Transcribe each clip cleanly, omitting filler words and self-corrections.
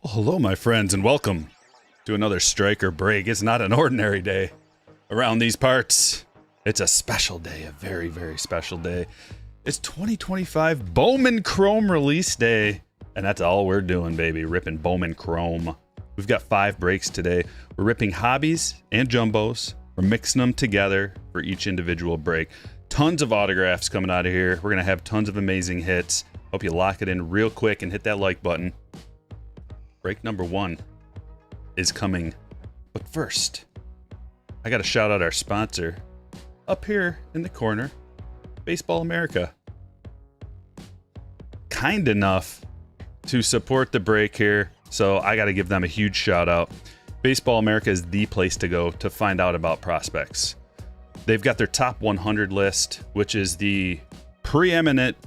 Well, hello, my friends, and welcome to another Stryker break. It's not an ordinary day around these parts. It's a special day, a very, very special day. It's 2025 Bowman Chrome release day, and that's all we're doing, baby, ripping Bowman Chrome. We've got 5 breaks today. We're ripping hobbies and jumbos. We're mixing them together for each individual break. Tons of autographs coming out of here. We're going to have tons of amazing hits. Hope you lock it in real quick and hit that like button. Break number 1 is coming. But first, I got to shout out our sponsor up here in the corner, Baseball America. Kind enough to support the break here, so I got to give them a huge shout out. Baseball America is the place to go to find out about prospects. They've got their top 100 list, which is the preeminent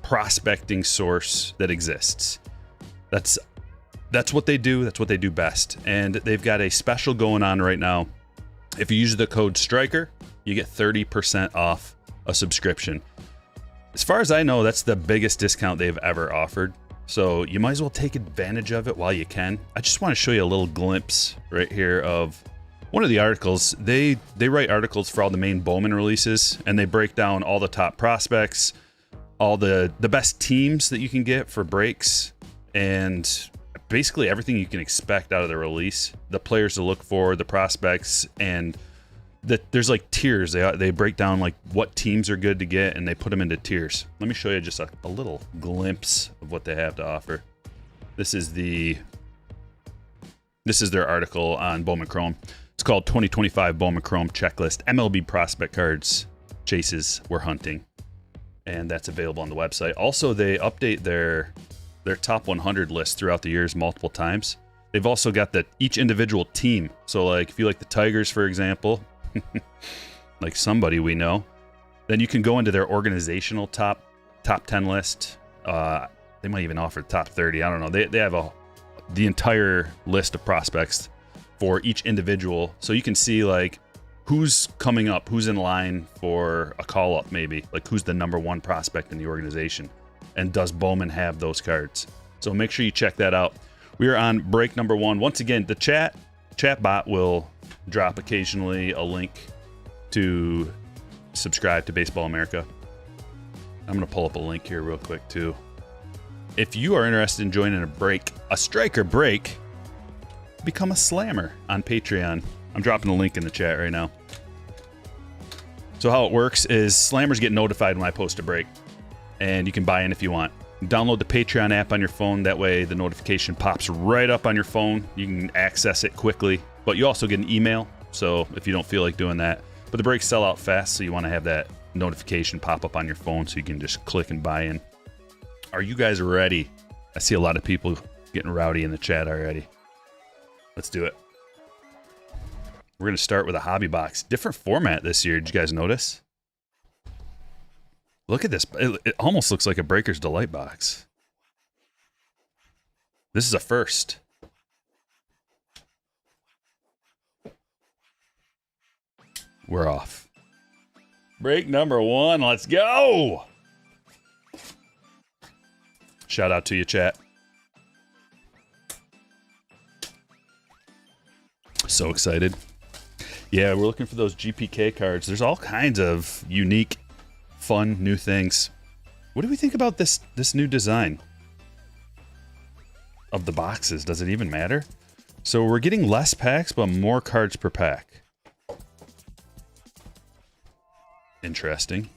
prospecting source that exists. That's what they do. That's what they do best. And they've got a special going on right now. If you use the code Stryker, you get 30% off a subscription. As far as I know, that's the biggest discount they've ever offered. So you might as well take advantage of it while you can. I just want to show you a little glimpse right here of one of the articles. They write articles for all the main Bowman releases, and they break down all the top prospects, all the best teams that you can get for breaks, and basically everything you can expect out of the release, the players to look for, the prospects, and there's like tiers. They break down like what teams are good to get, and they put them into tiers. Let me show you just a little glimpse of what they have to offer. This is their article on Bowman Chrome. It's called 2025 Bowman Chrome Checklist, MLB Prospect Cards Chases We're Hunting. And that's available on the website. Also, they update their top 100 list throughout the years multiple times. They've also got each individual team. So like if you like the Tigers, for example, like somebody we know, then you can go into their organizational top 10 list. They might even offer top 30. I don't know. They have the entire list of prospects for each individual. So you can see like who's coming up, who's in line for a call up, maybe like who's the number 1 prospect in the organization. And does Bowman have those cards? So make sure you check that out. We are on break number 1. Once again, the chat bot will drop occasionally a link to subscribe to Baseball America. I'm going to pull up a link here real quick too. If you are interested in joining a Stryker break, become a slammer on Patreon. I'm dropping a link in the chat right now. So how it works is slammers get notified when I post a break, and you can buy in if you want. Download the Patreon app on your phone. That way the notification pops right up on your phone. You can access it quickly, but you also get an email. So if you don't feel like doing that, but the breaks sell out fast, so you want to have that notification pop up on your phone so you can just click and buy in. Are you guys ready? I see a lot of people getting rowdy in the chat already. Let's do it. We're going to start with a hobby box. Different format this year. Did you guys notice? Look at this. It almost looks like a Breaker's Delight box. This is a first. We're off. Break number 1. Let's go. Shout out to you, chat. So excited. Yeah, we're looking for those GPK cards. There's all kinds of unique, fun, new things. What do we think about this new design of the boxes? Does it even matter? So we're getting less packs, but more cards per pack. Interesting.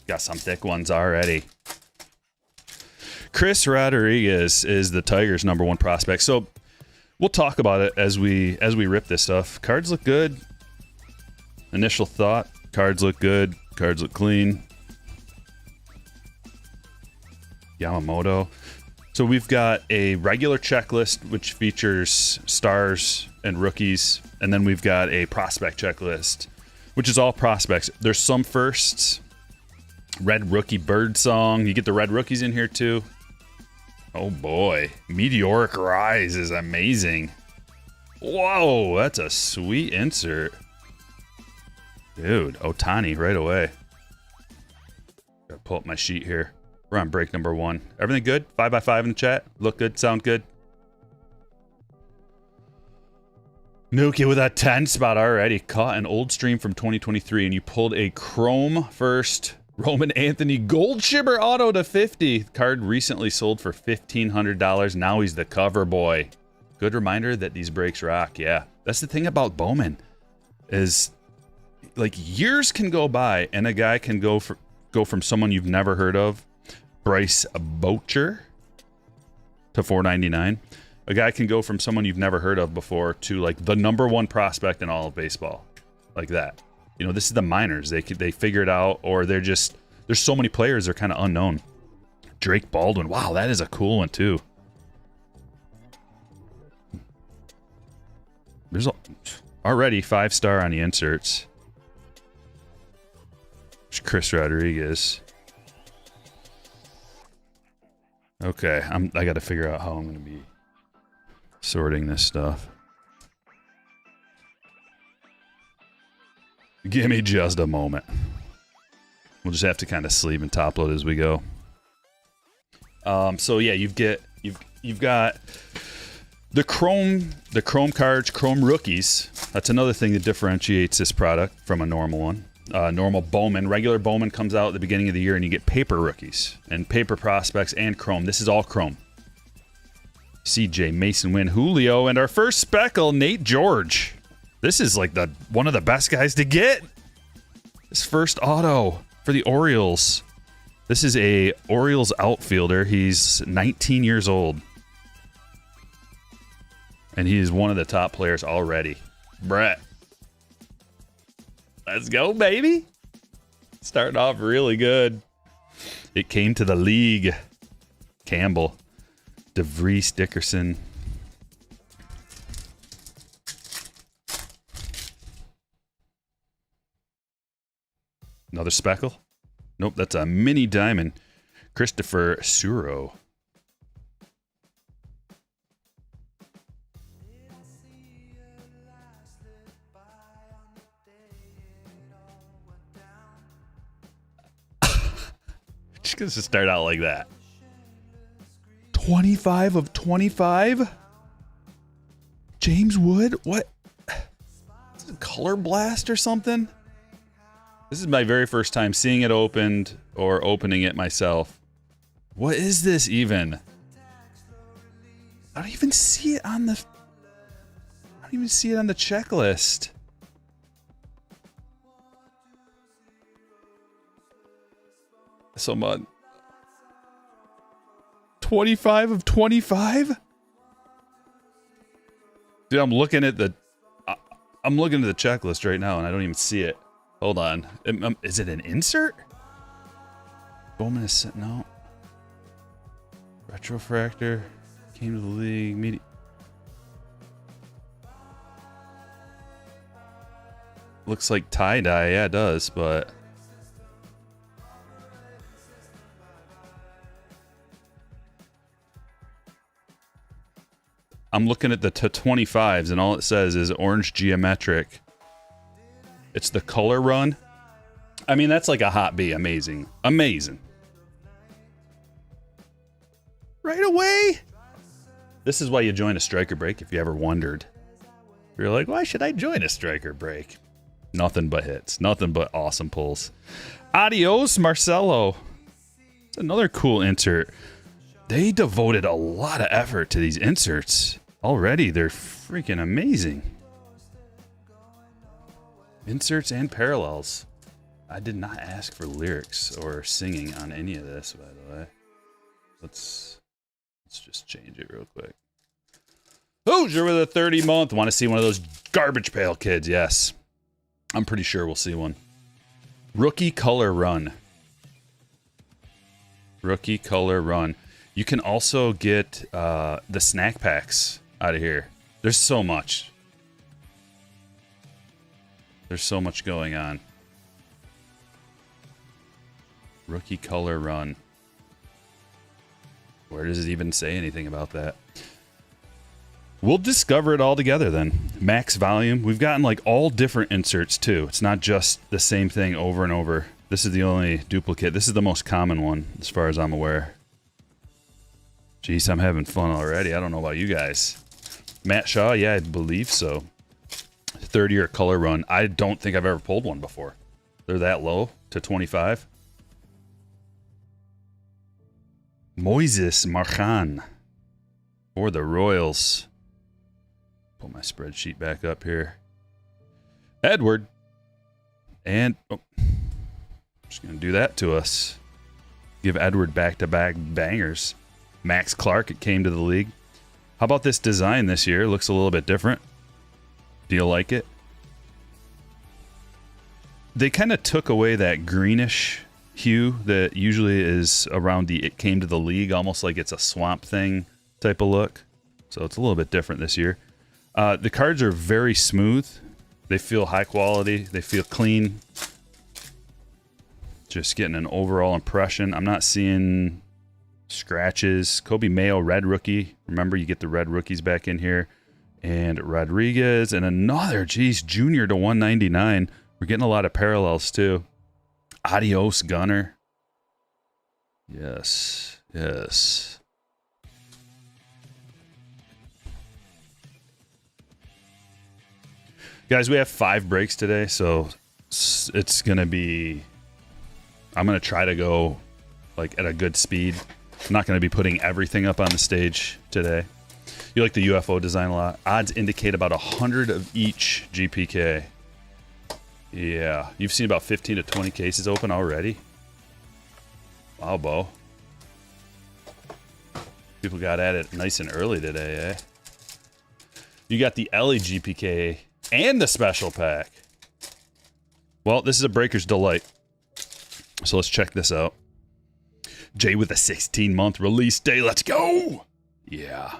Got some thick ones already. Chris Rodriguez is the Tigers' number 1 prospect. So we'll talk about it as we rip this stuff. Cards look good. Initial thought, cards look good. Cards look clean. Yamamoto. So we've got a regular checklist, which features stars and rookies. And then we've got a prospect checklist, which is all prospects. There's some firsts. Red Rookie Bird Song. You get the red rookies in here too. Oh boy. Meteoric Rise is amazing. Whoa, that's a sweet insert. Dude, Ohtani right away. Gotta pull up my sheet here. We're on break number 1. Everything good? 5x5 in the chat? Look good? Sound good? Nuki with a 10 spot already. Caught an old stream from 2023 and you pulled a Chrome first Roman Anthony Gold Shimmer Auto to 50. Card recently sold for $1,500. Now he's the cover boy. Good reminder that these breaks rock. Yeah, that's the thing about Bowman is like years can go by and a guy can go from someone you've never heard of, Bryce Boucher, to $4.99. A guy can go from someone you've never heard of before to like the #1 prospect in all of baseball, like that. You know, this is the minors. They figure it out, or they're just there's so many players they're kind of unknown. Drake Baldwin, wow, that is a cool one too. There's already 5-star on the inserts. There's Chris Rodriguez. Okay, I got to figure out how I'm going to be sorting this stuff. Give me just a moment. We'll just have to kind of sleeve and top load as we go. So yeah, you've got the Chrome cards, Chrome rookies. That's another thing that differentiates this product from a normal one. Normal Bowman, regular Bowman comes out at the beginning of the year and you get paper rookies and paper prospects and Chrome. This is all Chrome. CJ, Mason Wynn, Julio, and our first speckle, Nate George. This is like one of the best guys to get. His first auto for the Orioles. This is a Orioles outfielder. He's 19 years old. And he is one of the top players already. Brett. Let's go, baby. Starting off really good. It came to the league. Campbell. DeVries Dickerson. Another speckle. Nope, that's a mini diamond. Christopher Suro. Just gonna start out like that. 25 of 25? James Wood? What? Is it Color Blast or something? This is my very first time seeing it opened or opening it myself. What is this even? I don't even see it on the checklist. So much. 25 of 25? Dude, I'm looking at the checklist right now and I don't even see it. Hold on. Is it an insert? Bowman is sitting out. Retrofractor. Came to the league. Looks like tie-dye. Yeah, it does, but... I'm looking at the 25s and all it says is orange geometric. It's the color run. I mean, that's like a hot B. Amazing. Amazing. Right away. This is why you join a Stryker break if you ever wondered. You're like, why should I join a Stryker break? Nothing but hits. Nothing but awesome pulls. Adios, Marcelo. It's another cool insert. They devoted a lot of effort to these inserts. Already, they're freaking amazing. Inserts and parallels. I did not ask for lyrics or singing on any of this, by the way. Let's just change it real quick. Hoosier with a 30-month. Want to see one of those garbage pail kids? Yes. I'm pretty sure we'll see one. Rookie color run. Rookie color run. You can also get the snack packs out of here. There's so much. There's so much going on. Rookie color run. Where does it even say anything about that? We'll discover it all together then. Max volume. We've gotten like all different inserts too. It's not just the same thing over and over. This is the only duplicate. This is the most common one, as far as I'm aware. Jeez, I'm having fun already. I don't know about you guys. Matt Shaw, yeah, I believe so. 30-year color run. I don't think I've ever pulled one before. They're that low to 25. Moises Marchan for the Royals. Pull my spreadsheet back up here. Edward. And just going to do that to us. Give Edward back-to-back bangers. Max Clark, it came to the league. How about this design this year? Looks a little bit different. Do you like it? They kind of took away that greenish hue that usually is around the it came to the league, almost like it's a Swamp Thing type of look. So it's a little bit different this year. The cards are very smooth. They feel high quality. They feel clean. Just getting an overall impression. I'm not seeing scratches. Kobe Mayo, red rookie. Remember, you get the red rookies back in here. And Rodriguez and another, geez, junior to 199. We're getting a lot of parallels too. Adios, Gunner. Yes, yes. Guys, we have 5 breaks today, so it's going to be... I'm going to try to go like at a good speed. I'm not going to be putting everything up on the stage today. You like the UFO design a lot. Odds indicate about 100 of each GPK. Yeah, you've seen about 15 to 20 cases open already. Wow, Bo. People got at it nice and early today, eh? You got the Ellie GPK and the special pack. Well, this is a Breaker's Delight. So let's check this out. Jay with a 16-month release day. Let's go! Yeah.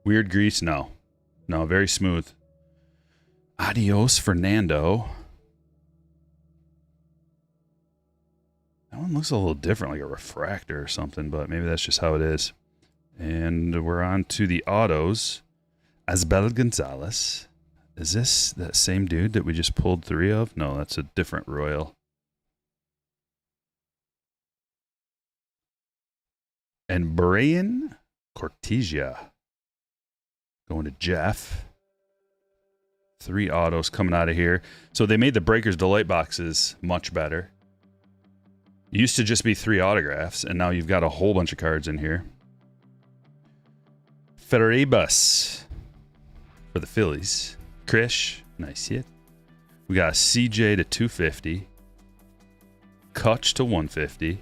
Weird grease? No. No, very smooth. Adios, Fernando. That one looks a little different, like a refractor or something, but maybe that's just how it is. And we're on to the autos. Asbel Gonzalez. Is this that same dude that we just pulled 3 of? No, that's a different Royal. And Brian Cortesia. Going to Jeff. 3 autos coming out of here. So they made the Breaker's Delight boxes much better. It used to just be 3 autographs, and now you've got a whole bunch of cards in here. Ferreibus for the Phillies. Krish, nice hit. We got a CJ to 250. Kutch to 150.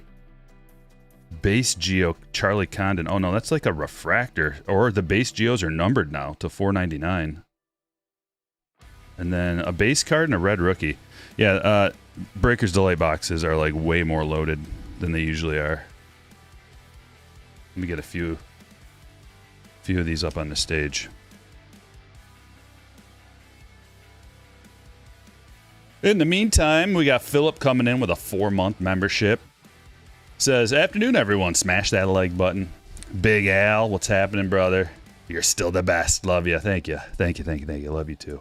Base Geo, Charlie Condon. Oh no, that's like a refractor. Or the base Geos are numbered now to 499. And then a base card and a red rookie. Yeah, Breaker's Delight boxes are like way more loaded than they usually are. Let me get a few of these up on the stage. In the meantime, we got Philip coming in with a 4-month membership. Says, afternoon, everyone. Smash that like button. Big Al, what's happening, brother? You're still the best. Love you. Thank you. Thank you, thank you, thank you. Love you, too.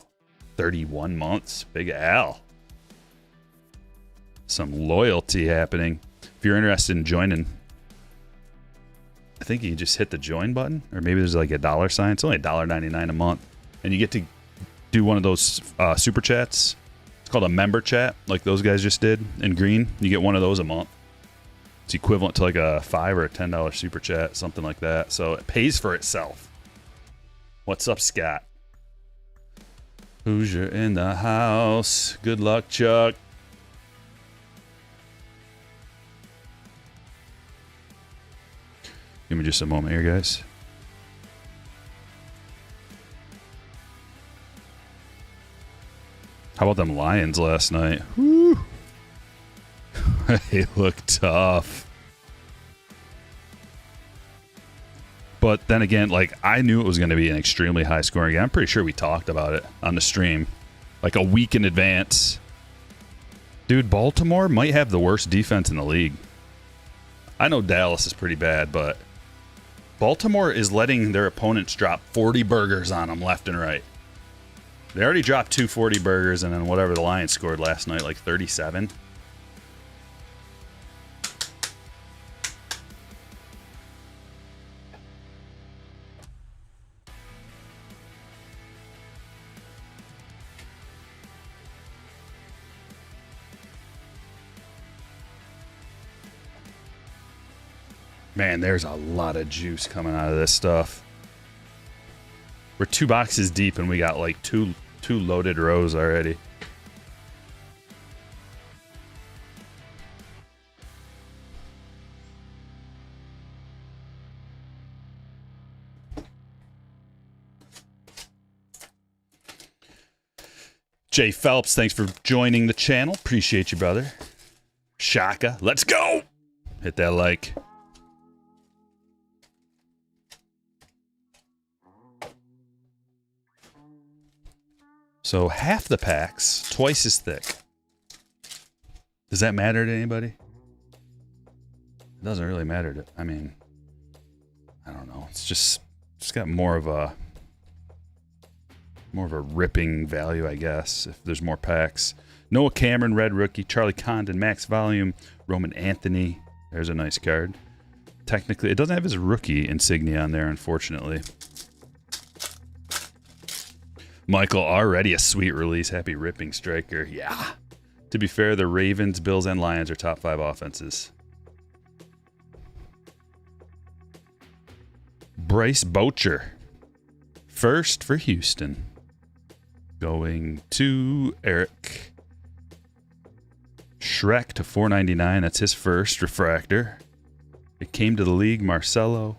31 months. Big Al. Some loyalty happening. If you're interested in joining, I think you can just hit the join button. Or maybe there's like a $ sign. It's only $1.99 a month. And you get to do one of those super chats. It's called a member chat, like those guys just did in green. You get one of those a month. It's equivalent to like a $5 or a $10 super chat, something like that. So it pays for itself. What's up, Scott? Hoosier in the house. Good luck, Chuck. Give me just a moment here, guys. How about them Lions last night? Woo! They look tough. But then again, like, I knew it was going to be an extremely high scoring game. I'm pretty sure we talked about it on the stream like a week in advance. Dude, Baltimore might have the worst defense in the league. I know Dallas is pretty bad, but Baltimore is letting their opponents drop 40 burgers on them left and right. They already dropped 240 burgers, and then whatever the Lions scored last night, like 37. Man, there's a lot of juice coming out of this stuff. We're 2 boxes deep and we got like two loaded rows already. Jay Phelps, thanks for joining the channel. Appreciate you, brother. Shaka, let's go! Hit that like. So half the packs, twice as thick. Does that matter to anybody? It doesn't really matter to, I mean, I don't know. It's just got more of a ripping value, I guess, if there's more packs. Noah Cameron, red rookie. Charlie Condon, max volume. Roman Anthony. There's a nice card. Technically, it doesn't have his rookie insignia on there, unfortunately. Michael, already a sweet release. Happy ripping, Stryker. Yeah. To be fair, the Ravens, Bills, and Lions are top 5 offenses. Bryce Boucher. First for Houston. Going to Eric. Shrek to 499. That's his first refractor. It came to the league. Marcelo.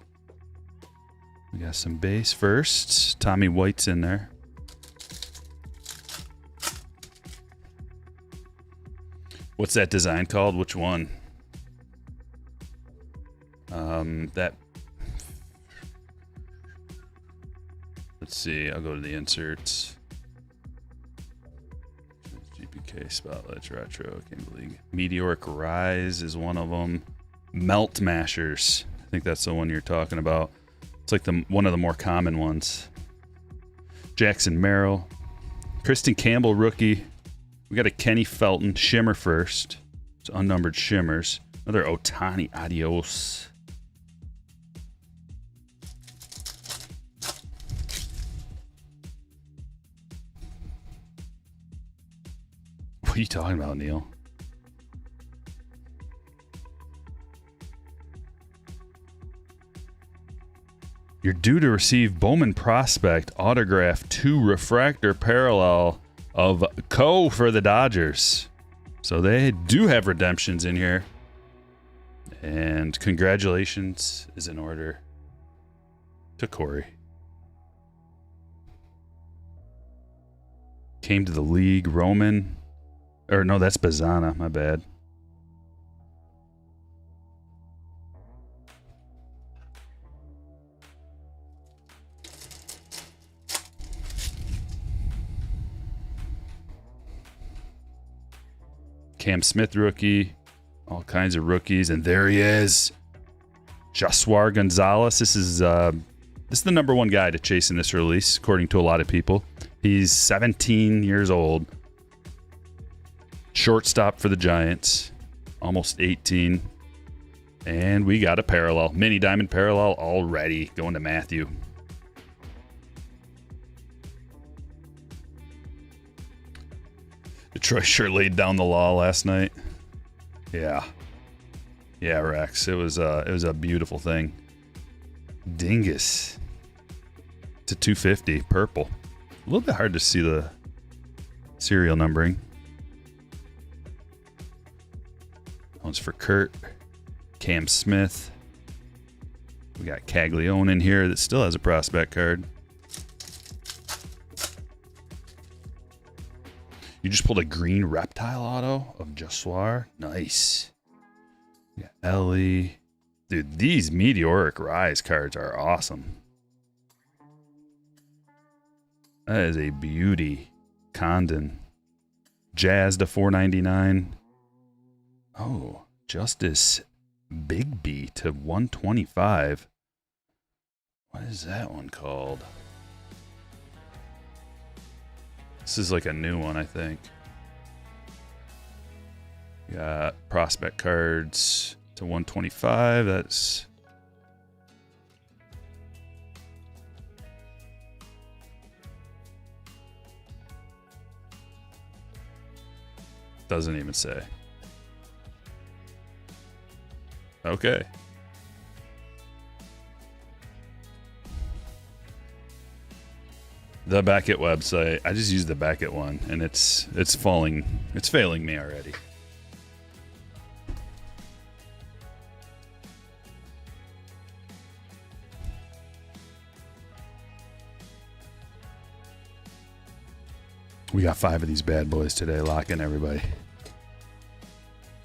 We got some base first. Tommy White's in there. What's that design called? Which one? That. Let's see. I'll go to the inserts. GPK Spotlights Retro came to the league. Meteoric Rise is one of them. Melt Mashers. I think that's the one you're talking about. It's like one of the more common ones. Jackson Merrill. Kristen Campbell, rookie. We got a Kenny Felton, Shimmer first. It's unnumbered Shimmers. Another Otani, Adios. What are you talking about, Neil? You're due to receive Bowman Prospect Autograph 2 Refractor Parallel of Co for the Dodgers. So they do have redemptions in here. And congratulations is in order to Corey. Came to the league, Roman. Or no, that's Bazana, my bad. Cam Smith rookie, all kinds of rookies, and there he is. Josuar Gonzalez. This is the number 1 guy to chase in this release, according to a lot of people. He's 17 years old. Shortstop for the Giants, almost 18. And we got a parallel, mini diamond parallel already going to Matthew. Detroit sure laid down the law last night. Yeah, Rex. It was a beautiful thing. Dingus to 250, purple. A little bit hard to see the serial numbering. One's for Kurt. Cam Smith. We got Caglione in here that still has a prospect card. You just pulled a green reptile auto of Josuar. Nice. We got Ellie. Dude, these Meteoric Rise cards are awesome. That is a beauty. Condon. Jazz to 499. Oh, Justice Bigby to 125. What is that one called? This is like a new one, I think. We got prospect cards to 125. That's... doesn't even say. Okay. The Beckett website. I just used the Beckett one, and it's failing me already. We got 5 of these bad boys today, locking everybody.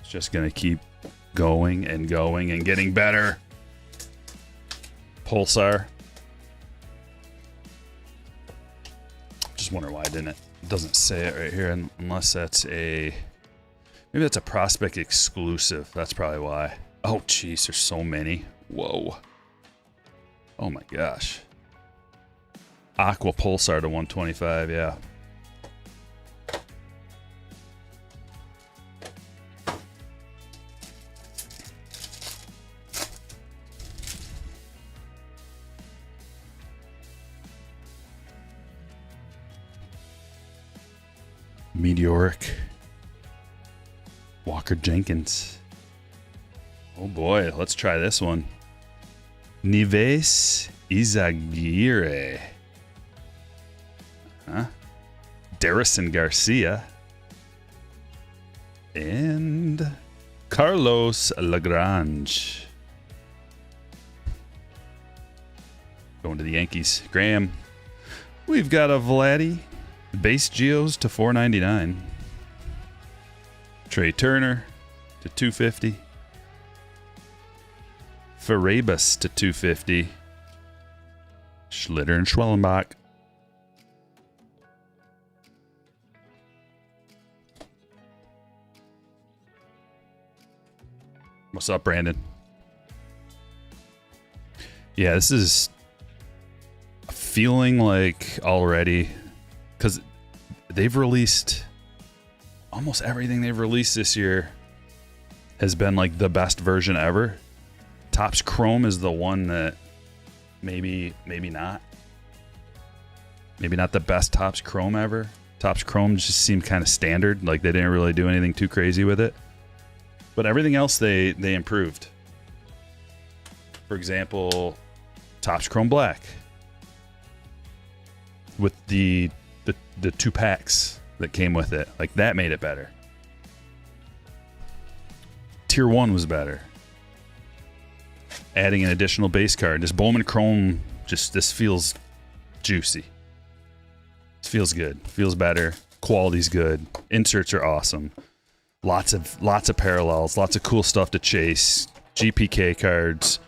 It's just gonna keep going and going and getting better. Pulsar. Just wonder why it doesn't say it right here, unless that's maybe that's a prospect exclusive. That's probably why. Oh jeez, there's so many. Whoa. Oh my gosh. Aqua Pulsar to 125, yeah. Meteoric. Walker Jenkins. Oh boy, let's try this one. Nives Izaguirre. Huh? Darrison Garcia. And Carlos Lagrange. Going to the Yankees. Graham. We've got a Vladdy. Base Geos to 499. Trey Turner to 250. Farabas to 250. Schlitter and Schwellenbach. What's up, Brandon? Yeah, this is feeling like already, because they've released almost everything they've released this year has been like the best version ever. Topps Chrome is the one that maybe not. Maybe not the best Topps Chrome ever. Topps Chrome just seemed kind of standard, like they didn't really do anything too crazy with it. But everything else they improved. For example, Topps Chrome Black with the 2 packs that came with it. Like that made it better. Tier 1 was better. Adding an additional base card. This Bowman Chrome, this feels juicy. This feels good. Feels better. Quality's good. Inserts are awesome. Lots of parallels. Lots of cool stuff to chase. GPK cards.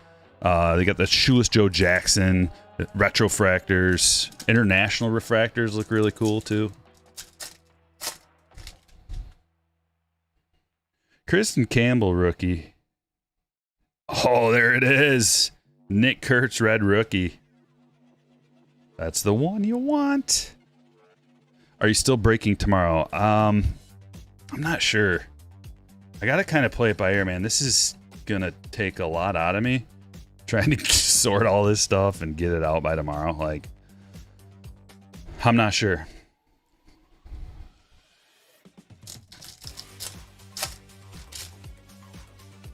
They got the Shoeless Joe Jackson. Retrofractors. International refractors look really cool too. Kristen Campbell rookie. Oh, there it is. Nick Kurtz red rookie. That's the one you want. Are you still breaking tomorrow? I'm not sure. I gotta kind of play it by ear, man. This is gonna take a lot out of me. Trying to sort all this stuff and get it out by tomorrow. Like, I'm not sure.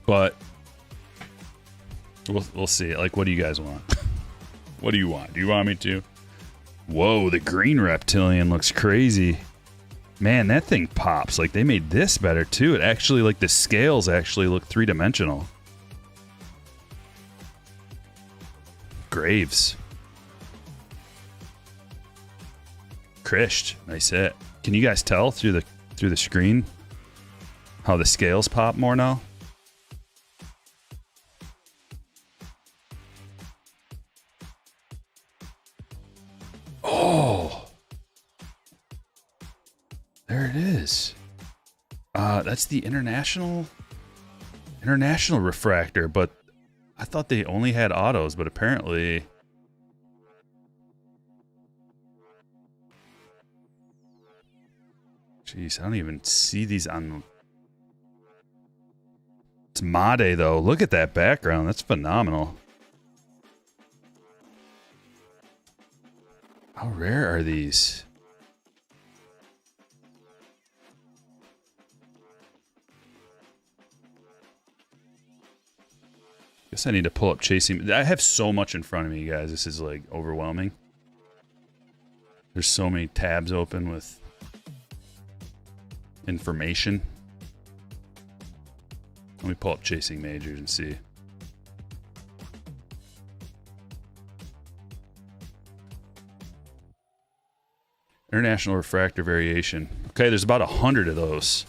But we'll see. Like, what do you guys want? What do you want? Do you want me to? Whoa, the green reptilian looks crazy. Man, that thing pops. Like, they made this better too. It actually, like, the scales actually look 3-dimensional. Graves. Krished. Nice hit. Can you guys tell through the screen how the scales pop more now? Oh. There it is. That's the international refractor, but I thought they only had autos, but apparently jeez, I don't even see these on. It's Made though. Look at that background. That's phenomenal. How rare are these? Guess I need to pull up chasing. I have so much in front of me, guys. This is like overwhelming. There's so many tabs open with information. Let me pull up Chasing Majors and see. International Refractor Variation. Okay, there's about 100 of those.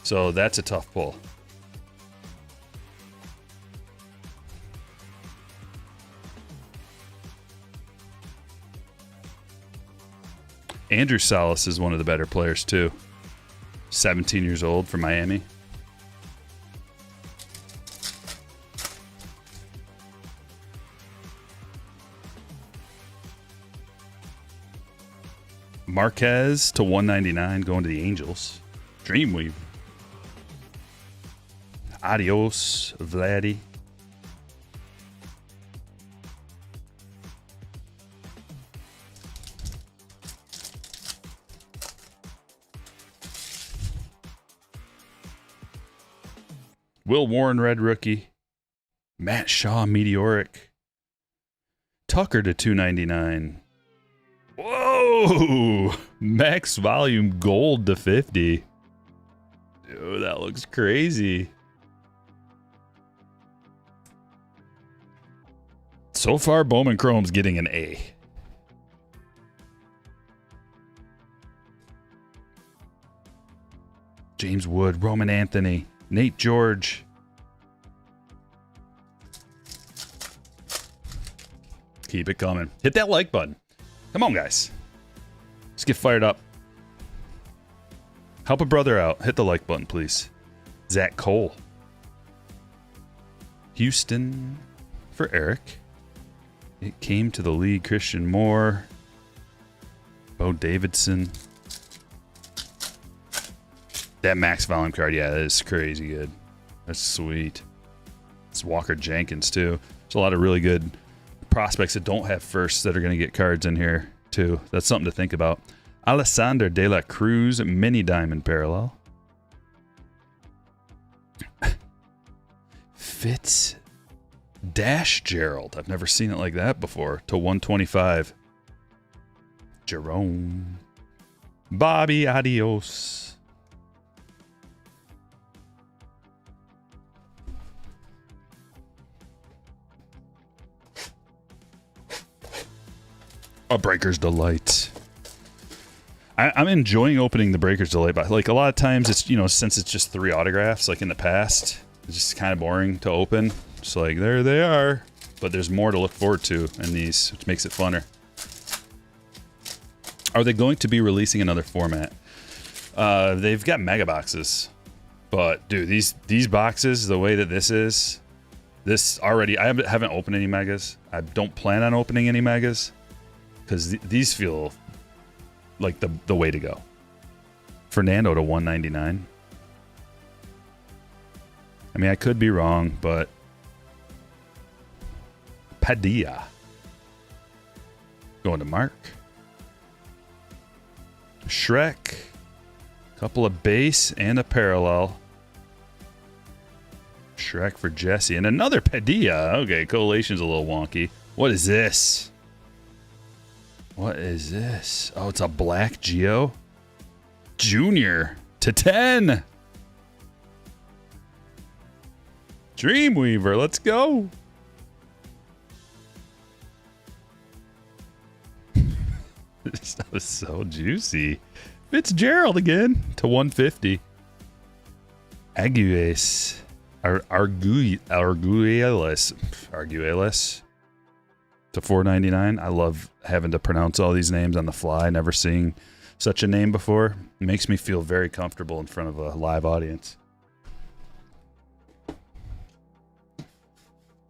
So that's a tough pull. Andrew Salas is one of the better players too. 17 years old from Miami. Marquez to 199 going to the Angels. Dreamweaver. Adios, Vladdy. Will Warren, red rookie. Matt Shaw, meteoric. Tucker to 299. Whoa! Max volume gold to 50. Dude, that looks crazy. So far, Bowman Chrome's getting an A. James Wood, Roman Anthony, Nate George. Keep it coming. Hit that like button. Come on, guys. Let's get fired up. Help a brother out. Hit the like button, please. Zach Cole. Houston for Eric. It came to the league. Christian Moore. Bo Davidson. That max volume card, yeah, that is crazy good. That's sweet. It's Walker Jenkins, too. There's a lot of really good prospects that don't have firsts that are going to get cards in here, too. That's something to think about. Alessandro De La Cruz, mini diamond parallel. Fitz Dash Gerald. I've never seen it like that before. To 125. Jerome. Bobby, adios. A Breaker's Delight. I'm enjoying opening the Breaker's Delight, but like a lot of times it's, you know, since it's just 3 autographs, like in the past, it's just kind of boring to open. It's like, there they are. But there's more to look forward to in these, which makes it funner. Are they going to be releasing another format? They've got mega boxes. But, dude, these boxes, the way that this is, this already, I haven't opened any megas. I don't plan on opening any megas. Because these feel like the way to go. Fernando to 199. I mean, I could be wrong, but Padilla going to Mark. Shrek. Couple of base and a parallel. Shrek for Jesse. And another Padilla. Okay, collation's a little wonky. What is this? What is this? Oh, it's a black Geo. Junior to 10. Dreamweaver, let's go. This stuff is so juicy. Fitzgerald again to 150. Arguelles. Arguelles. To 499. I love having to pronounce all these names on the fly, never seeing such a name before. It makes me feel very comfortable in front of a live audience.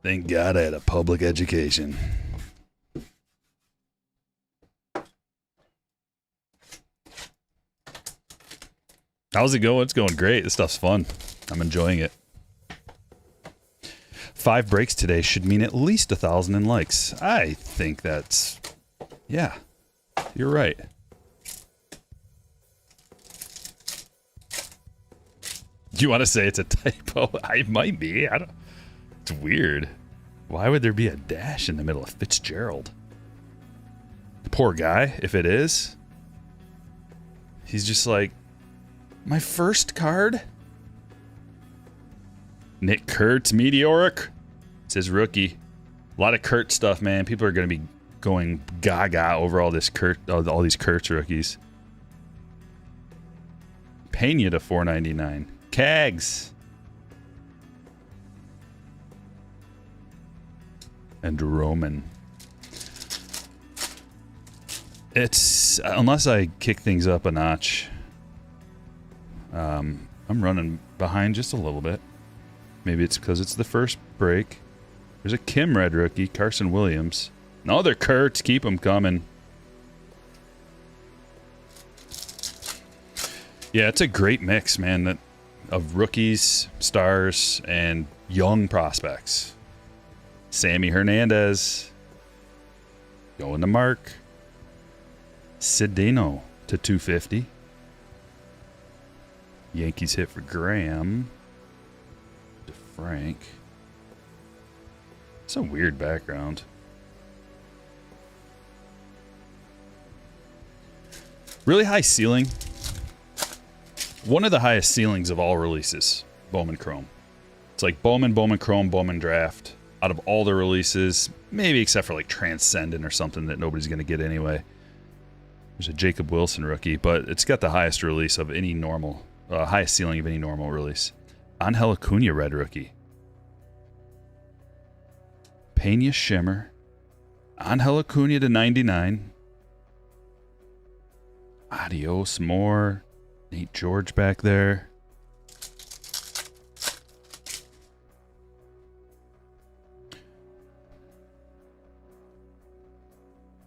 Thank God I had a public education. How's it going? It's going great. This stuff's fun. I'm enjoying it. 5 breaks today should mean at least 1,000 in likes. I think that's... Yeah, you're right. Do you want to say it's a typo? I might be. I don't... It's weird. Why would there be a dash in the middle of Fitzgerald? Poor guy, if it is. He's just like, my first card? Nick Kurtz, Meteoric. It's his rookie. A lot of Kurt stuff, man. People are going to be going gaga over all this all these Kurtz rookies. Pena to 499. Cags. And Roman. It's, unless I kick things up a notch, I'm running behind just a little bit. Maybe it's because it's the first break. There's a Kim red rookie, Carson Williams. Another Kurtz, keep them coming. Yeah, it's a great mix, man, of rookies, stars, and young prospects. Sammy Hernandez going to Mark. Cedeno to 250. Yankees hit for Graham. To Frank. It's a weird background. Really high ceiling. One of the highest ceilings of all releases. Bowman Chrome. It's like Bowman, Bowman Chrome, Bowman Draft. Out of all the releases, maybe except for like Transcendent or something that nobody's going to get anyway. There's a Jacob Wilson rookie, but it's got the highest release of any normal, highest ceiling of any normal release. Angel Acuna red rookie. Pena Shimmer. Angel Acuna to 99. Adios more. Nate George back there.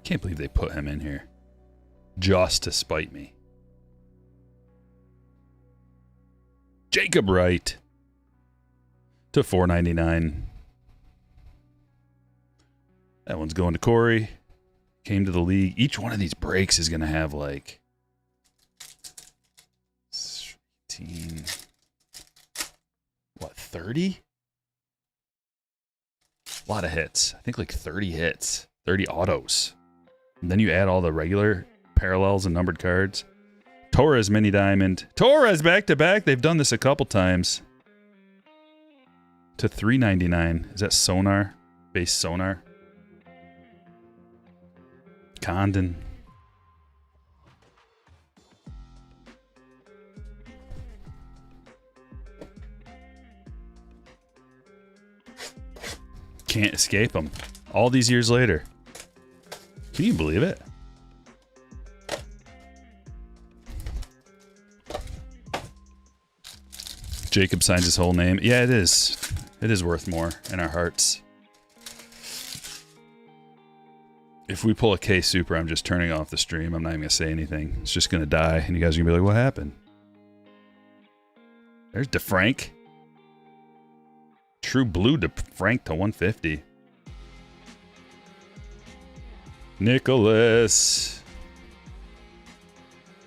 Can't believe they put him in here. Just to spite me. Jacob Wright to 499. That one's going to Corey. Came to the league. Each one of these breaks is going to have like 18, what, 30? A lot of hits. I think like 30 hits, 30 autos. And then you add all the regular parallels and numbered cards. Torres mini diamond. Torres back to back. They've done this a couple times. To 399. Is that Sonar? Base Sonar. Condon. Can't escape them. All these years later. Can you believe it? Jacob signs his whole name. Yeah, it is. It is worth more in our hearts. If we pull a K Super, I'm just turning off the stream. I'm not even going to say anything. It's just going to die, and you guys are going to be like, what happened? There's DeFrank. True Blue DeFrank to 150. Nicholas.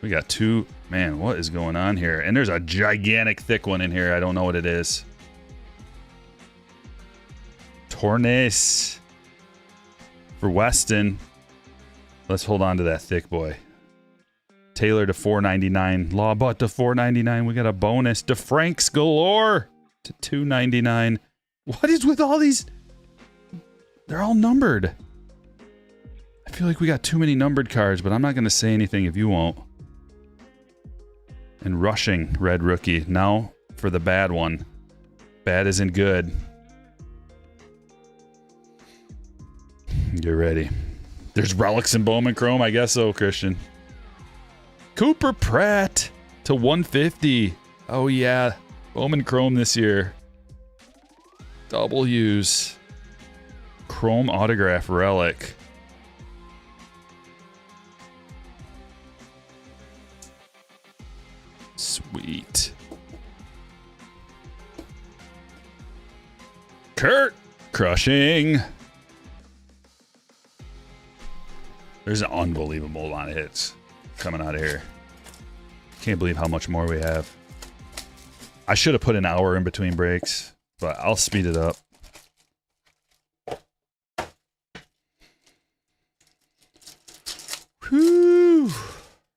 We got two. Man, what is going on here? And there's a gigantic thick one in here. I don't know what it is. Tornes for Weston. Let's hold on to that thick boy. Taylor to 499. Lawbutt to 499. We got a bonus. DeFranks galore to 299. What is with all these? They're all numbered. I feel like we got too many numbered cards, but I'm not going to say anything if you won't. And rushing red rookie. Now for the bad one. Bad isn't good. Get ready. There's relics in Bowman Chrome. I guess so, Christian. Cooper Pratt to 150. Oh, yeah. Bowman Chrome this year. W's. Chrome autograph relic. Sweet. Kurt crushing. There's an unbelievable amount of hits coming out of here. Can't believe how much more we have. I should have put an hour in between breaks, but I'll speed it up. Whew.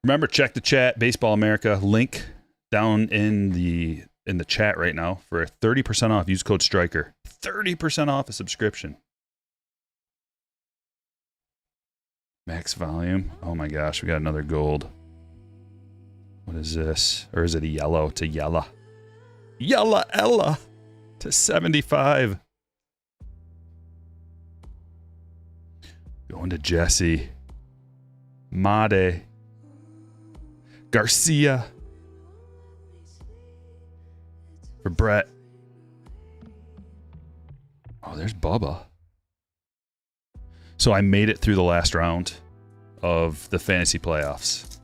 Remember, check the chat. Baseball America link down in the chat right now for a 30% off. Use code Stryker. 30% off a subscription. Max volume. Oh my gosh, we got another gold. What is this? Or is it a yellow? It's a yellow. Yellow Ella to 75. Going to Jesse. Made. Garcia. For Brett. Oh, there's Bubba. So I made it through the last round of the fantasy playoffs.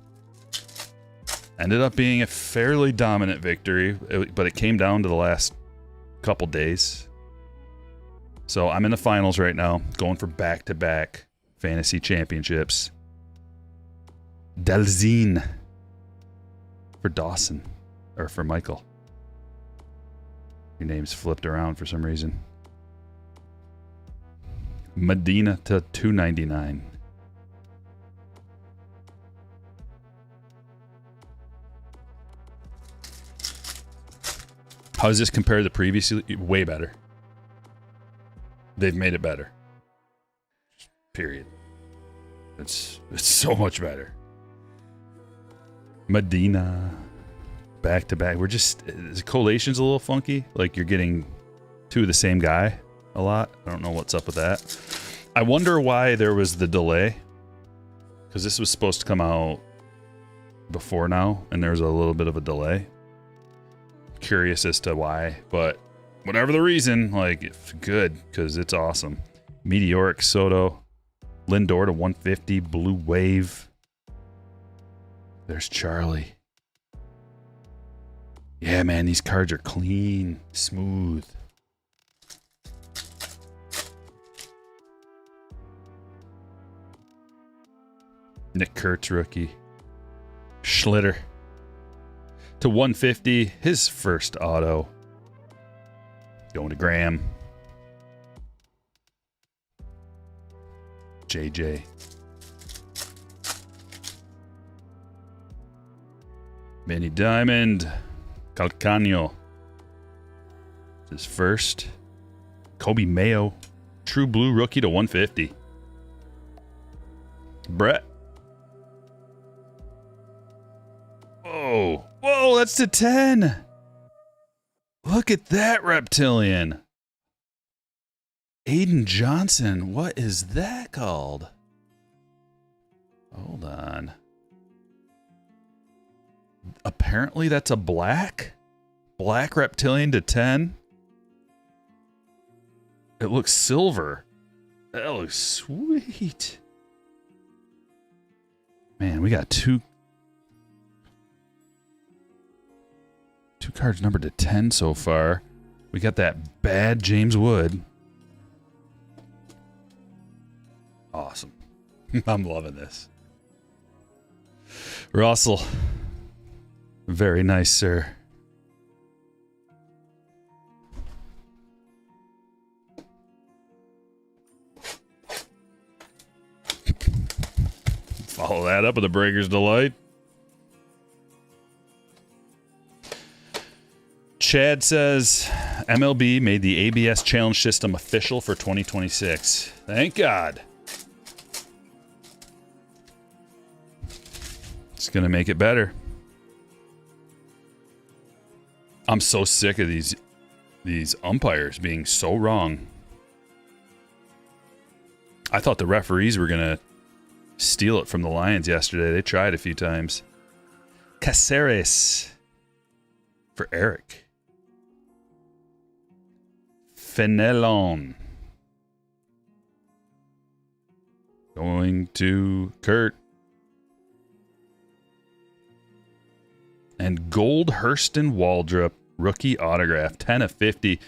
Ended up being a fairly dominant victory, but it came down to the last couple days. So I'm in the finals right now, going for back-to-back fantasy championships. Delzine for Dawson, or for Michael. Your name's flipped around for some reason. Medina to 299. How does this compare to the previous? Way better. They've made it better. Period. It's so much better. Medina. Back to back. The collation's a little funky. Like you're getting two of the same guy a lot. I don't know what's up with that. I wonder why there was the delay. Because this was supposed to come out before now, and there's a little bit of a delay. Curious as to why, but whatever the reason, like, it's good, because it's awesome. Meteoric Soto. Lindor to 150. Blue Wave. There's Charlie. Yeah, man, these cards are clean, smooth. Nick Kurtz rookie. Schlitter to 150. His first auto. Going to Graham. JJ. Manny Diamond. Calcano. His first. Kobe Mayo. True Blue rookie to 150. Brett. Whoa. Whoa, that's to 10. Look at that reptilian. Aiden Johnson. What is that called? Hold on. Apparently that's a black reptilian to 10. It looks silver. That looks sweet. Man, we got two cards numbered to 10 so far. We got that bad James Wood. Awesome. I'm loving this. Russell. Very nice, sir. Follow that up with a Breaker's Delight. Chad says MLB made the ABS challenge system official for 2026. Thank God. It's going to make it better. I'm so sick of these umpires being so wrong. I thought the referees were going to steal it from the Lions yesterday. They tried a few times. Caceres for Eric. Fenelon. Going to Kurt. And Gold Hurston Waldrop, rookie autograph, 10 of 50.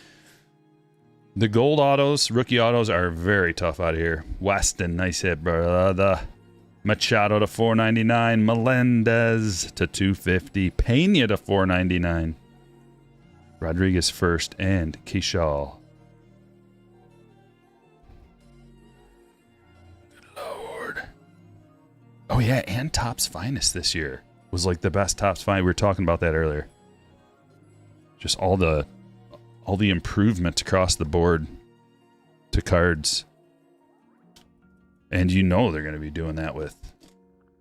The gold autos, rookie autos, are very tough out here. Weston, nice hit, brother. Machado to 499. Melendez to 250. Pena to 499. Rodriguez first, and Keishal. Good Lord. Oh, yeah, and Topps Finest this year was like the best Topps Finest. We were talking about that earlier. Just all the improvements across the board to cards. And you know they're going to be doing that with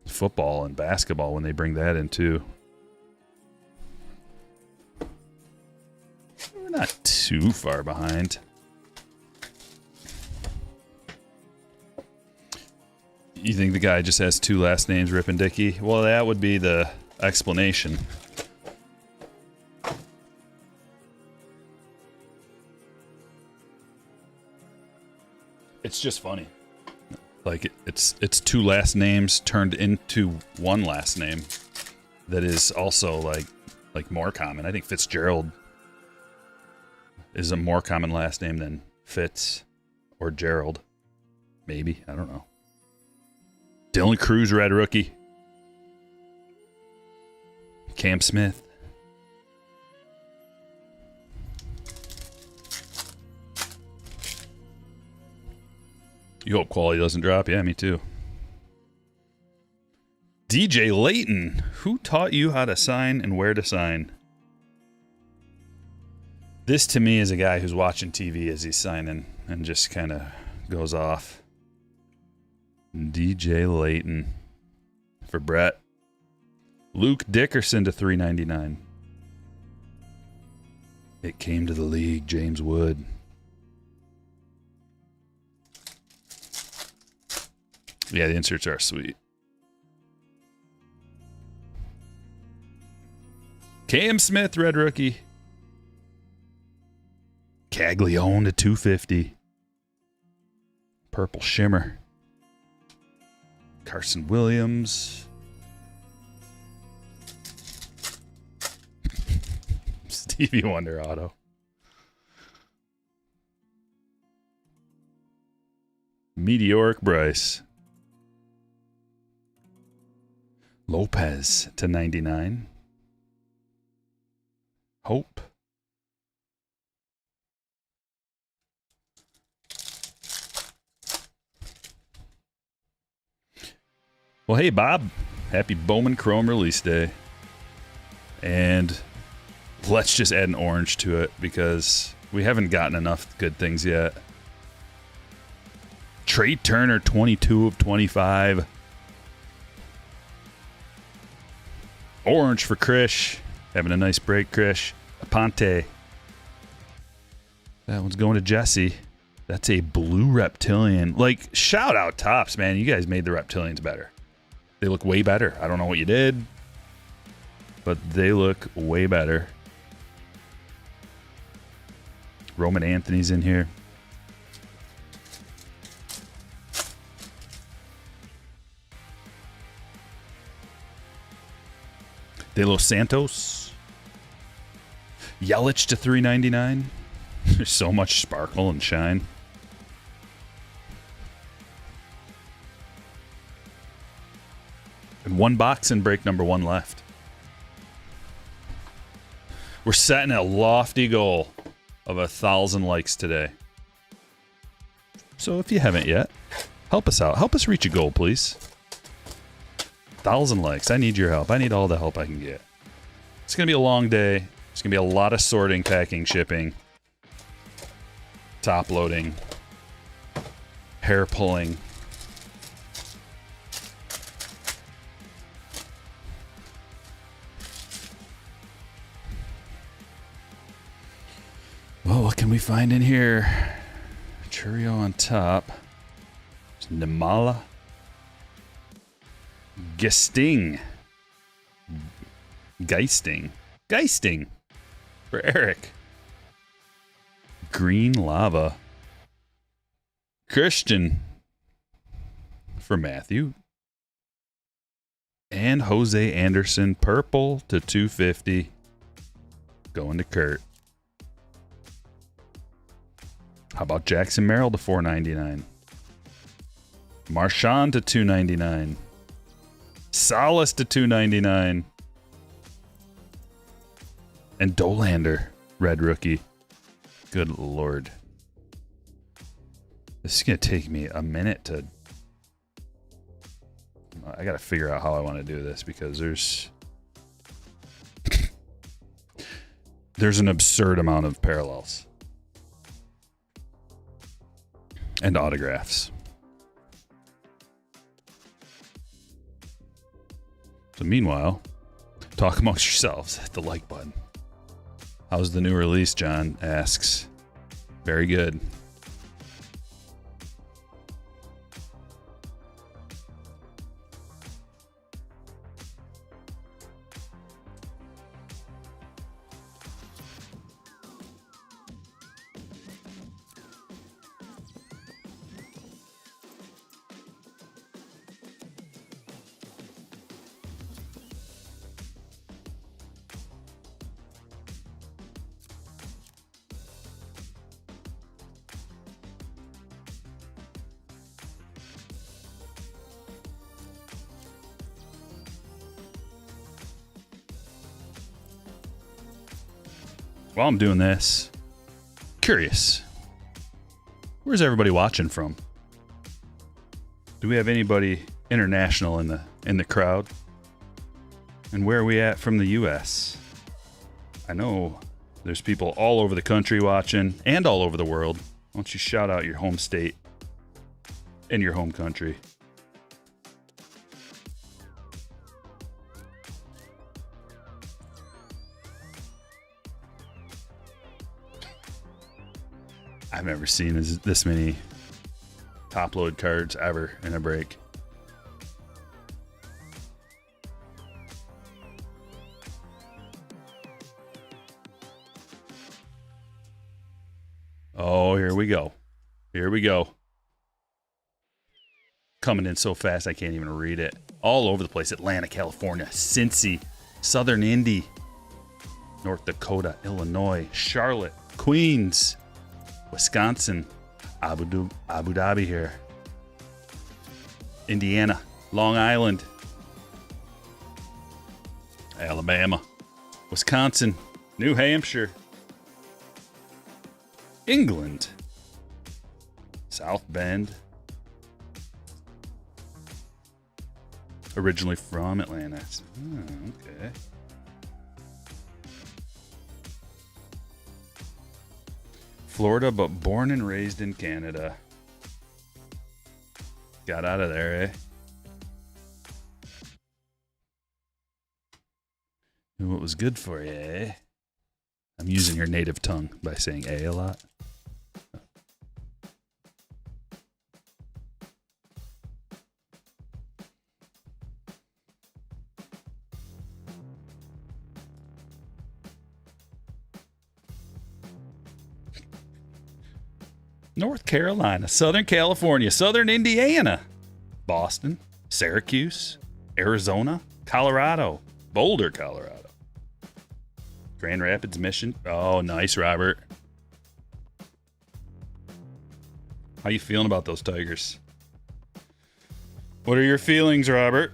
football and basketball when they bring that in too. We're not too far behind. You think the guy just has two last names, Rip and Dicky? Well, that would be the explanation. It's just funny. Like, it's two last names turned into one last name that is also, like more common. I think Fitzgerald is a more common last name than Fitz or Gerald. Maybe. I don't know. Dylan Cruz, red rookie. Cam Smith. You hope quality doesn't drop. Yeah, me too. DJ Layton. Who taught you how to sign and where to sign? This to me is a guy who's watching TV as he's signing and just kind of goes off. DJ Layton for Brett. Luke Dickerson to $3.99. It came to the league, James Wood. Yeah, the inserts are sweet. Cam Smith, red rookie. Caglione to $2.50. Purple shimmer. Carson Williams. Stevie Wonder auto. Meteoric Bryce. Lopez to $99. Hope. Well, hey, Bob. Happy Bowman Chrome release day. And let's just add an orange to it because we haven't gotten enough good things yet. Trey Turner, 22 of 25. Orange for Krish. Having a nice break, Krish. Aponte. That one's going to Jesse. That's a blue reptilian. Like, shout out Topps, man. You guys made the reptilians better. They look way better. I don't know what you did, but they look way better. Roman Anthony's in here. De Los Santos. Yelich to $3.99. There's so much sparkle and shine. And one box and break number one left. We're setting a lofty goal of 1,000 likes today. So if you haven't yet, help us out. Help us reach a goal, please. 1,000 likes. I need your help. I need all the help I can get. It's going to be a long day. It's going to be a lot of sorting, packing, shipping, top loading, hair pulling. Well, what can we find in here? Churio on top. Namala. Geisting for Eric. Green Lava. Christian for Matthew. And Jose Anderson, purple to $2.50. Going to Kurt. How about Jackson Merrill to $4.99? Marchand to $2.99. Salas to $2.99. And Dolander, red rookie. Good Lord. This is going to take me a minute to I got to figure out how I want to do this because there's an absurd amount of parallels and autographs. So meanwhile, talk amongst yourselves. Hit the like button. How's the new release? John asks. Very good. While I'm doing this, curious, where's everybody watching from? Do we have anybody international in the crowd? And where are we at from the U.S.? I know there's people all over the country watching and all over the world. Why don't you shout out your home state and your home country? I've never seen this many top load cards ever in a break. Oh, here we go. Here we go. Coming in so fast I can't even read it. All over the place. Atlanta, California, Cincy, Southern Indy, North Dakota, Illinois, Charlotte, Queens, Wisconsin, Abu Dhabi here, Indiana, Long Island, Alabama, Wisconsin, New Hampshire, England, South Bend, originally from Atlanta. Oh, okay. Florida, but born and raised in Canada. Got out of there, eh? And what was good for you, eh? I'm using your native tongue by saying a lot. North Carolina, Southern California, Southern Indiana, Boston, Syracuse, Arizona, Colorado, Boulder, Colorado, Grand Rapids, Michigan. Oh, nice, Robert. How you feeling about those Tigers? What are your feelings, Robert?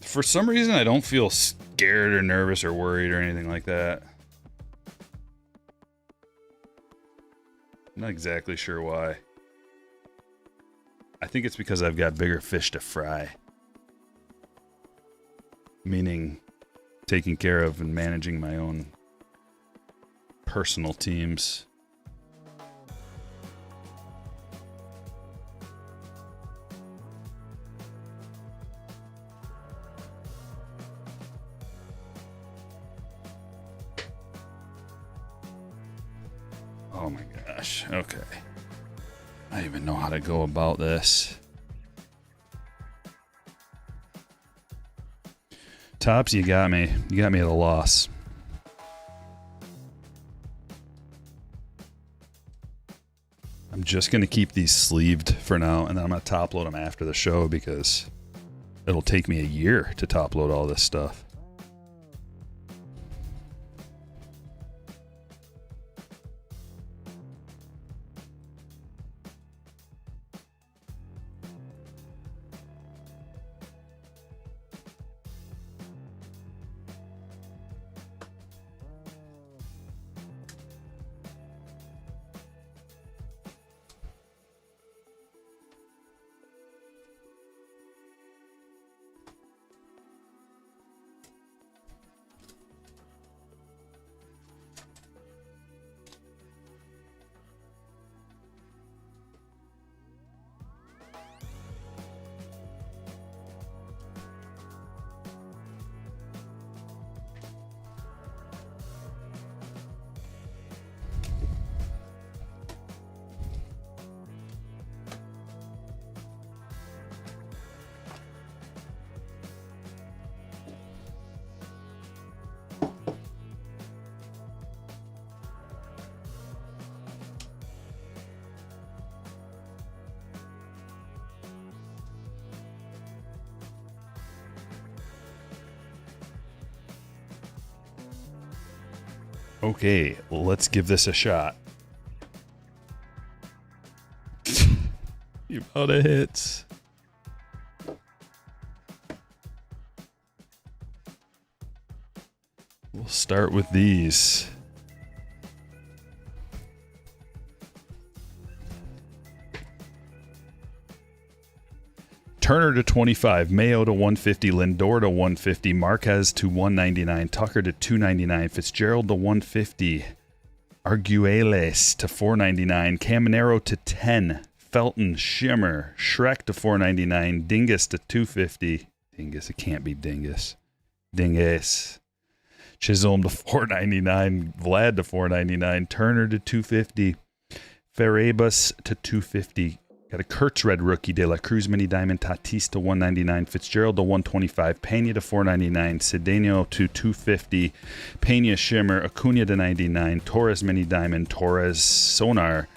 For some reason, I don't feel scared or nervous or worried or anything like that. I'm not exactly sure why. I think it's because I've got bigger fish to fry. Meaning taking care of and managing my own personal teams. Oh my gosh. Okay. I don't even know how to go about this. Tops, you got me. You got me at a loss. I'm just going to keep these sleeved for now, and then I'm going to top load them after the show because it'll take me a year to top load all this stuff. Okay, let's give this a shot. You out of hits. We'll start with these. Turner to 25, Mayo to 150, Lindor to 150, Marquez to 199, Tucker to 299, Fitzgerald to 150, Arguelles to 499, Caminero to 10, Felton, Shimmer, Shrek to 499, Dingus to 250. Dingus, it can't be Dingus. Dingus. Chisholm to 499, Vlad to 499, Turner to 250, Ferrebus to 250. Got a Kurtz Red rookie, De La Cruz mini diamond, Tatis to 199, Fitzgerald to 125, Pena to 499, Cedeno to 250, Pena Shimmer, Acuna to 99, Torres mini diamond, Torres Sonar,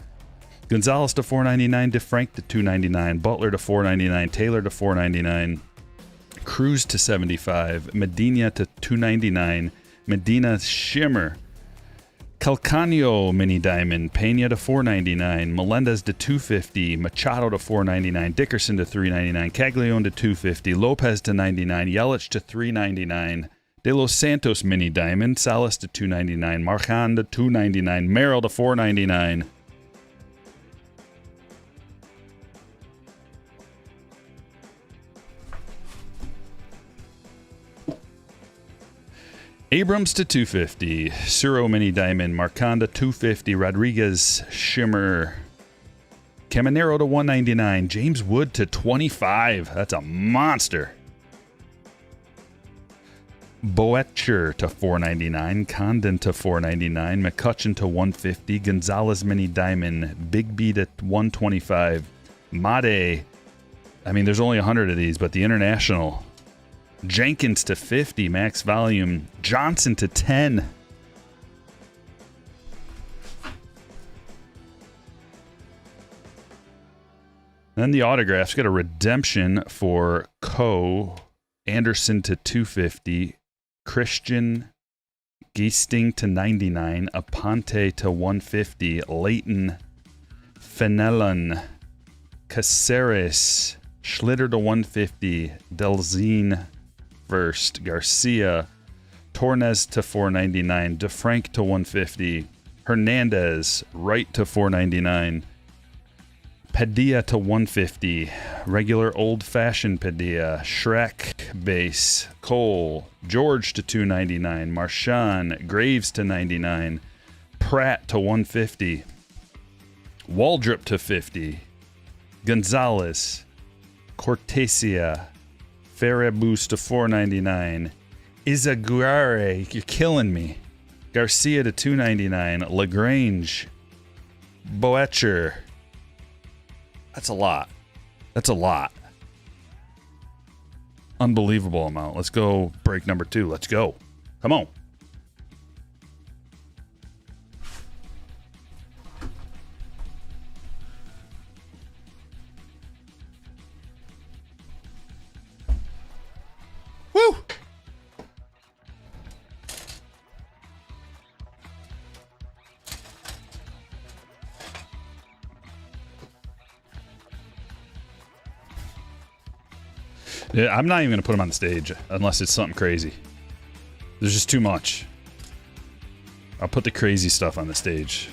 Gonzalez to 499, DeFrank to 299, Butler to 499, Taylor to 499, Cruz to 75, Medina to 299, Medina Shimmer, Calcano mini diamond, Pena to 499, Melendez to 250, Machado to 499, Dickerson to 399, Caglione to 250, Lopez to 99, Yelich to 399, De Los Santos mini diamond, Salas to 299, Marchan to 299, Merrill to 499. Abrams to 250, Suro mini diamond, Marconda 250, Rodriguez Shimmer, Caminero to 199, James Wood to 25. That's a monster. Boetcher to 499, Condon to 499, McCutcheon to 150, Gonzalez mini diamond, Big B to 125, Made. I mean, there's only 100 of these, but the international. Jenkins to 50, max volume. Johnson to 10. Then the autographs got a redemption for Coe, Anderson to 250, Christian Geisting to 99, Aponte to 150, Leighton, Fenelon, Caceres, Schlitter to 150, Delzine first, Garcia, Tornes to 499, DeFrank to 150, Hernandez, Wright to 499, Padilla to 150, regular old-fashioned Padilla, Shrek base, Cole, George to 299, Marchand, Graves to 99, Pratt to 150, Waldrop to 50, Gonzalez, Cortesia, Ferrebus to 499, Izaguirre, you're killing me, Garcia to 299, LaGrange, Boetcher. That's a lot. That's a lot. Unbelievable amount. Let's go break number 2. Let's go. Come on. Woo! Yeah, I'm not even going to put them on the stage unless it's something crazy. There's just too much. I'll put the crazy stuff on the stage.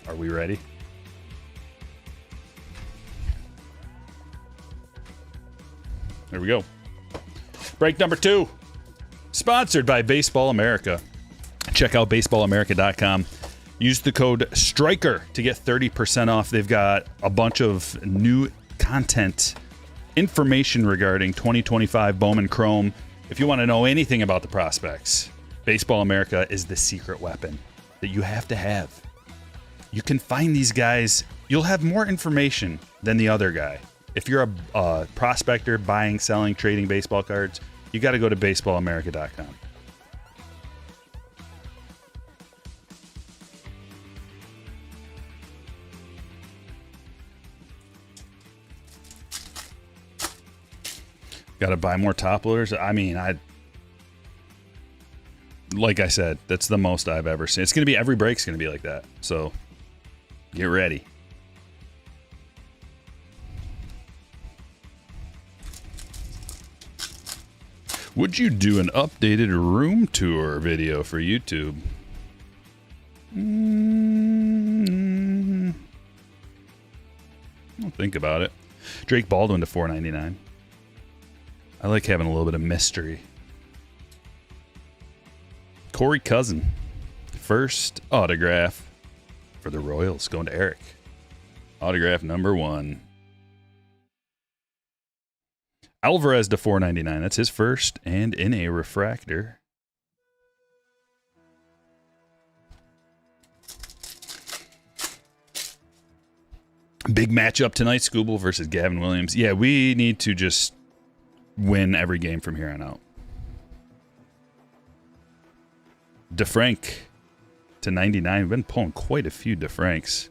Are we ready? There we go. Break number 2. Sponsored by Baseball America. Check out baseballamerica.com. Use the code Stryker to get 30% off. They've got a bunch of new content, information regarding 2025 Bowman Chrome. If you want to know anything about the prospects, Baseball America is the secret weapon that you have to have. You can find these guys. You'll have more information than the other guy. If you're a prospector buying, selling, trading baseball cards, you got to go to baseballamerica.com. Got to buy more top loaders. I mean, like I said, that's the most I've ever seen. It's going to be, every break's going to be like that. So get ready. Would you do an updated room tour video for YouTube? I'll think about it. Drake Baldwin to $4.99. I like having a little bit of mystery. Corey Cousin, first autograph for the Royals, going to Eric. Autograph number 1. Alvarez to $4.99. That's his first, and in a refractor. Big matchup tonight, Scooble versus Gavin Williams. Yeah, we need to just win every game from here on out. DeFrank to 99. We've been pulling quite a few DeFranks.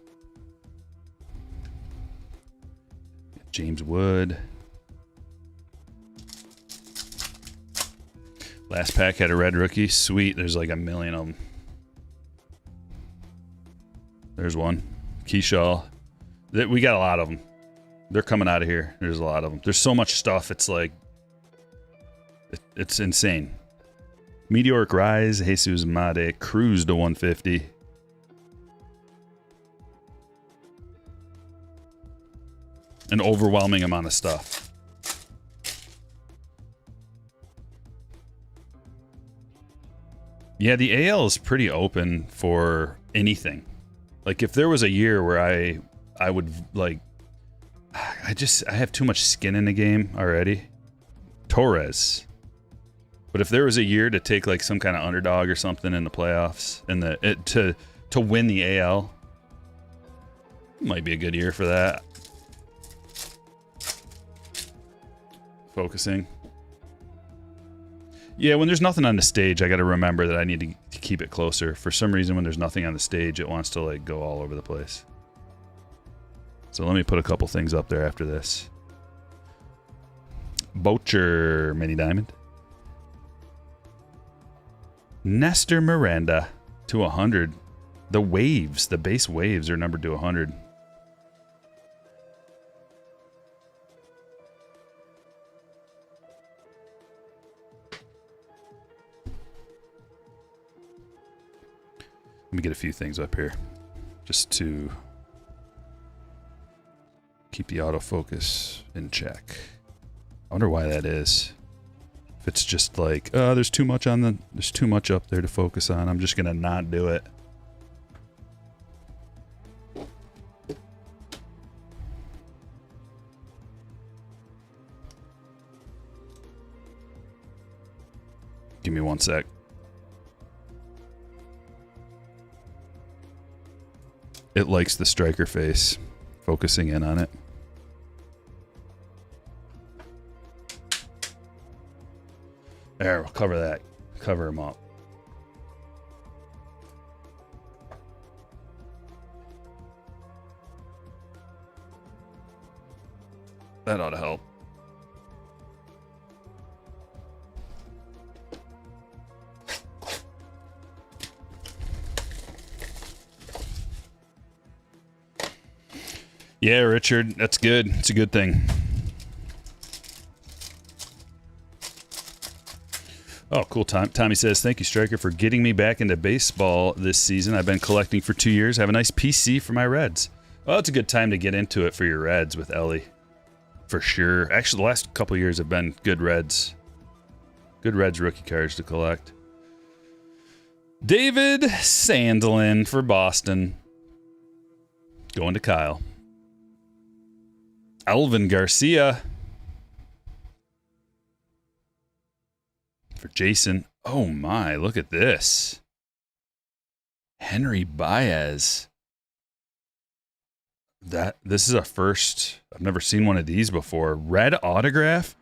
James Wood. Last pack had a red rookie. Sweet. There's like a million of them. There's one. Keyshaw. We got a lot of them. They're coming out of here. There's a lot of them. There's so much stuff. It's like, it's insane. Meteoric Rise. Jesus Made. Cruz to 150. An overwhelming amount of stuff. Yeah, the AL is pretty open for anything. Like, if there was a year where I would, like, I have too much skin in the game already. Torres. But if there was a year to take, like, some kind of underdog or something in the playoffs, and to win the AL, might be a good year for that. Focusing. Yeah, when there's nothing on the stage, I got to remember that I need to keep it closer. For some reason, when there's nothing on the stage, it wants to, like, go all over the place. So let me put a couple things up there after this. Bocher Mini Diamond. Nestor Miranda to 100. The waves, the base waves are numbered to 100. Let me get a few things up here just to keep the autofocus in check. I wonder why that is. If it's just like, there's too much up there to focus on. I'm just gonna not do it. Give me 1 sec. It likes the Stryker face, focusing in on it. There, we'll cover that. Cover him up. That ought to help. Yeah, Richard, that's good. It's a good thing. Oh, cool. Tommy says, thank you, Stryker, for getting me back into baseball this season. I've been collecting for 2 years. I have a nice PC for my Reds. Well, it's a good time to get into it for your Reds with Ellie. For sure. Actually, the last couple years have been good Reds. Good Reds rookie cards to collect. David Sandlin for Boston. Going to Kyle. Alvin Garcia for Jason. Oh my, look at this. Henry Baez. This is a first. I've never seen one of these before. Red autograph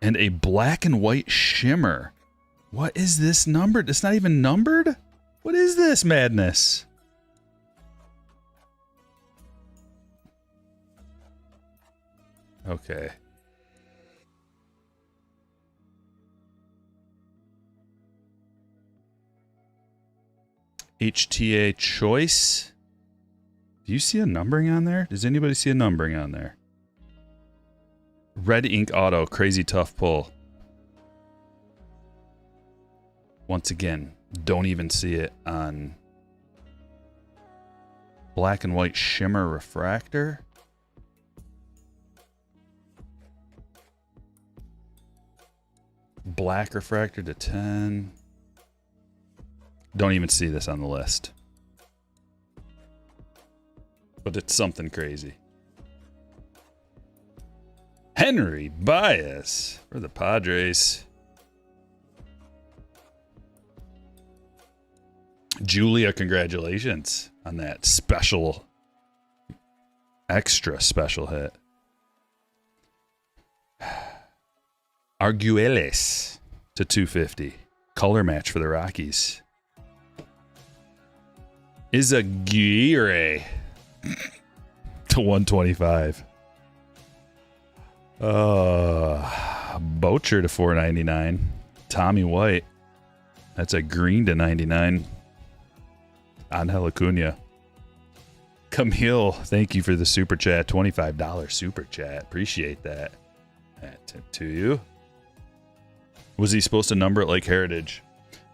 and a black and white shimmer. What is this numbered? It's not even numbered? What is this madness? Okay. HTA Choice. Do you see a numbering on there? Does anybody see a numbering on there? Red Ink Auto, crazy tough pull. Once again, don't even see it on black and white shimmer refractor. Black refractor to 10. Don't even see this on the list. But it's something crazy. Henry Baez for the Padres. Julia, congratulations on that special, extra special hit. Arguelles to 250. Color match for the Rockies. Izaguirre to 125. Bocher to 499. Tommy White. That's a green to 99. Angel Acuna. Camille, thank you for the super chat. $25 super chat. Appreciate that. That tip to you. Was he supposed to number it like Heritage?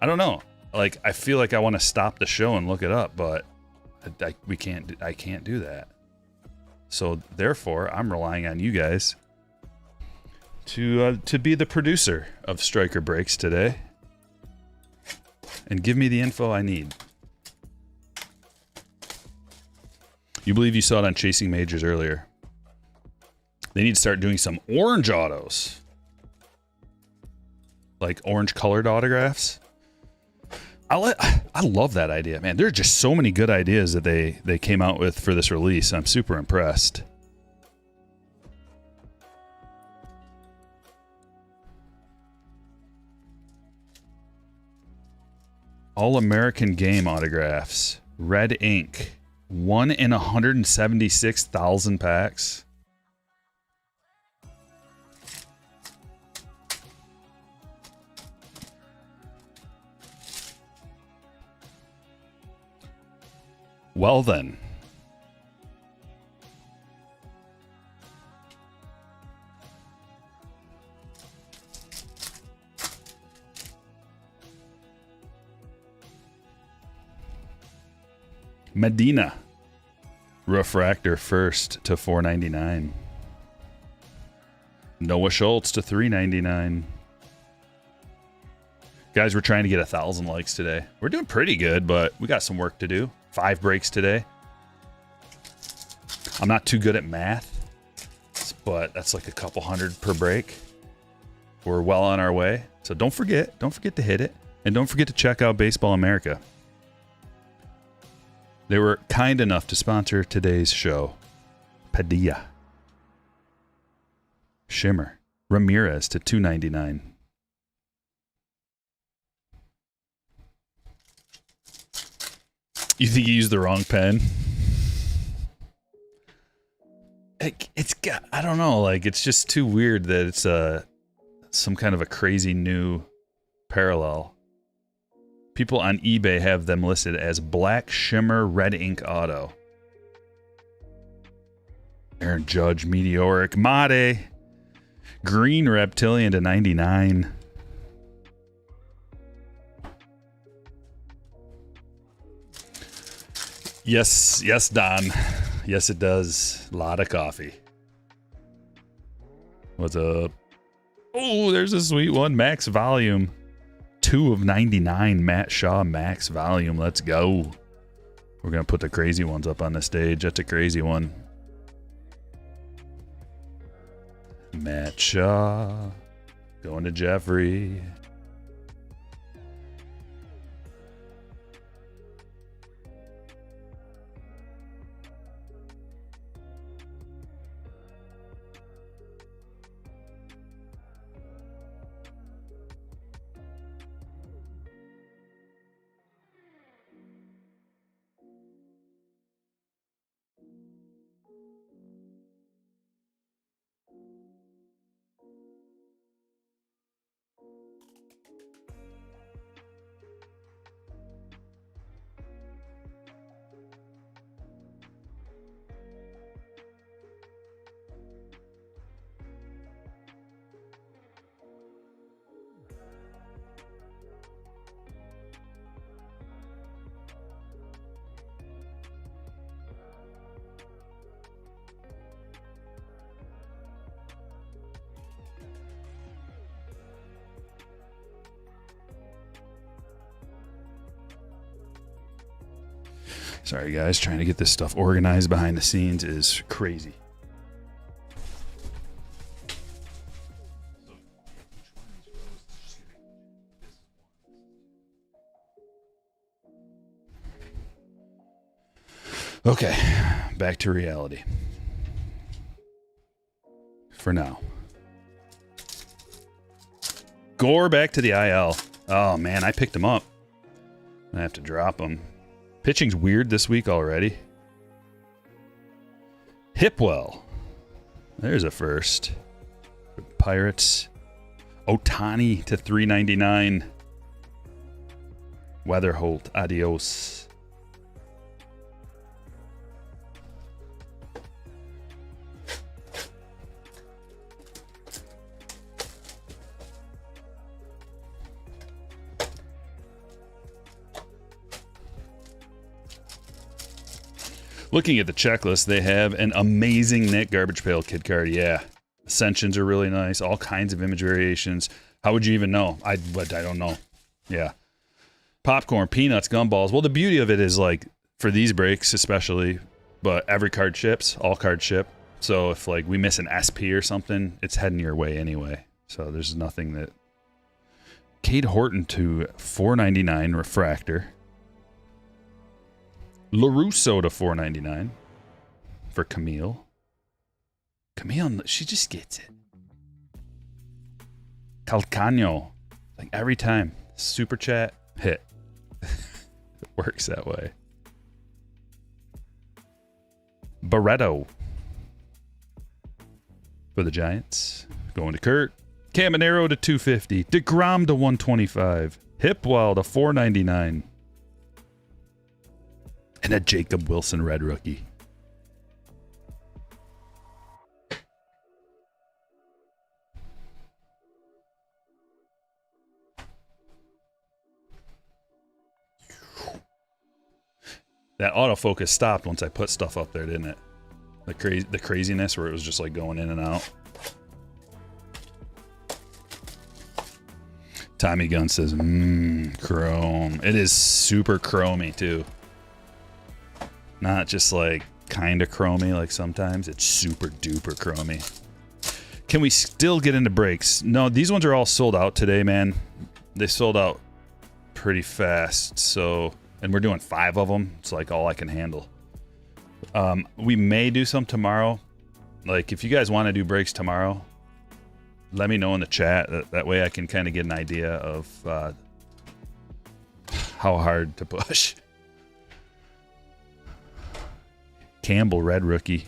I don't know. Like, I feel like I want to stop the show and look it up, but I can't do that. So therefore, I'm relying on you guys to be the producer of Stryker Breaks today and give me the info I need. You believe you saw it on Chasing Majors earlier. They need to start doing some orange autos. Like orange colored autographs. I love that idea, man. There are just so many good ideas that they came out with for this release. I'm super impressed. All-American Game autographs. Red ink. 1 in 176,000 packs. Well then. Medina. Refractor first to $4.99. Noah Schultz to $3.99. Guys, we're trying to get 1,000 likes today. We're doing pretty good, but we got some work to do. 5 breaks today. I'm not too good at math, but that's like a couple hundred per break. We're well on our way. So don't forget to hit it. And don't forget to check out Baseball America. They were kind enough to sponsor today's show. Padilla. Shimmer. Ramirez to $2.99. You think you used the wrong pen? It's got, I don't know, like it's just too weird that it's some kind of a crazy new parallel. People on eBay have them listed as black shimmer red ink auto. Aaron Judge, meteoric. Mate. Green reptilian to 99. Yes, Don. Yes, it does. A lot of coffee. What's up? Oh, there's a sweet one. Max volume. 2 of 99. Matt Shaw max volume. Let's go. We're going to put the crazy ones up on the stage. That's a crazy one. Matt Shaw. Going to Jeffrey. Sorry, guys. Trying to get this stuff organized behind the scenes is crazy. Okay, back to reality. For now. Gore back to the IL. Oh, man, I picked him up. I have to drop him. Pitching's weird this week already. Hipwell. There's a first. Pirates. Otani to 399. Weatherholt. Adios. Looking at the checklist, they have an amazing Nick Garbage Pail Kid card. Yeah. Ascensions are really nice. All kinds of image variations. How would you even know? I don't know. Yeah. Popcorn, peanuts, gumballs. Well, the beauty of it is, like, for these breaks especially, but every card ships. All cards ship. So if, like, we miss an SP or something, it's heading your way anyway. So there's nothing that... Cade Horton to $4.99 Refractor. LaRusso to $4.99 for Camille. Camille, she just gets it. Calcano, like every time. Super chat, hit. It works that way. Barreto for the Giants. Going to Kurt. Caminero to $250. DeGrom to $125. Hipwell to $4.99. And a Jacob Wilson red rookie. That autofocus stopped once I put stuff up there, didn't it? The craziness where it was just like going in and out. Tommy Gunn says, chrome. It is super chromy too. Not just like kind of chromy like sometimes. It's super duper chromy. Can we still get into breaks? No, these ones are all sold out today, man. They sold out pretty fast. So, and we're doing 5 of them. It's like all I can handle. We may do some tomorrow. Like if you guys want to do breaks tomorrow, let me know in the chat. That way I can kind of get an idea of how hard to push. Campbell, red rookie.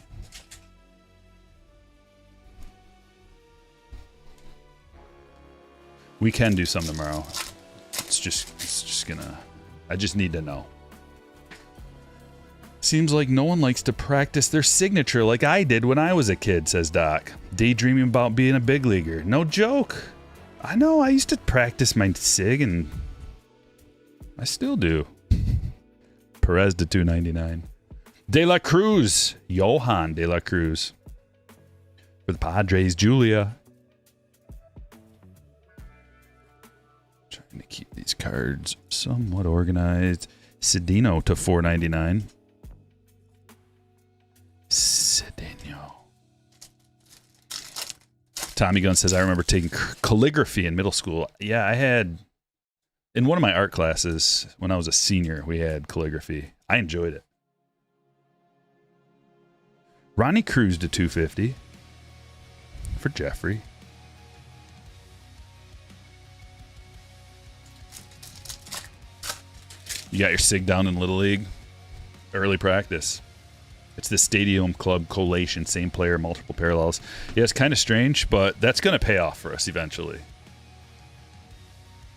We can do some tomorrow. It's just gonna... I just need to know. Seems like no one likes to practice their signature like I did when I was a kid, says Doc. Daydreaming about being a big leaguer. No joke. I know, I used to practice my sig and I still do. Perez to $2.99. De La Cruz. Johan De La Cruz. For the Padres, Julia. Trying to keep these cards somewhat organized. Cedeno to $4.99. Cedeno. Tommy Gunn says, I remember taking calligraphy in middle school. Yeah, I had... In one of my art classes, when I was a senior, we had calligraphy. I enjoyed it. Ronnie Cruz to $250 for Jeffrey. You got your SIG down in Little League. Early practice. It's the Stadium Club collation. Same player, multiple parallels. Yeah, it's kind of strange, but that's going to pay off for us eventually.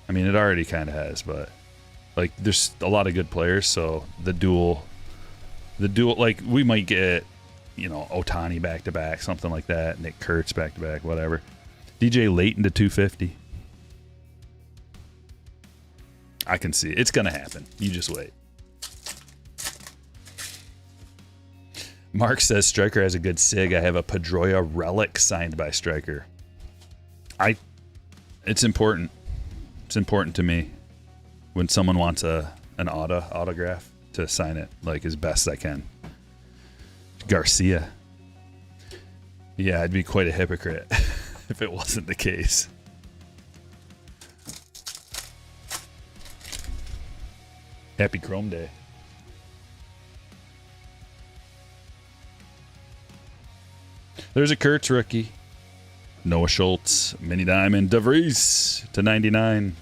I mean, it already kind of has, but like there's a lot of good players, so the dual, like we might get... You know, Otani back-to-back, something like that. Nick Kurtz back-to-back, whatever. DJ Layton to $250. I can see it. It's going to happen. You just wait. Mark says Stryker has a good sig. I have a Pedroia relic signed by Stryker. It's important. It's important to me when someone wants an autograph. to sign it like as best I can. Garcia. Yeah, I'd be quite a hypocrite if it wasn't the case. Happy Chrome Day. There's a Kurtz rookie. Noah Schultz, Mini Diamond, DeVries to 99.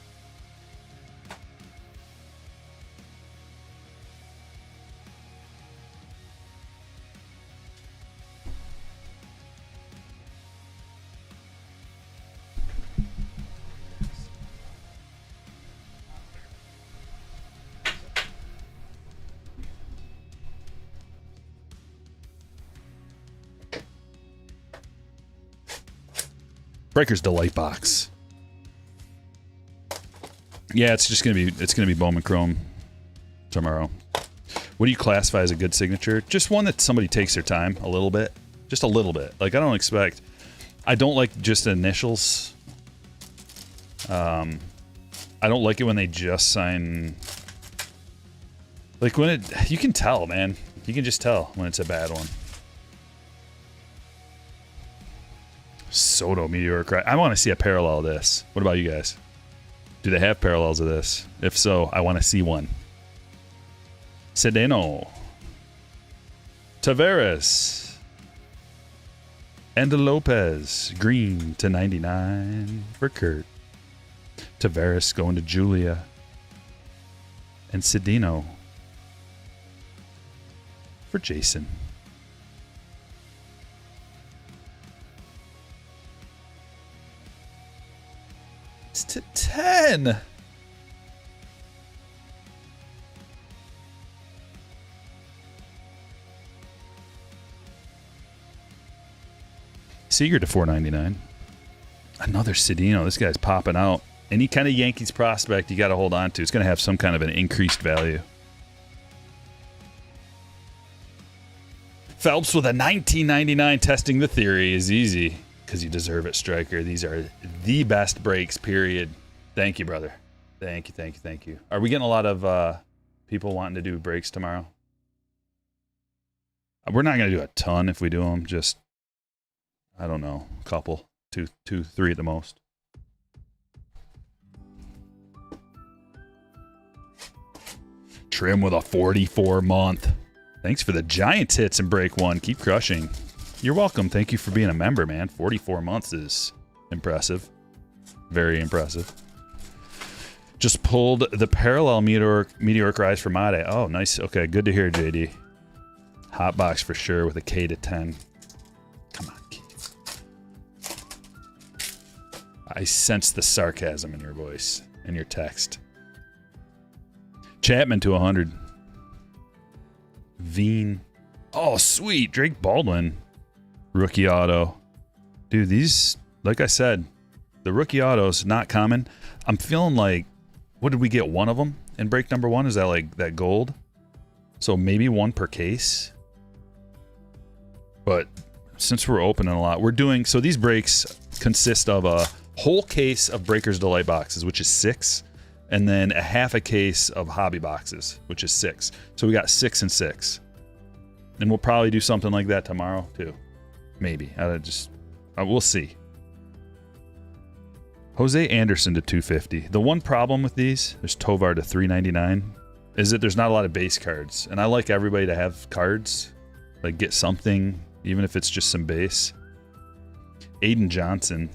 Breaker's Delight box. Yeah, it's gonna be Bowman Chrome tomorrow. What do you classify as a good signature? Just one that somebody takes their time a little bit, just a little bit. Like I don't like just initials. I don't like it when they just sign. Like when you can tell, man. You can just tell when it's a bad one. Soto Meteor Cry. I want to see a parallel of this. What about you guys? Do they have parallels of this? If so, I want to see one. Sedeno. Taveras. And Lopez. Green to 99 for Kurt. Taveras going to Julia. And Sedeno for Jason. It's to 10. Seager to 499. Another Sedeno. This guy's popping out. Any kind of Yankees prospect you got to hold on to. It's going to have some kind of an increased value. Phelps with a 1999. Testing the theory is easy. Because you deserve it, Stryker. These are the best breaks, period. Thank you, brother. Thank you, thank you, thank you. Are we getting a lot of people wanting to do breaks tomorrow? We're not going to do a ton if we do them. Just, I don't know, a couple. Two, three at the most. Trim with a 44-month. Thanks for the Giants hits in break one. Keep crushing. You're welcome. Thank you for being a member, man. 44 months is impressive. Very impressive. Just pulled the parallel meteoric rise for Made. Oh, nice. Okay, good to hear, JD. Hot box for sure with a K to 10. Come on, Keith. I sense the sarcasm in your voice, in your text. Chapman to 100. Veen. Oh, sweet. Drake Baldwin. Rookie auto. Dude, these, like I said, the rookie autos, not common. I'm feeling like, what did we get? One of them in break number one? Is that like that gold? So maybe one per case. But since we're opening a lot, we're doing, so these breaks consist of a whole case of Breaker's Delight boxes, which is 6, and then a half a case of hobby boxes, which is 6. So we got 6 and 6. And we'll probably do something like that tomorrow too. Maybe. We'll see. Jose Anderson to 250. The one problem with these, there's Tovar to 399, is that there's not a lot of base cards. And I like everybody to have cards. Like get something, even if it's just some base. Aiden Johnson.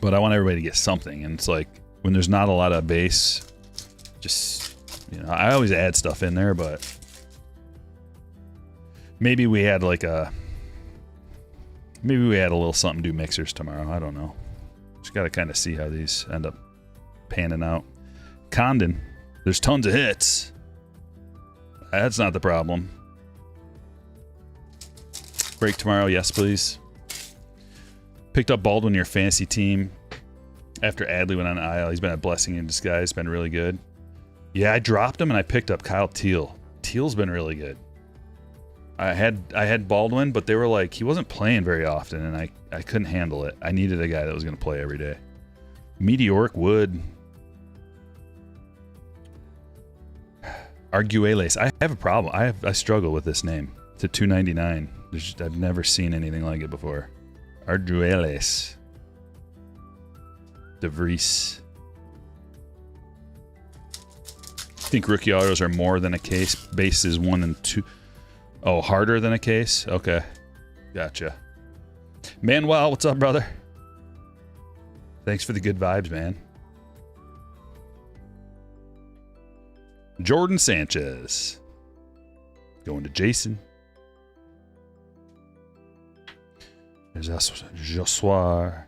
But I want everybody to get something. And it's like, when there's not a lot of base, just, I always add stuff in there, but maybe we had like maybe we had a little something to do mixers tomorrow. I don't know. Just got to kind of see how these end up panning out. Condon. There's tons of hits. That's not the problem. Break tomorrow. Yes, please. Picked up Baldwin in your fantasy team after Adley went on IL. He's been a blessing in disguise. Been really good. Yeah, I dropped him and I picked up Kyle Teal. Teal's been really good. I had Baldwin, but they were like, he wasn't playing very often, and I couldn't handle it. I needed a guy that was going to play every day. Meteoric Wood. Arguelles. I have a problem. I struggle with this name. It's a $2.99. I've never seen anything like it before. Arguelles. DeVries. I think rookie autos are more than a case. Base is 1 and 2. Oh, harder than a case? Okay. Gotcha. Manuel, what's up, brother? Thanks for the good vibes, man. Jordan Sanchez. Going to Jason. There's Joshua.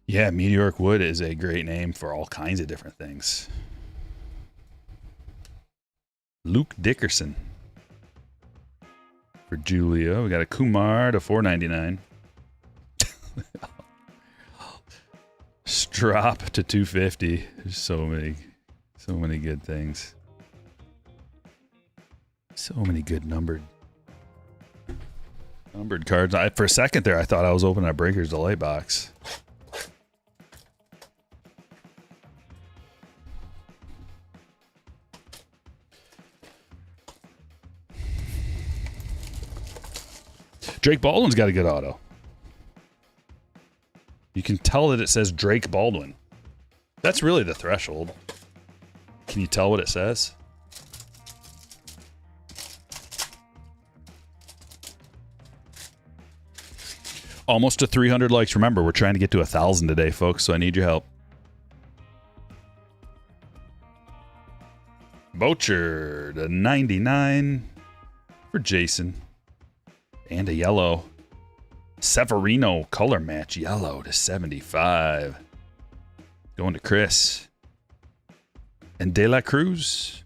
Yeah, Meteoric Wood is a great name for all kinds of different things. Luke Dickerson. For Julia, we got a Kumar to $4.99. Strop to $2.50. There's so many good things. So many good numbered cards. For a second there, I thought I was opening a Breaker's Delight box. Drake Baldwin's got a good auto. You can tell that it says Drake Baldwin. That's really the threshold. Can you tell what it says? Almost to 300 likes. Remember, we're trying to get to 1,000 today, folks, so I need your help. Bocher to 99 for Jason. And a yellow. Severino color match yellow to 75. Going to Chris. And De La Cruz.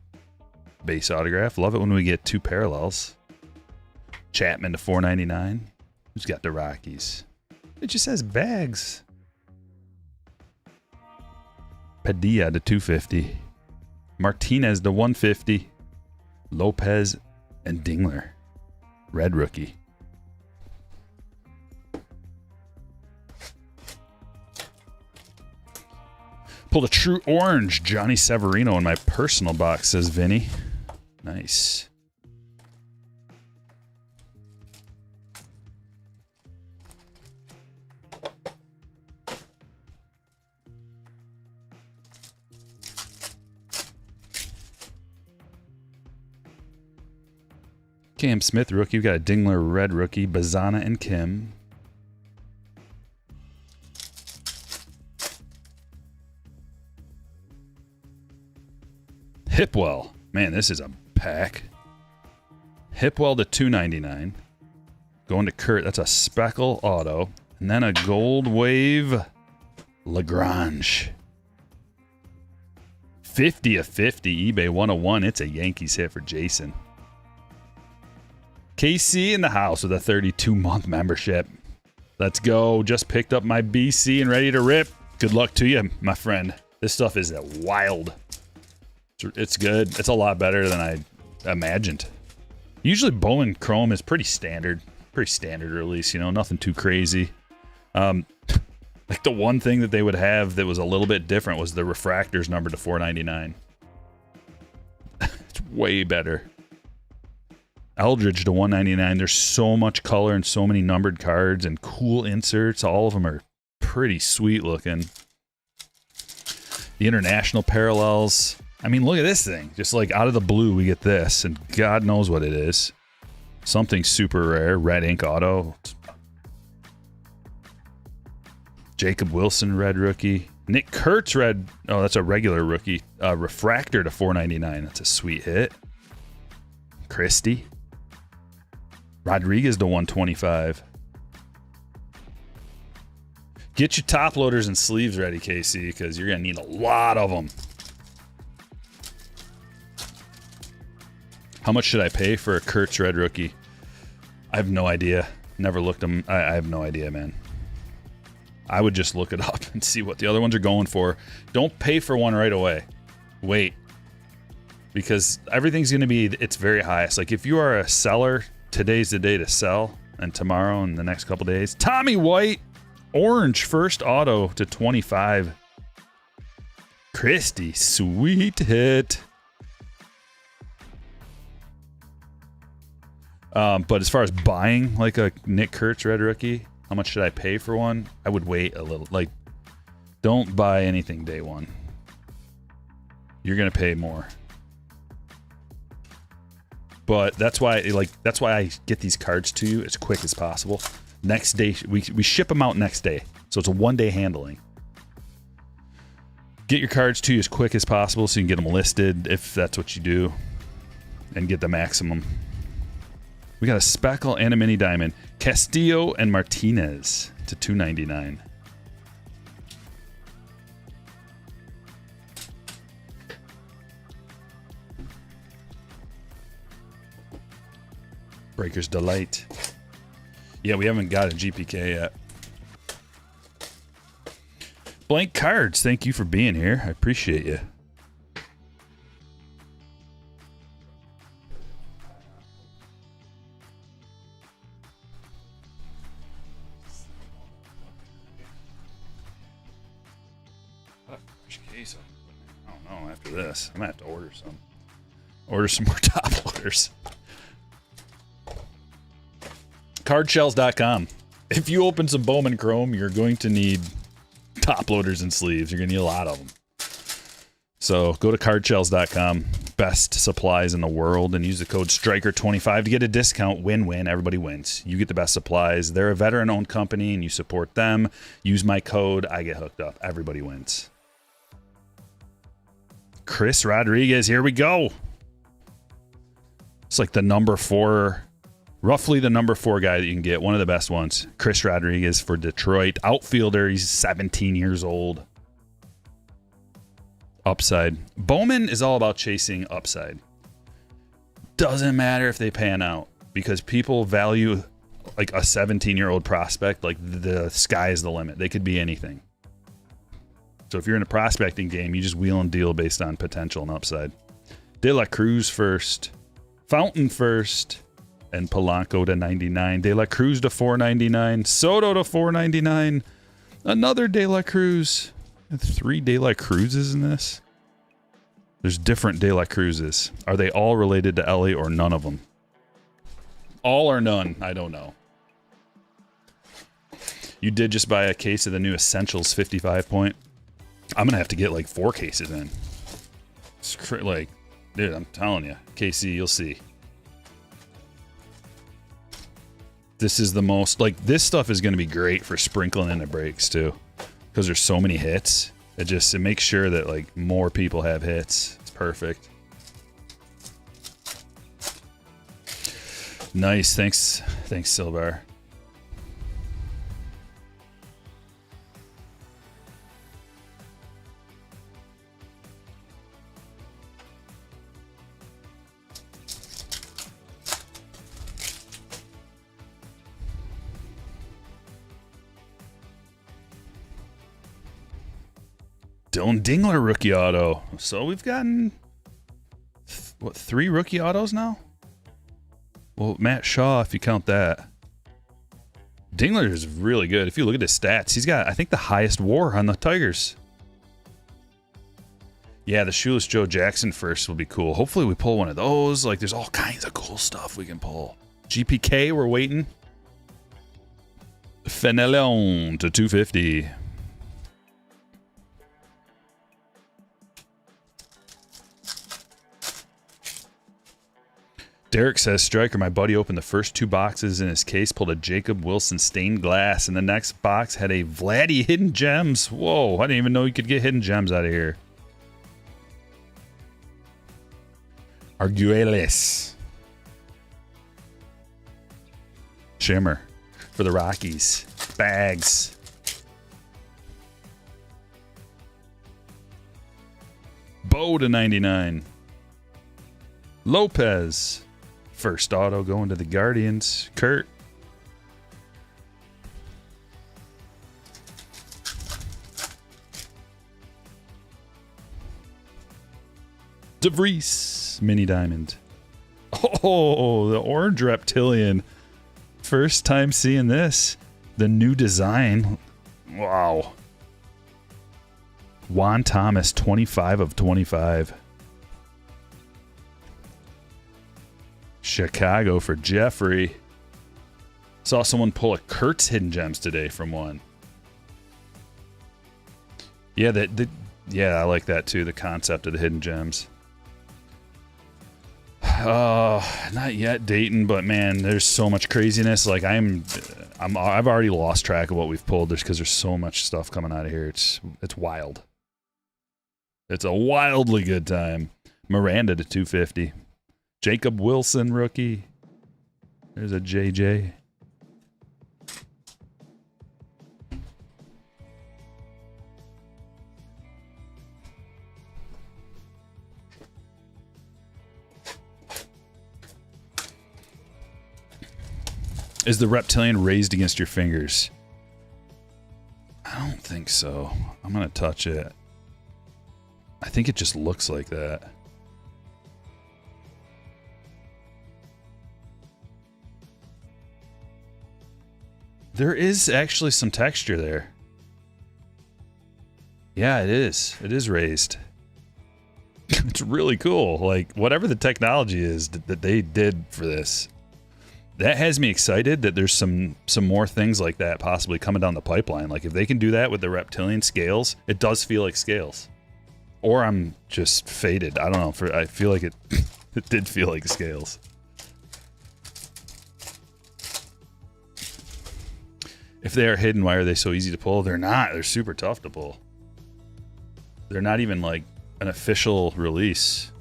Base autograph. Love it when we get 2 parallels. Chapman to $4.99. Who's got the Rockies? It just says bags. Padilla to $2.50. Martinez to $1.50. Lopez and Dingler. Red rookie. Pulled a true orange Johnny Severino in my personal box, says Vinny. Nice. Cam Smith rookie. We got a Dingler red rookie. Bazana and Kim. Hipwell. Man, this is a pack. Hipwell to $2.99. Going to Kurt. That's a Speckle auto. And then a Gold Wave Lagrange. 50 of 50. eBay 101. It's a Yankees hit for Jason. KC in the house with a 32-month membership. Let's go. Just picked up my BC and ready to rip. Good luck to you, my friend. This stuff is wild. It's good. It's a lot better than I imagined. Usually Bowman Chrome is pretty standard release, you know, nothing too crazy. Like the one thing that they would have that was a little bit different was the refractors numbered to $4.99. It's way better. Eldridge to $1.99. There's so much color and so many numbered cards and cool inserts. All of them are pretty sweet looking. The international parallels. I mean, look at this thing. Just like out of the blue, we get this, and God knows what it is. Something super rare. Red ink auto. Jacob Wilson red rookie. Nick Kurtz red. Oh, that's a regular rookie. Refractor to $4.99. That's a sweet hit. Christie. Rodriguez to $125. Get your top loaders and sleeves ready, KC, because you're going to need a lot of them. How much should I pay for a Kurtz red rookie? I have no idea. Never looked them. I have no idea, man. I would just look it up and see what the other ones are going for. Don't pay for one right away. Wait. Because everything's going to be its very highest. Like if you are a seller, today's the day to sell. And tomorrow and the next couple days. Tommy White Orange first auto to 25. Christie, sweet hit. But as far as buying like a Nick Kurtz red rookie, how much should I pay for one? I would wait a little. Like, don't buy anything day one. You're gonna pay more. But that's why I get these cards to you as quick as possible. Next day, we ship them out next day, so it's a 1-day handling. Get your cards to you as quick as possible so you can get them listed if that's what you do, and get the maximum. We got a Speckle and a Mini Diamond. Castillo and Martinez to 299. Breaker's Delight. Yeah, we haven't got a GPK yet. Blank Cards, thank you for being here. I appreciate you. Case. I don't know. After this, I'm gonna have to order some. Order some more top loaders. Cardshells.com. If you open some Bowman Chrome, you're going to need top loaders and sleeves. You're going to need a lot of them. So go to cardshells.com. Best supplies in the world, and use the code Stryker25 to get a discount. Win-win. Everybody wins. You get the best supplies. They're a veteran-owned company, and you support them. Use my code. I get hooked up. Everybody wins. Chris Rodriguez. Here we go. It's like the number 4... Roughly the number 4 guy that you can get. One of the best ones. Chris Rodriguez for Detroit. Outfielder. He's 17 years old. Upside. Bowman is all about chasing upside. Doesn't matter if they pan out. Because people value like a 17-year-old prospect. Like the sky is the limit. They could be anything. So if you're in a prospecting game, you just wheel and deal based on potential and upside. De La Cruz first. Fountain first. And Polanco to 99. De La Cruz to 499. Soto to 499. Another De La Cruz. 3 De La Cruzes in this. There's different De La Cruzes. Are they all related to Ellie or none of them? All or none? I don't know. You did just buy a case of the new Essentials 55 point. I'm going to have to get like 4 cases in. It's like, dude, I'm telling you. KC, you'll see. This is the most, like, this stuff is going to be great for sprinkling in the breaks too, because there's so many hits. It makes sure that like more people have hits. It's perfect. Nice, thanks Silvar. Dylan Dingler rookie auto. So we've gotten, what, 3 rookie autos now? Well, Matt Shaw, if you count that. Dingler is really good. If you look at his stats, he's got, I think, the highest WAR on the Tigers. Yeah, the Shoeless Joe Jackson first will be cool. Hopefully we pull one of those. Like, there's all kinds of cool stuff we can pull. GPK, we're waiting. Fenelon to 250. Derek says, Stryker, my buddy opened the first 2 boxes in his case, pulled a Jacob Wilson stained glass, and the next box had a Vladdy hidden gems. Whoa, I didn't even know you could get hidden gems out of here. Arguelles. Shimmer for the Rockies. Bags. Bo to 99. Lopez. First auto going to the Guardians. Kurt. DeVries. Mini Diamond. Oh, the orange reptilian. First time seeing this. The new design. Wow. Juan Thomas, 25 of 25. Chicago for Jeffrey. Saw someone pull a Kurtz Hidden Gems today from one. Yeah, yeah, I like that too, the concept of the Hidden Gems. Not yet, Dayton, but man, there's so much craziness. Like I've already lost track of what we've pulled just because there's so much stuff coming out of here. It's wild. It's a wildly good time. Miranda to 250. Jacob Wilson, rookie. There's a JJ. Is the reptilian raised against your fingers? I don't think so. I'm going to touch it. I think it just looks like that. There is actually some texture there. Yeah, it is. It is raised. It's really cool. Like, whatever the technology is that they did for this, that has me excited that there's some more things like that possibly coming down the pipeline. Like, if they can do that with the reptilian scales, it does feel like scales. Or I'm just faded. I don't know. I feel like it did feel like scales. If they are hidden, why are they so easy to pull? They're not. They're super tough to pull. They're not even like an official release.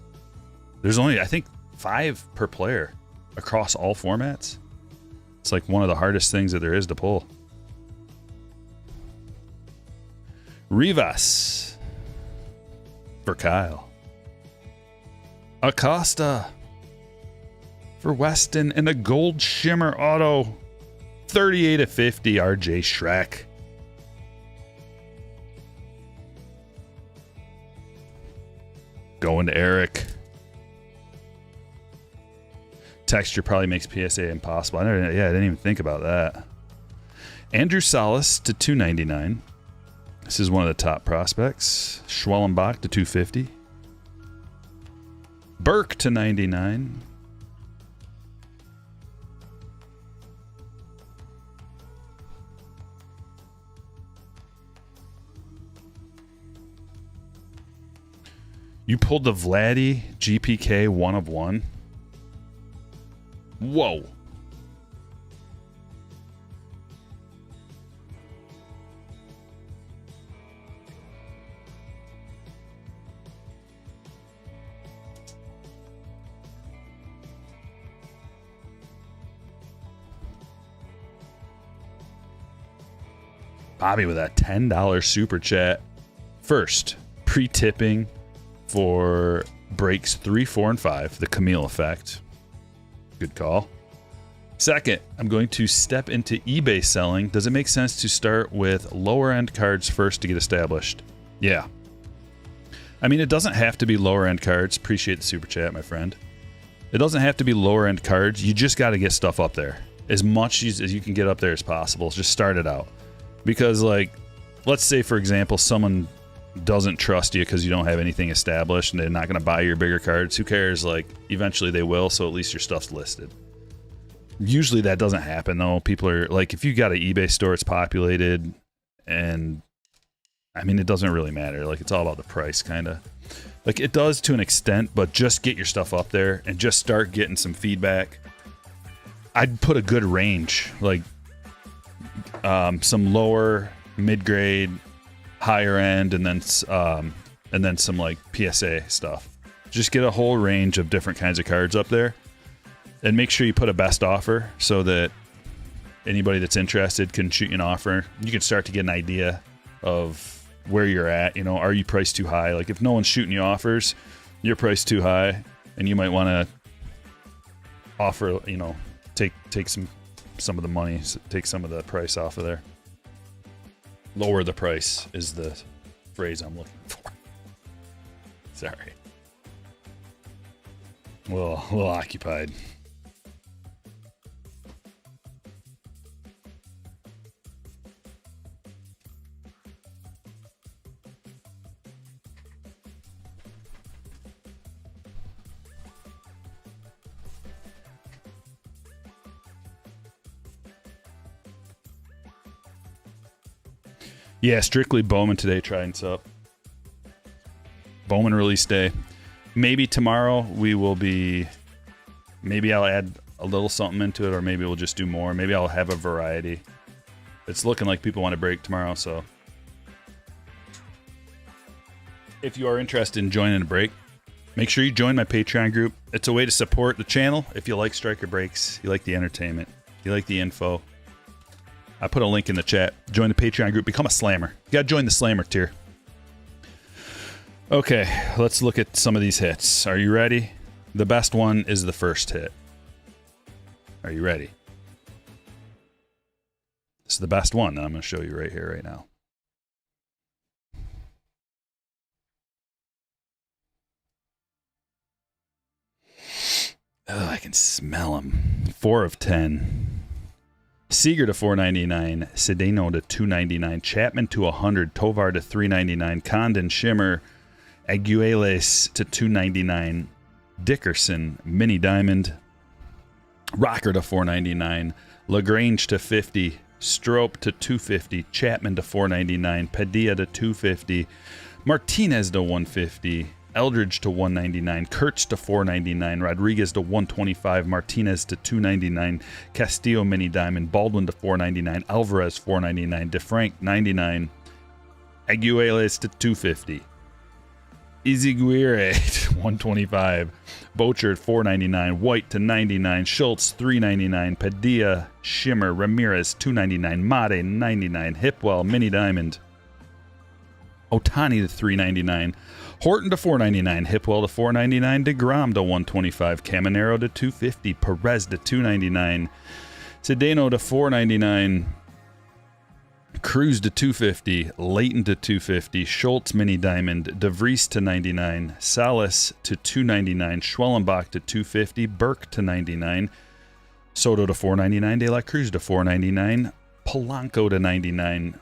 There's only, I think, 5 per player across all formats. It's like one of the hardest things that there is to pull. Rivas for Kyle. Acosta for Weston, and a gold shimmer auto. 38 of 50, RJ Shrek. Going to Eric. Texture probably makes PSA impossible. I didn't even think about that. Andrew Salas to 299. This is one of the top prospects. Schwellenbach to 250. Burke to 99. You pulled the Vladdy GPK 1 of 1. Whoa. Bobby with that $10 super chat. First, pre-tipping for breaks 3, 4, and 5, the Camille effect. Good call. Second, I'm going to step into eBay selling. Does it make sense to start with lower end cards first to get established? Yeah. I mean, it doesn't have to be lower end cards. Appreciate the super chat, my friend. It doesn't have to be lower end cards. You just got to get stuff up there. As much as you can get up there as possible. Just start it out. Because, like, let's say, for example, someone doesn't trust you because you don't have anything established and they're not going to buy your bigger cards. Who cares? Like, eventually they will, so at least your stuff's listed. Usually that doesn't happen, though. People are, like, if you got an eBay store, it's populated, and, I mean, it doesn't really matter. Like, it's all about the price, kind of. Like, it does to an extent, but just get your stuff up there and just start getting some feedback. I'd put a good range, like, some lower, mid-grade, higher end, and then some like PSA stuff. Just get a whole range of different kinds of cards up there, and make sure you put a best offer so that anybody that's interested can shoot you an offer. You can start to get an idea of where you're at. You know, are you priced too high? Like, if no one's shooting you offers, you're priced too high, and you might want to offer, you know, take some of the money, take some of the price off of there. Lower the price is the phrase I'm looking for. Sorry. Well, a little occupied. Yeah, strictly Bowman today, trying up. Bowman release day. Maybe tomorrow we will be... Maybe I'll add a little something into it, or maybe we'll just do more. Maybe I'll have a variety. It's looking like people want to break tomorrow, so... If you are interested in joining a break, make sure you join my Patreon group. It's a way to support the channel if you like Stryker breaks, you like the entertainment, you like the info. I put a link in the chat. Join the Patreon group. Become a slammer. You got to join the slammer tier. Okay, let's look at some of these hits. Are you ready? The best one is the first hit. Are you ready? This is the best one that I'm going to show you right here, right now. Oh, I can smell them. 4 of 10. Seager to 499, Cedeno to 299, Chapman to 100, Tovar to 399, Condon, Shimmer, Aguiles to 299, Dickerson, Mini Diamond, Rocker to 499, LaGrange to 50, Strope to 250, Chapman to 499, Padilla to 250, Martinez to 150, Eldridge to 199, Kurtz to 499, Rodriguez to 125, Martinez to 299, Castillo Mini Diamond, Baldwin to 499, Alvarez 499, DeFrank 99, Aguiles to 250, Iziguirre 125, Bochert 499, White to 99, Schultz 399, Padilla, Shimmer, Ramirez 299, Mate 99, Hipwell Mini Diamond, Otani to 399, Horton to 499, Hipwell to 499, DeGrom to 125, Caminero to 250, Perez to 299, Cedeno to 499, Cruz to 250, Layton to 250, Schultz Mini Diamond, DeVries to 99, Salas to 299, Schwellenbach to 250, Burke to 99, Soto to 499, De La Cruz to 499, Polanco to 99,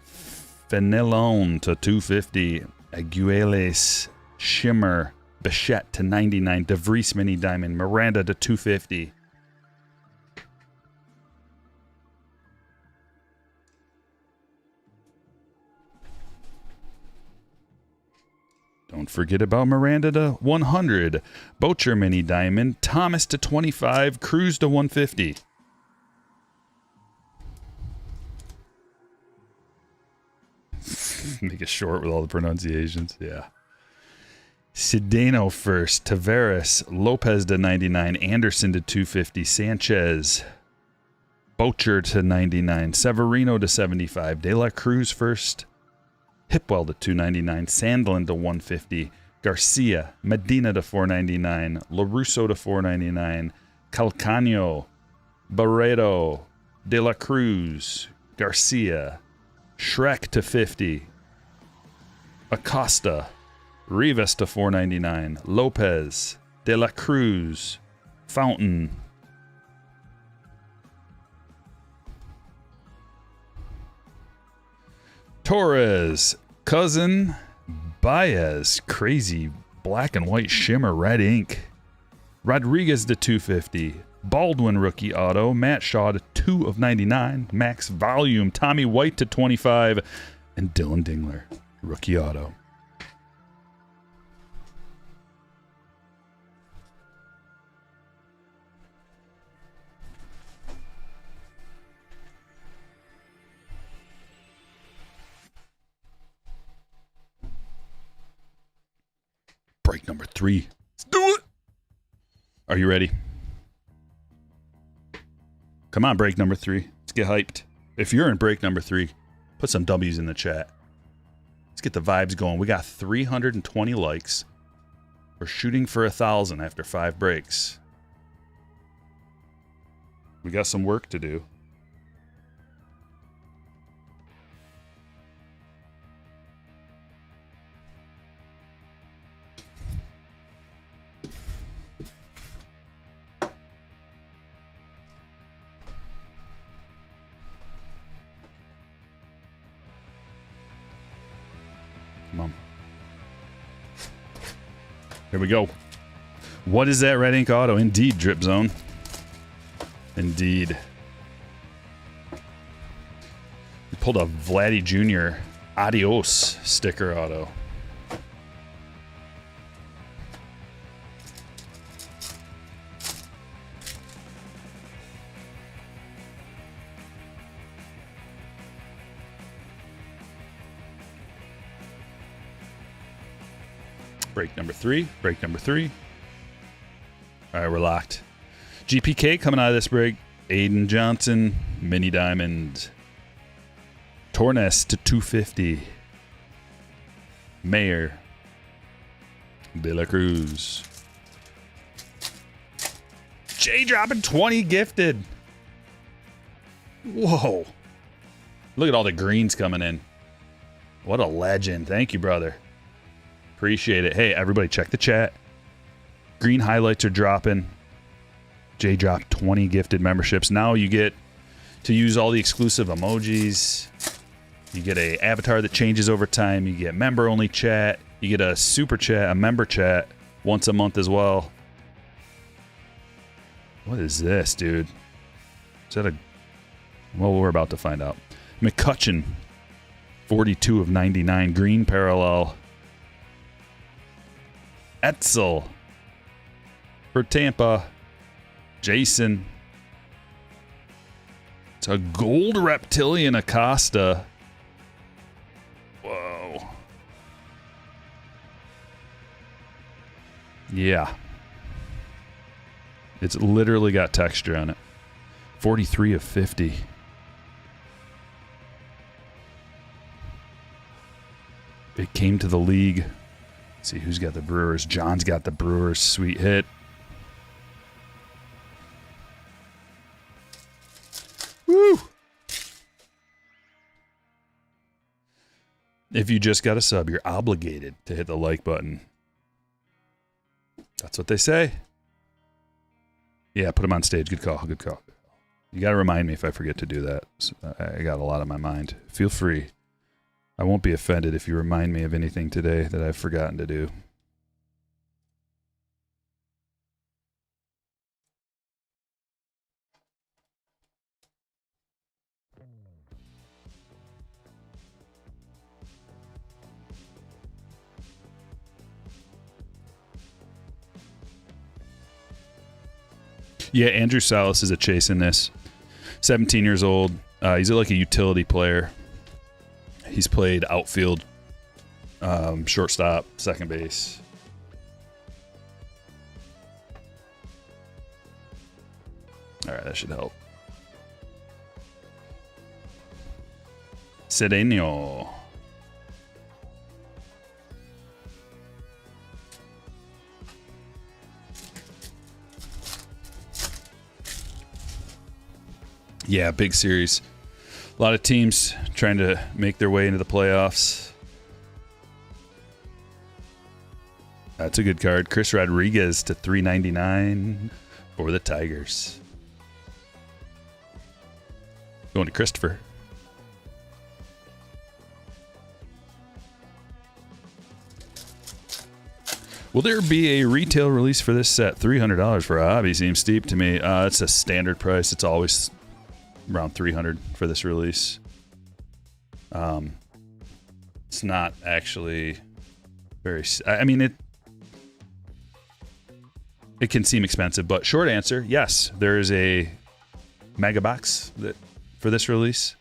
Fenelon to 250, Aguiles, Shimmer, Bichette to 99, DeVries Mini Diamond, Miranda to 250. Don't forget about Miranda to 100, Bocher Mini Diamond, Thomas to 25, Cruz to 150. Make it short with all the pronunciations. Yeah. Cedeno first, Taveras, Lopez to 99, Anderson to 250, Sanchez, Bocher to 99, Severino to 75, De La Cruz first, Hipwell to 299, Sandlin to 150, Garcia, Medina to 499, LaRusso to 499, Calcano, Barreto, De La Cruz, Garcia, Shrek to 50, Acosta, Rivas to 499, Lopez, De La Cruz, Fountain, Torres, Cousin, Baez, crazy black and white shimmer red ink, Rodriguez to 250, Baldwin rookie auto, Matt Shaw to 2 of 99, max volume, Tommy White to 25, and Dylan Dingler rookie auto. Break number 3. Let's do it. Are you ready? Come on, break number 3. Let's get hyped. If you're in break number 3, put some W's in the chat. Let's get the vibes going. We got 320 likes. We're shooting for 1,000 after 5 breaks. We got some work to do. Come on. Here we go. What is that red ink auto? Indeed, Drip Zone. Indeed. We pulled a Vladdy Jr. Adios sticker auto. Break number 3. Break number 3. All right, we're locked. GPK coming out of this break. Aiden Johnson, Mini Diamond. Tornes to 250. Mayor. De La Cruz. Jay dropping 20 gifted. Whoa. Look at all the greens coming in. What a legend. Thank you, brother. Appreciate it. Hey, everybody, check the chat. Green highlights are dropping. Jay dropped 20 gifted memberships. Now you get to use all the exclusive emojis. You get a avatar that changes over time. You get member-only chat. You get a super chat, a member chat once a month as well. What is this, dude? Is that a... Well, we're about to find out. McCutcheon, 42 of 99. Green parallel. Etzel for Tampa. Jason. It's a gold reptilian Acosta. Whoa. Yeah. It's literally got texture on it. 43 of 50. It came to the league. Let's see who's got the Brewers. John's got the Brewers. Sweet hit. Woo! If you just got a sub, you're obligated to hit the like button. That's what they say. Yeah, put him on stage. Good call. Good call. You got to remind me if I forget to do that. I got a lot on my mind. Feel free. I won't be offended if you remind me of anything today that I've forgotten to do. Yeah, Andrew Salas is a chase in this. 17 years old. He's like a utility player. He's played outfield, shortstop, second base. All right, that should help. Cedeno. Yeah, big series. A lot of teams trying to make their way into the playoffs. That's a good card. Chris Rodriguez to 399 for the Tigers. Going to Christopher. Will there be a retail release for this set? $300 for a hobby seems steep to me. It's a standard price. It's always around $300 for this release. It's not actually very... I mean, it can seem expensive, but short answer, yes. There is a mega box for this release.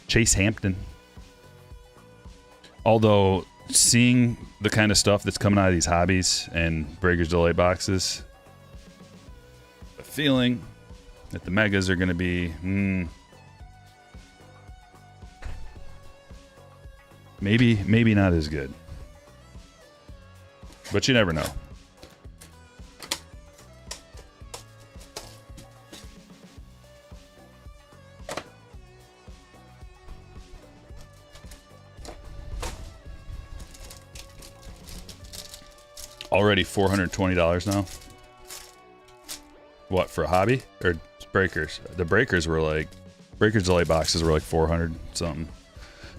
Chase Hampton. Although, seeing the kind of stuff that's coming out of these hobbies and Breakers Delight boxes, the feeling that the megas are going to be maybe not as good, but you never know. Already $420 now. What, for a hobby or breakers? The breakers were like, Breakers Delight boxes were like 400 something,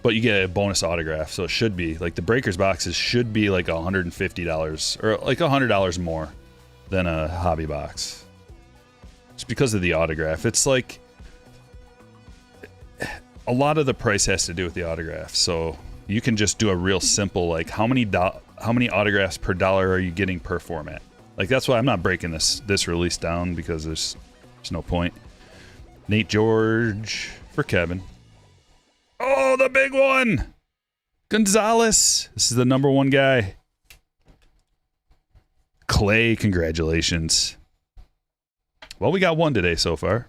but you get a bonus autograph, so it should be like the breakers boxes should be like $150 or like $100 more than a hobby box, just because of the autograph. It's like a lot of the price has to do with the autograph, so you can just do a real simple, like, how many autographs per dollar are you getting per format? Like, that's why I'm not breaking this release down, because there's no point. Nate George for Kevin. Oh, the big one! Gonzalez. This is the number 1 guy. Clay, congratulations. Well, we got one today so far.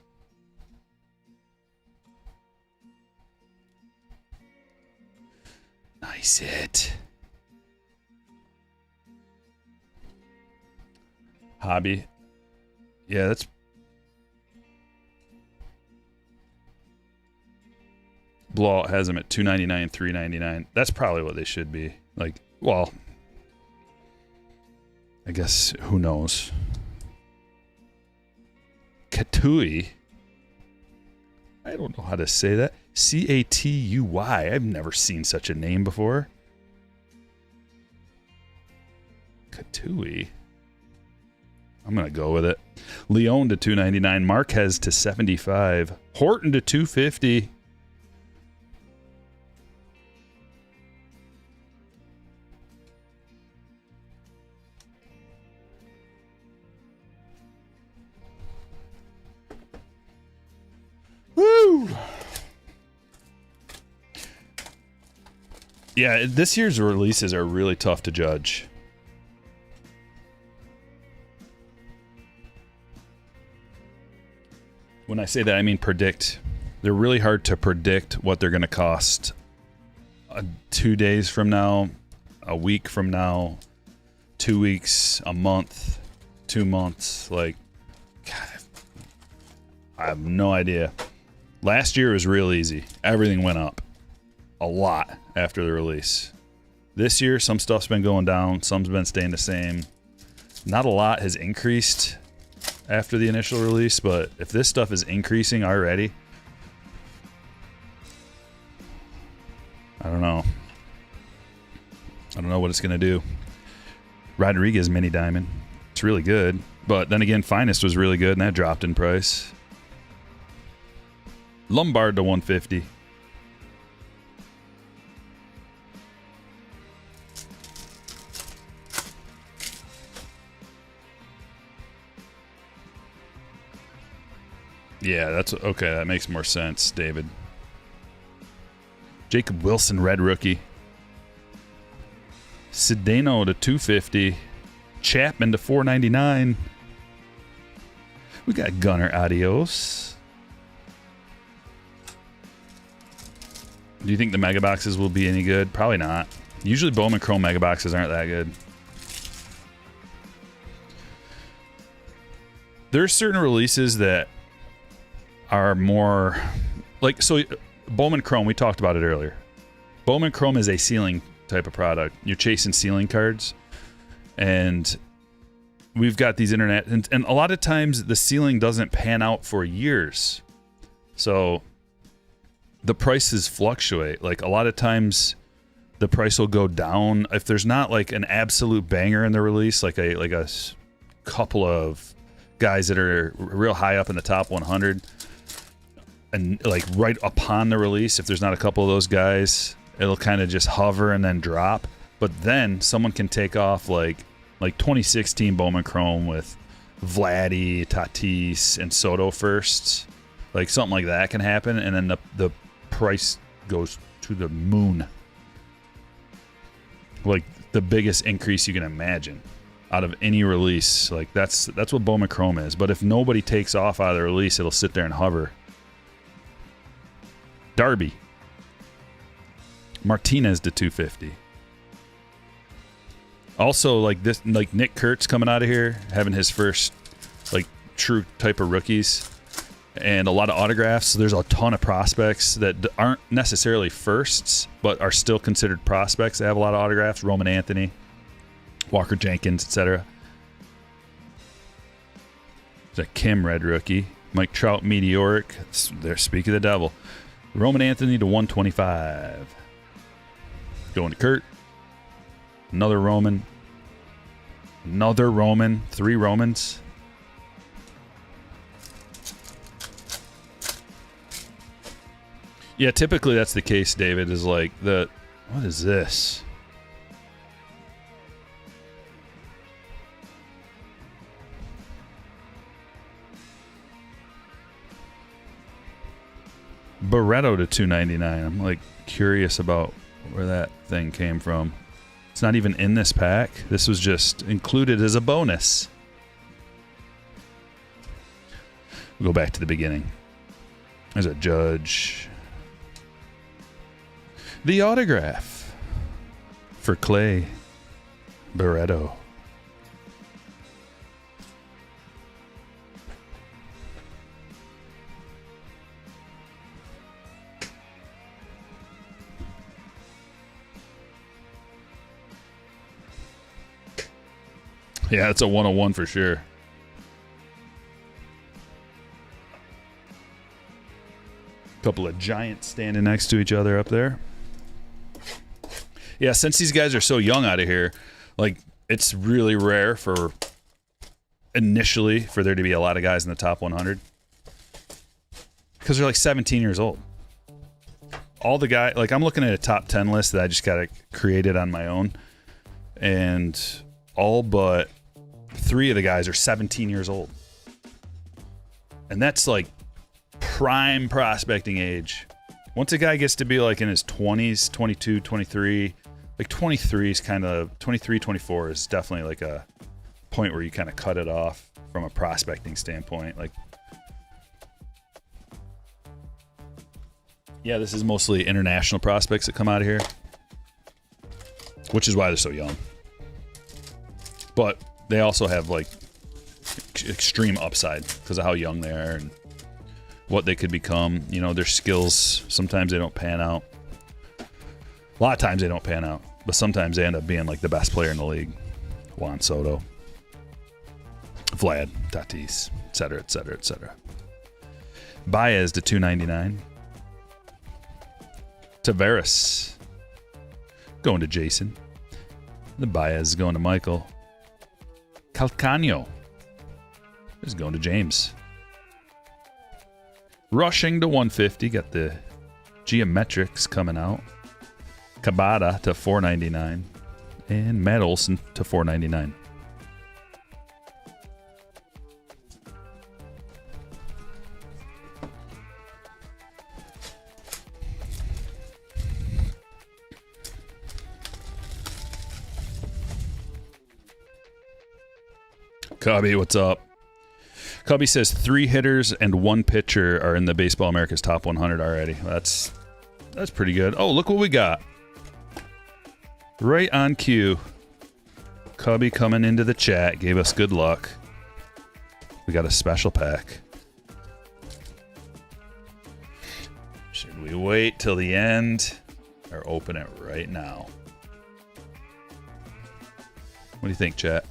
Nice hit. Hobby. Yeah, that's... Blowout has them at $2.99, $3.99. That's probably what they should be. Like, well, I guess, who knows? Catui. I don't know how to say that. Catui. I've never seen such a name before. Catui. I'm going to go with it. Leon to $2.99. Marquez to $75. Horton to $2.50. Woo! Yeah, this year's releases are really tough to judge. When I say that, I mean predict. They're really hard to predict what they're going to cost 2 days from now, a week from now, 2 weeks, a month, 2 months. Like, God, I have no idea. Last year was real easy. Everything went up a lot after the release. This year, some stuff's been going down. Some's been staying the same. Not a lot has increased after the initial release, but if this stuff is increasing already, I don't know. I don't know what it's going to do. Rodriguez Mini Diamond. It's really good. But then again, Finest was really good, and that dropped in price. Lombard to $150. Yeah, that's okay. That makes more sense, David. Jacob Wilson, red rookie. Sedano to $250. Chapman to $4.99. We got Gunnar Adios. Do you think the mega boxes will be any good? Probably not. Usually Bowman Chrome mega boxes aren't that good. There's certain releases that are more like, so Bowman Chrome, we talked about it earlier. Bowman Chrome is a ceiling type of product. You're chasing ceiling cards, and we've got these internet, and a lot of times the ceiling doesn't pan out for years. So the prices fluctuate. Like, a lot of times the price will go down if there's not like an absolute banger in the release, like a couple of guys that are real high up in the top 100, and like right upon the release, if there's not a couple of those guys, it'll kind of just hover and then drop. But then someone can take off like 2016 Bowman Chrome with Vladdy, Tatis, and Soto first. Like, something like that can happen, and then the price goes to the moon. Like, the biggest increase you can imagine out of any release. Like, that's what Bowman Chrome is. But if nobody takes off out of the release, it'll sit there and hover. Darby. Martinez to $250. Also, like this, like Nick Kurtz coming out of here, having his first like true type of rookies, and a lot of autographs. So there's a ton of prospects that aren't necessarily firsts, but are still considered prospects. They have a lot of autographs. Roman Anthony, Walker Jenkins, etc. There's a Kim red rookie. Mike Trout meteoric. There, speak of the devil. Roman Anthony to $125. Going to Kurt. Another Roman. Another Roman. 3 Romans. Yeah, typically that's the case, David, is like What is this? Barreto to 299. I'm like curious about where that thing came from. It's not even in this pack. This was just included as a bonus. We'll go back to the beginning. There's a Judge. The autograph for Clay Barreto. Yeah, it's a 101 for sure. Couple of giants standing next to each other up there. Yeah, since these guys are so young out of here, like it's really rare for initially for there to be a lot of guys in the top 100 because they're like 17 years old. All the guys, like I'm looking at a top 10 list that I just got created on my own, and all but 3 of the guys are 17 years old, and that's like prime prospecting age. Once a guy gets to be like in his 20s, 22, 23, like 23 is kind of 23, 24 is definitely like a point where you kind of cut it off from a prospecting standpoint. Like, yeah, this is mostly international prospects that come out of here, which is why they're so young. But they also have like extreme upside because of how young they are and what they could become. You know, their skills, sometimes they don't pan out. A lot of times they don't pan out, but sometimes they end up being like the best player in the league. Juan Soto, Vlad, Tatis, etc., etc., etc. Baez to 299. Taveras going to Jason. The Baez is going to Michael. Calcano is going to James. Rushing to 150. Got the geometrics coming out. Kabata to 499. And Matt Olson to 499. Cubby, what's up? Cubby says 3 hitters and 1 pitcher are in the Baseball America's top 100 already. That's pretty good. Oh, look what we got. Right on cue. Cubby coming into the chat gave us good luck. We got a special pack. Should we wait till the end or open it right now? What do you think, chat?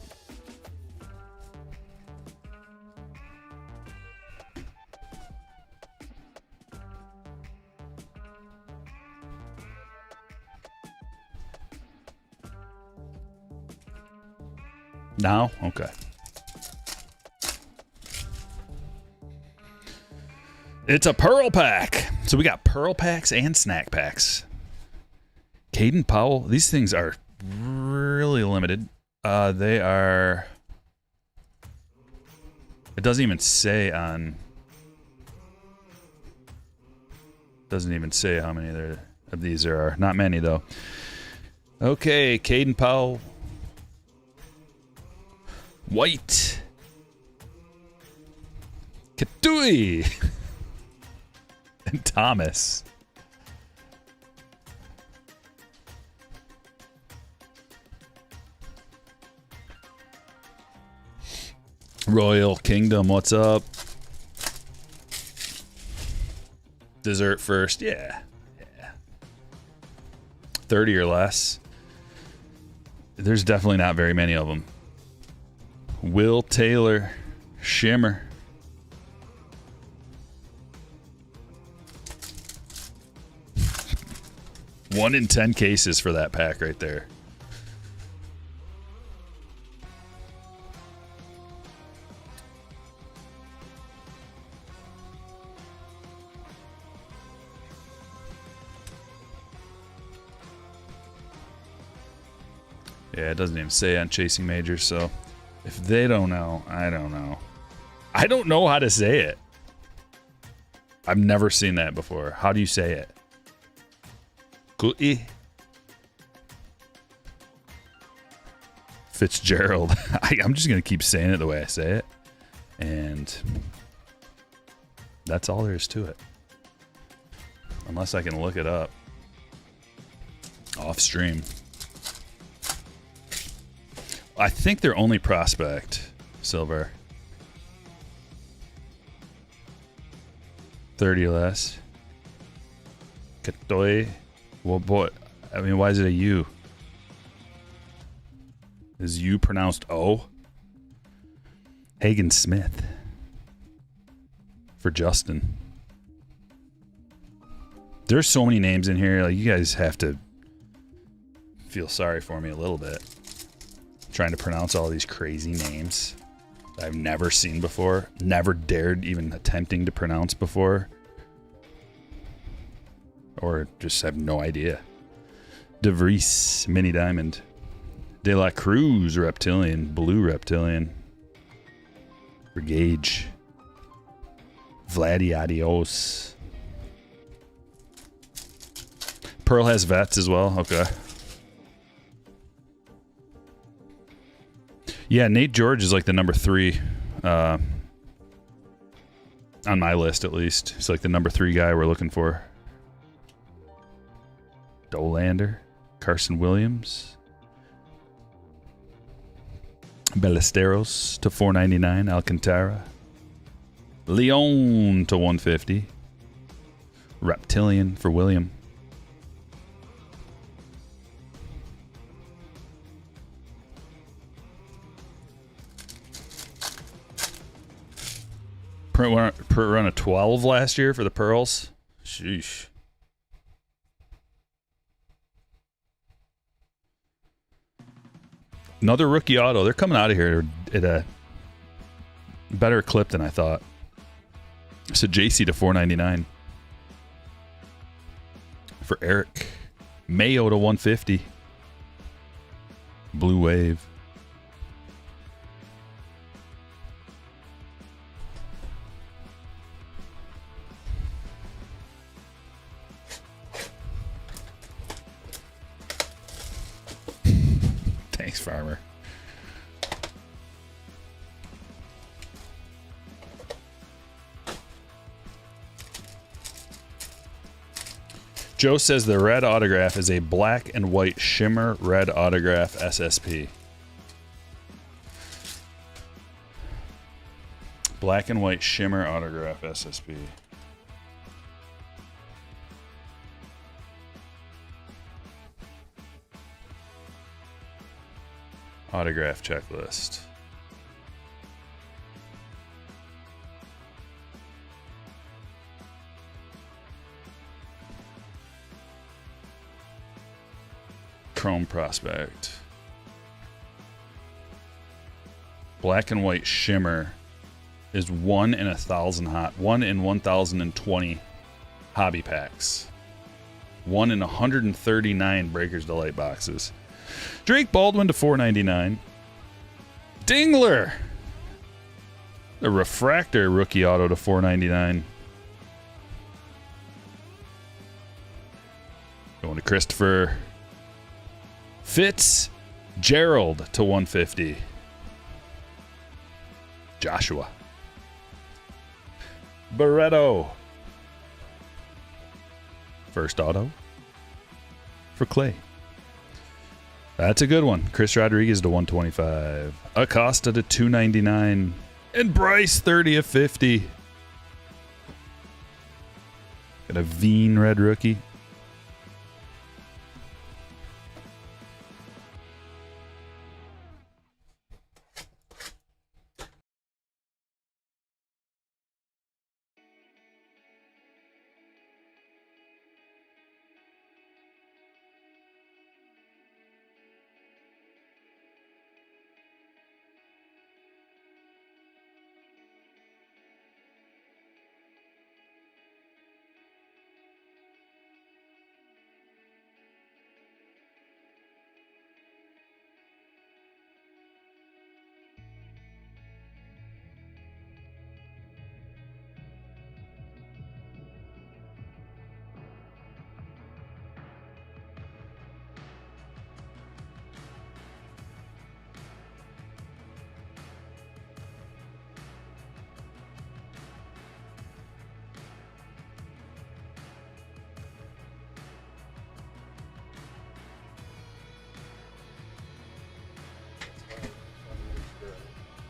Now? Okay. It's a Pearl Pack. So we got Pearl Packs and Snack Packs. Caden Powell. These things are really limited. They are... It doesn't even say on... Doesn't even say how many of these there are. Not many, though. Okay, Caden Powell... White. Katui. And Thomas. Royal Kingdom, what's up? Dessert first, yeah. 30 or less. There's definitely not very many of them. Will Taylor, Shimmer. One in 10 cases for that pack right there. Yeah, it doesn't even say on Chasing Majors, so if they don't know, I don't know. I don't know how to say it. I've never seen that before. How do you say it? Cootie. Fitzgerald. I'm just going to keep saying it the way I say it. And that's all there is to it. Unless I can look it up off stream. I think their only prospect, Silver. 30 less. Katoy. Well, boy. I mean, why is it a U? Is U pronounced O? Hagen Smith. For Justin. There's so many names in here. Like, you guys have to feel sorry for me a little bit. Trying to pronounce all these crazy names I've never seen before. Never dared even attempting to pronounce before. Or just have no idea. De Vries, Mini Diamond. De La Cruz, Reptilian. Blue Reptilian. Brigade. Vladdy Adios. Pearl has vets as well. Okay. Yeah, Nate George is like the number 3 on my list, at least. He's like the number 3 guy we're looking for. Dolander, Carson Williams, Ballesteros to 499, Alcantara, Leon to 150, Reptilian for William. Per run of 12 last year for the Pearls. Sheesh. Another rookie auto. They're coming out of here at a better clip than I thought. So JC to 499 for Eric. Mayo to 150. Blue Wave. Thanks, Farmer. Joe says the red autograph is a black and white shimmer red autograph SSP. Black and white shimmer autograph SSP. Autograph checklist. Chrome prospect. Black and white shimmer is 1 in 1,000 1 in 1,020 hobby packs. 1 in 139 Breakers Delight boxes. Drake Baldwin to 499. Dingler. The refractor rookie auto to 499. Going to Christopher Fitzgerald to 150. Joshua. Barreto. First auto for Clay. That's a good one. Chris Rodriguez to 125. Acosta to 299. And Bryce 30 of 50. Got a Veen red rookie.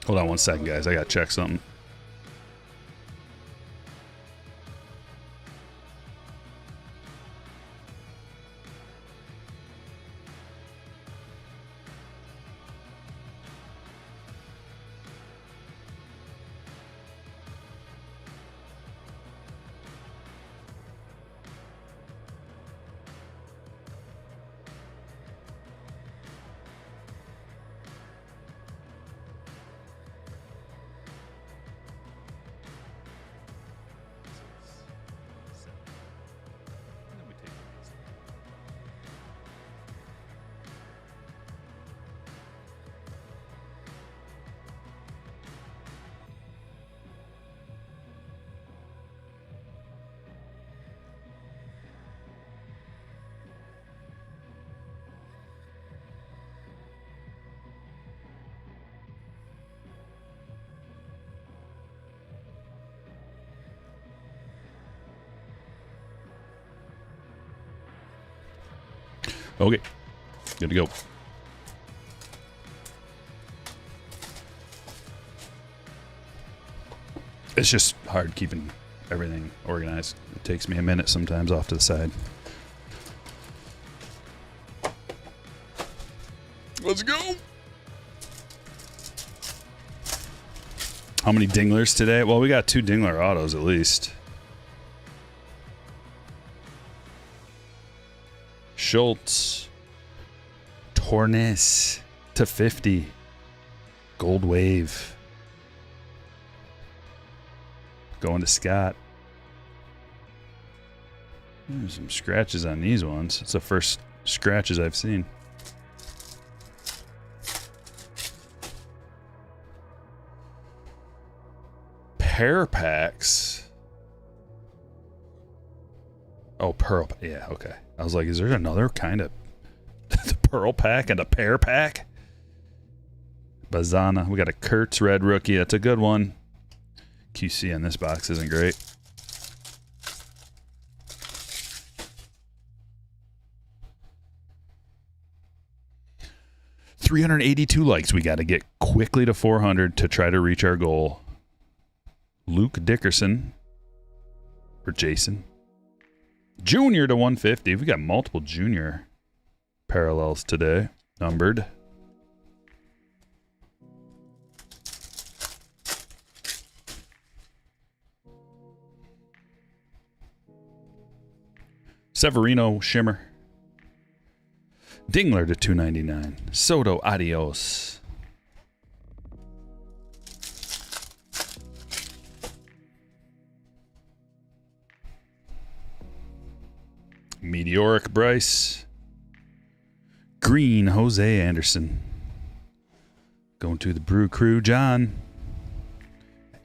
Hold on 1 second, guys. I got to check something. Okay, good to go. It's just hard keeping everything organized. It takes me a minute sometimes off to the side. Let's go. How many dinglers today? Well, we got 2 dingler autos at least. Schultz, Tornes to 50, Gold Wave, going to Scott. There's some scratches on these ones. It's the first scratches I've seen. Pair packs. Oh, pearl. Yeah, okay. I was like, is there another kind of the pearl pack and a pear pack? Bazana. We got a Kurtz red rookie. That's a good one. QC on this box isn't great. $382 likes. We got to get quickly to 400 to try to reach our goal. Luke Dickerson for Jason. Junior to 150. We got multiple junior parallels today, numbered. Severino Shimmer. Dingler to 299. Soto Adios. Meteoric Bryce. Green Jose Anderson. Going to the Brew Crew, John.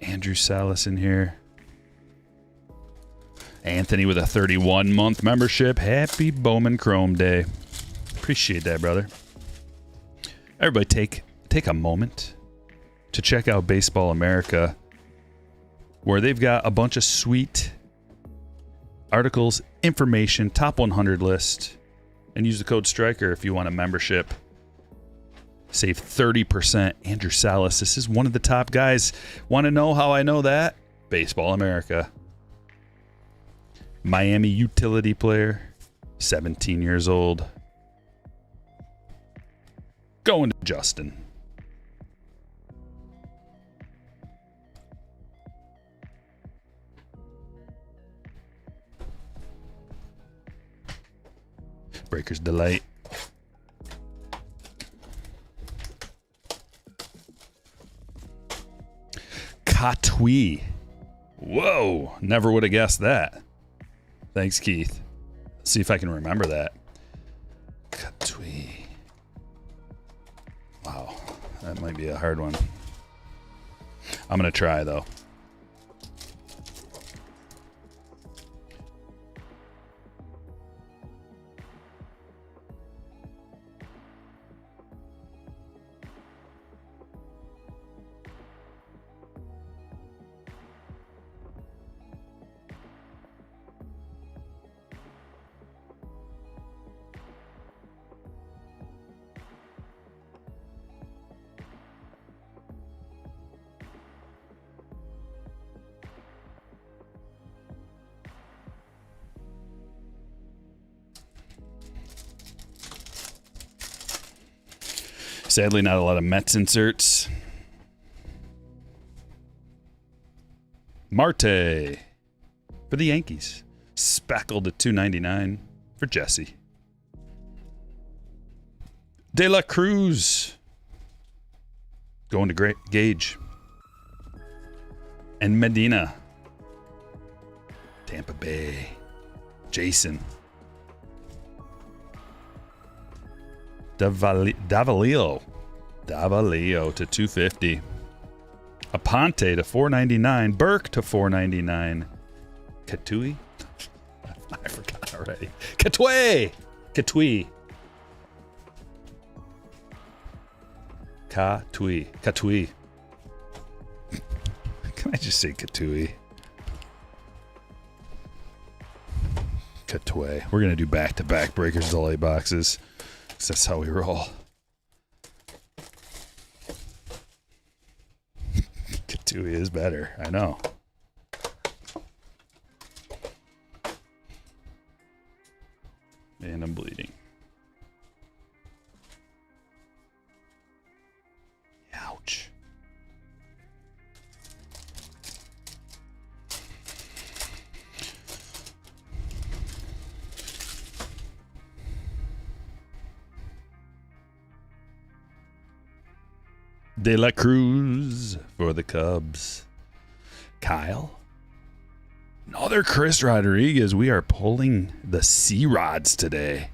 Andrew Salas in here. Anthony with a 31-month membership. Happy Bowman Chrome Day. Appreciate that, brother. Everybody take a moment to check out Baseball America, where they've got a bunch of sweet articles, information, top 100 list, and use the code Stryker if you want a membership. Save 30%. Andrew Salas, this is one of the top guys. Want to know how I know that? Baseball America. Miami utility player, 17 years old. Going to Justin. Breaker's Delight. Katwi. Whoa, never would have guessed that. Thanks, Keith. Let's see if I can remember that. Katwi. Wow, that might be a hard one. I'm going to try, though. Sadly, not a lot of Mets inserts. Marte for the Yankees. Speckled at $2.99 for Jesse. De La Cruz going to Gage. And Medina. Tampa Bay. Jason. Davalillo to $2.50. Aponte to $4.99. Burke to $4.99. Katui? I forgot already. Katui. Can I just say Katui? Katui. We're going to do back-to-back Breakers Delay boxes. Because that's how we roll. Katui is better. I know. And I'm bleeding. Ouch. De La Cruz for the Cubs. Kyle. Another Chris Rodriguez. We are pulling the C-Rods today.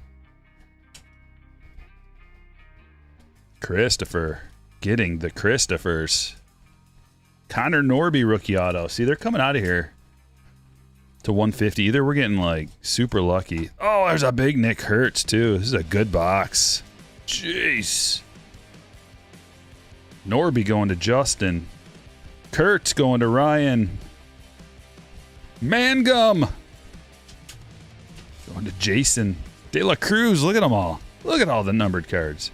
Christopher. Getting the Christophers. Connor Norby rookie auto. See, they're coming out of here to 150. Either we're getting like super lucky. Oh, there's a big Nick Hertz too. This is a good box. Jeez. Norby going to Justin. Kurtz going to Ryan. Mangum going to Jason. De La Cruz. Look at them all. Look at all the numbered cards.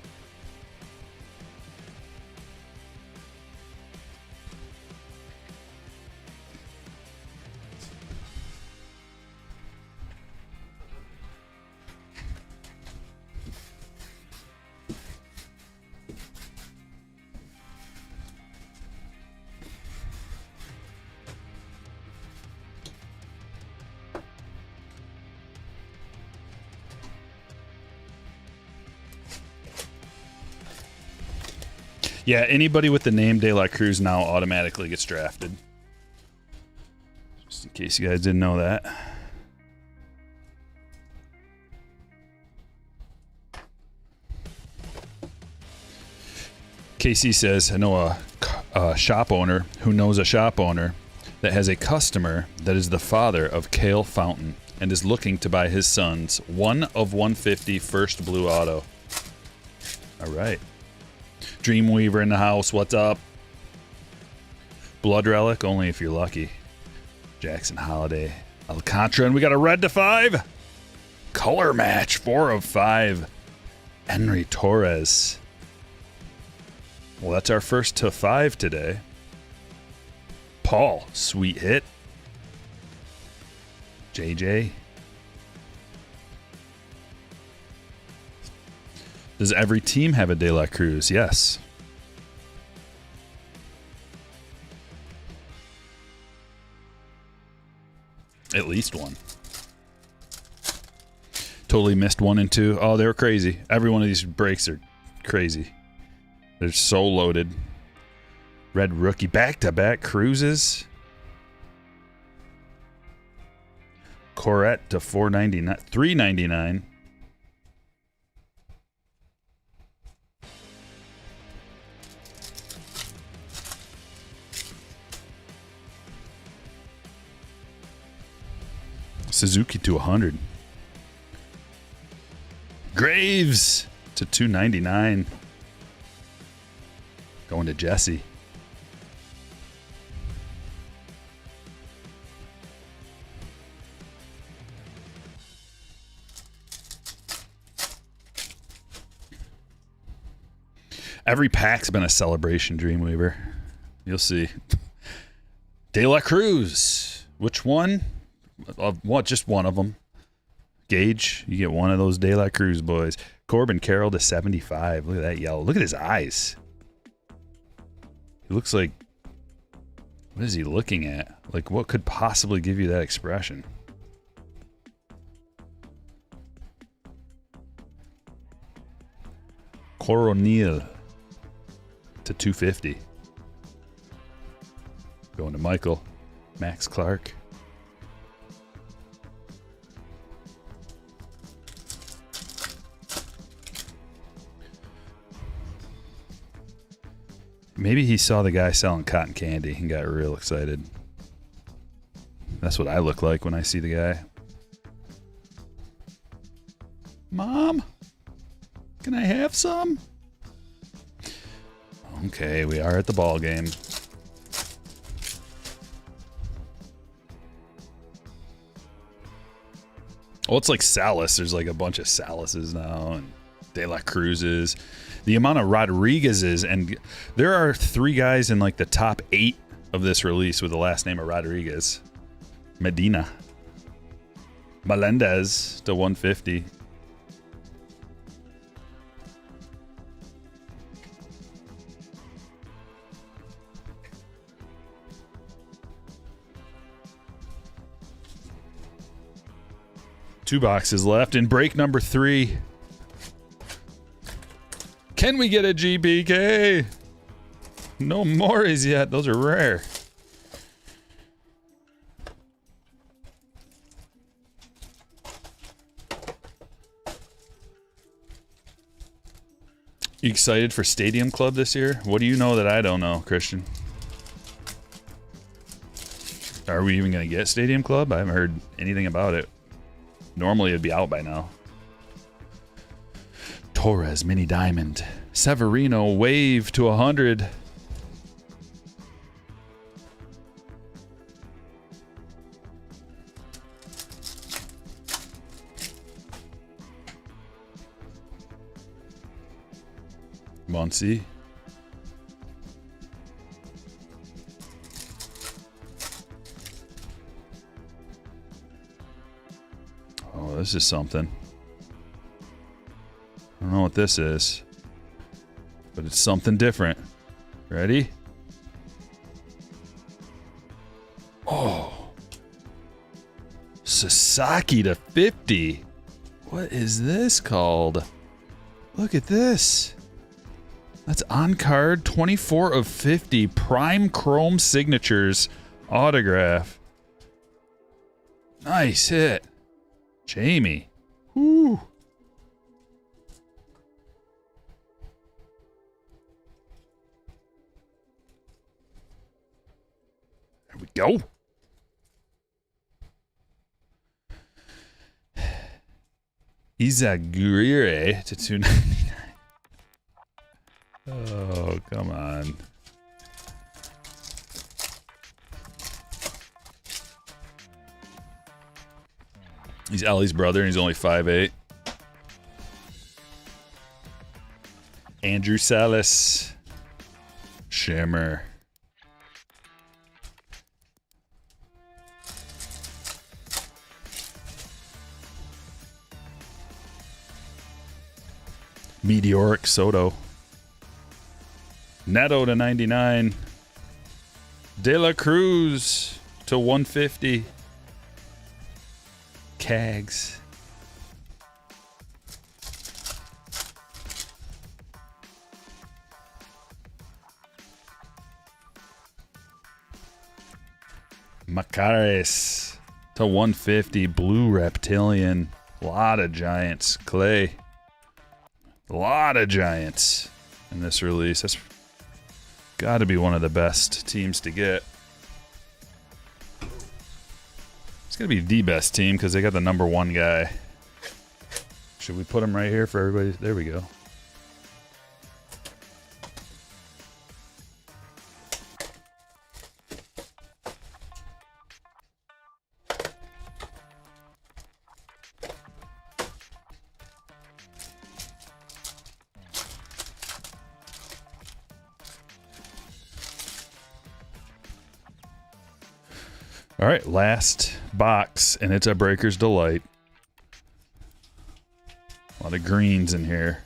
Yeah, anybody with the name De La Cruz now automatically gets drafted. Just in case you guys didn't know that. KC says, I know a shop owner who knows a shop owner that has a customer that is the father of Cale Fountain and is looking to buy his son's 1 of 150 first blue auto. All right. Dreamweaver in the house. What's up? Blood Relic, only if you're lucky. Jackson Holiday. Alcantara, and we got a red to 5. Color match, 4 of 5. Henry Torres. Well, that's our first to 5 today. Paul, sweet hit. JJ. Does every team have a De La Cruz? Yes. At least one. Totally missed 1 and 2. Oh, they were crazy. Every one of these breaks are crazy. They're so loaded. Red rookie. Back-to-back cruises. Corette to $4.99. $3.99. Suzuki to 100. Graves to $2.99. Going to Jesse. Every pack's been a celebration, Dreamweaver. You'll see. De La Cruz. Which one? What? Just one of them. Gage, you get one of those De La Cruz boys. Corbin Carroll to 75. Look at that yellow. Look at his eyes. He looks like... What is he looking at? Like, what could possibly give you that expression? Coronil to 250. Going to Michael. Max Clark. Maybe he saw the guy selling cotton candy and got real excited. That's what I look like when I see the guy. Mom, can I have some? Okay, we are at the ball game. Oh, it's like Salas. There's like a bunch of Salases now and De La Cruzes. The amount of Rodriguez's, and there are 3 guys in like the top 8 of this release with the last name of Rodriguez. Medina. Melendez to 150. Two boxes left in break number 3. Can we get a GPK? No Morris yet. Those are rare. You excited for Stadium Club this year? What do you know that I don't know, Christian? Are we even going to get Stadium Club? I haven't heard anything about it. Normally it'd be out by now. Torres mini diamond. Severino wave to 100. Muncy. Oh, this is something. I don't know what this is, but it's something different. Ready? Oh. Sasaki to 50. What is this called? Look at this. That's on card 24 of 50 prime chrome signatures autograph. Nice hit. Jamie. Woo. There we go. Izagirre to 299. Oh, come on. He's Ellie's brother, and he's only 5'8". Andrew Salas. Shimmer. Meteoric Soto. Neto to 99. De La Cruz to 150. Cags. Macares to 150. Blue Reptilian. A lot of Giants. Clay. A lot of Giants in this release. That's got to be one of the best teams to get. It's going to be the best team because they got the #1 guy. Should we put him right here for everybody? There we go. All right, last box, and it's a Breaker's Delight. A lot of greens in here.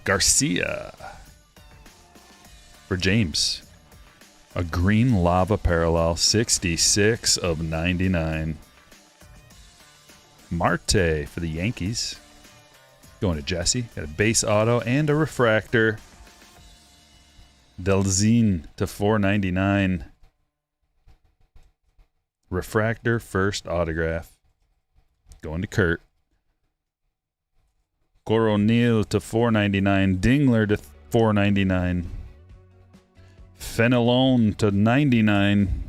Garcia for James. A green lava parallel, 66 of 99. Marte for the Yankees. Going to Jesse. Got a base auto and a refractor. Delzine to 499. Refractor first autograph. Going to Kurt. Coronil to 499. Dingler to 499. Fenelon to 99.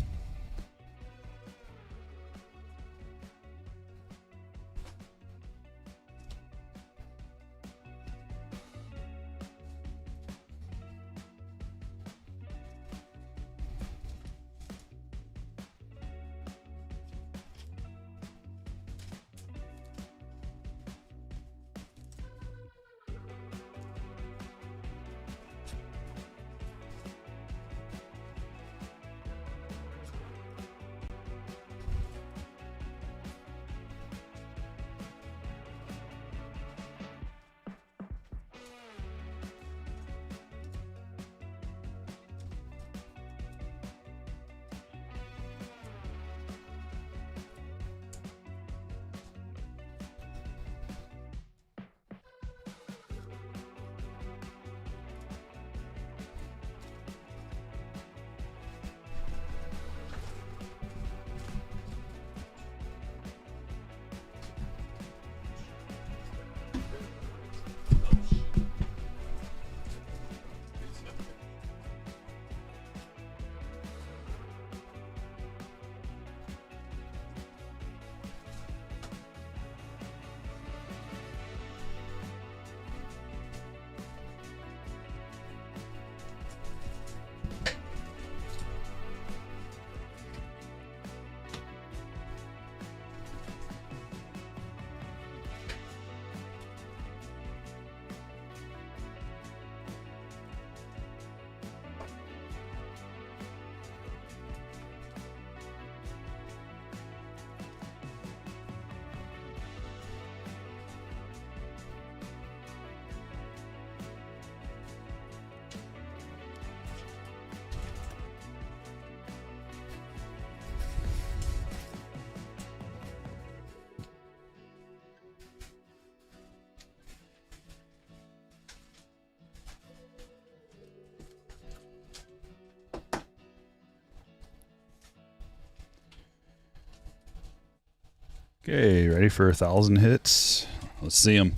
Okay, ready for 1,000 hits? Let's see them.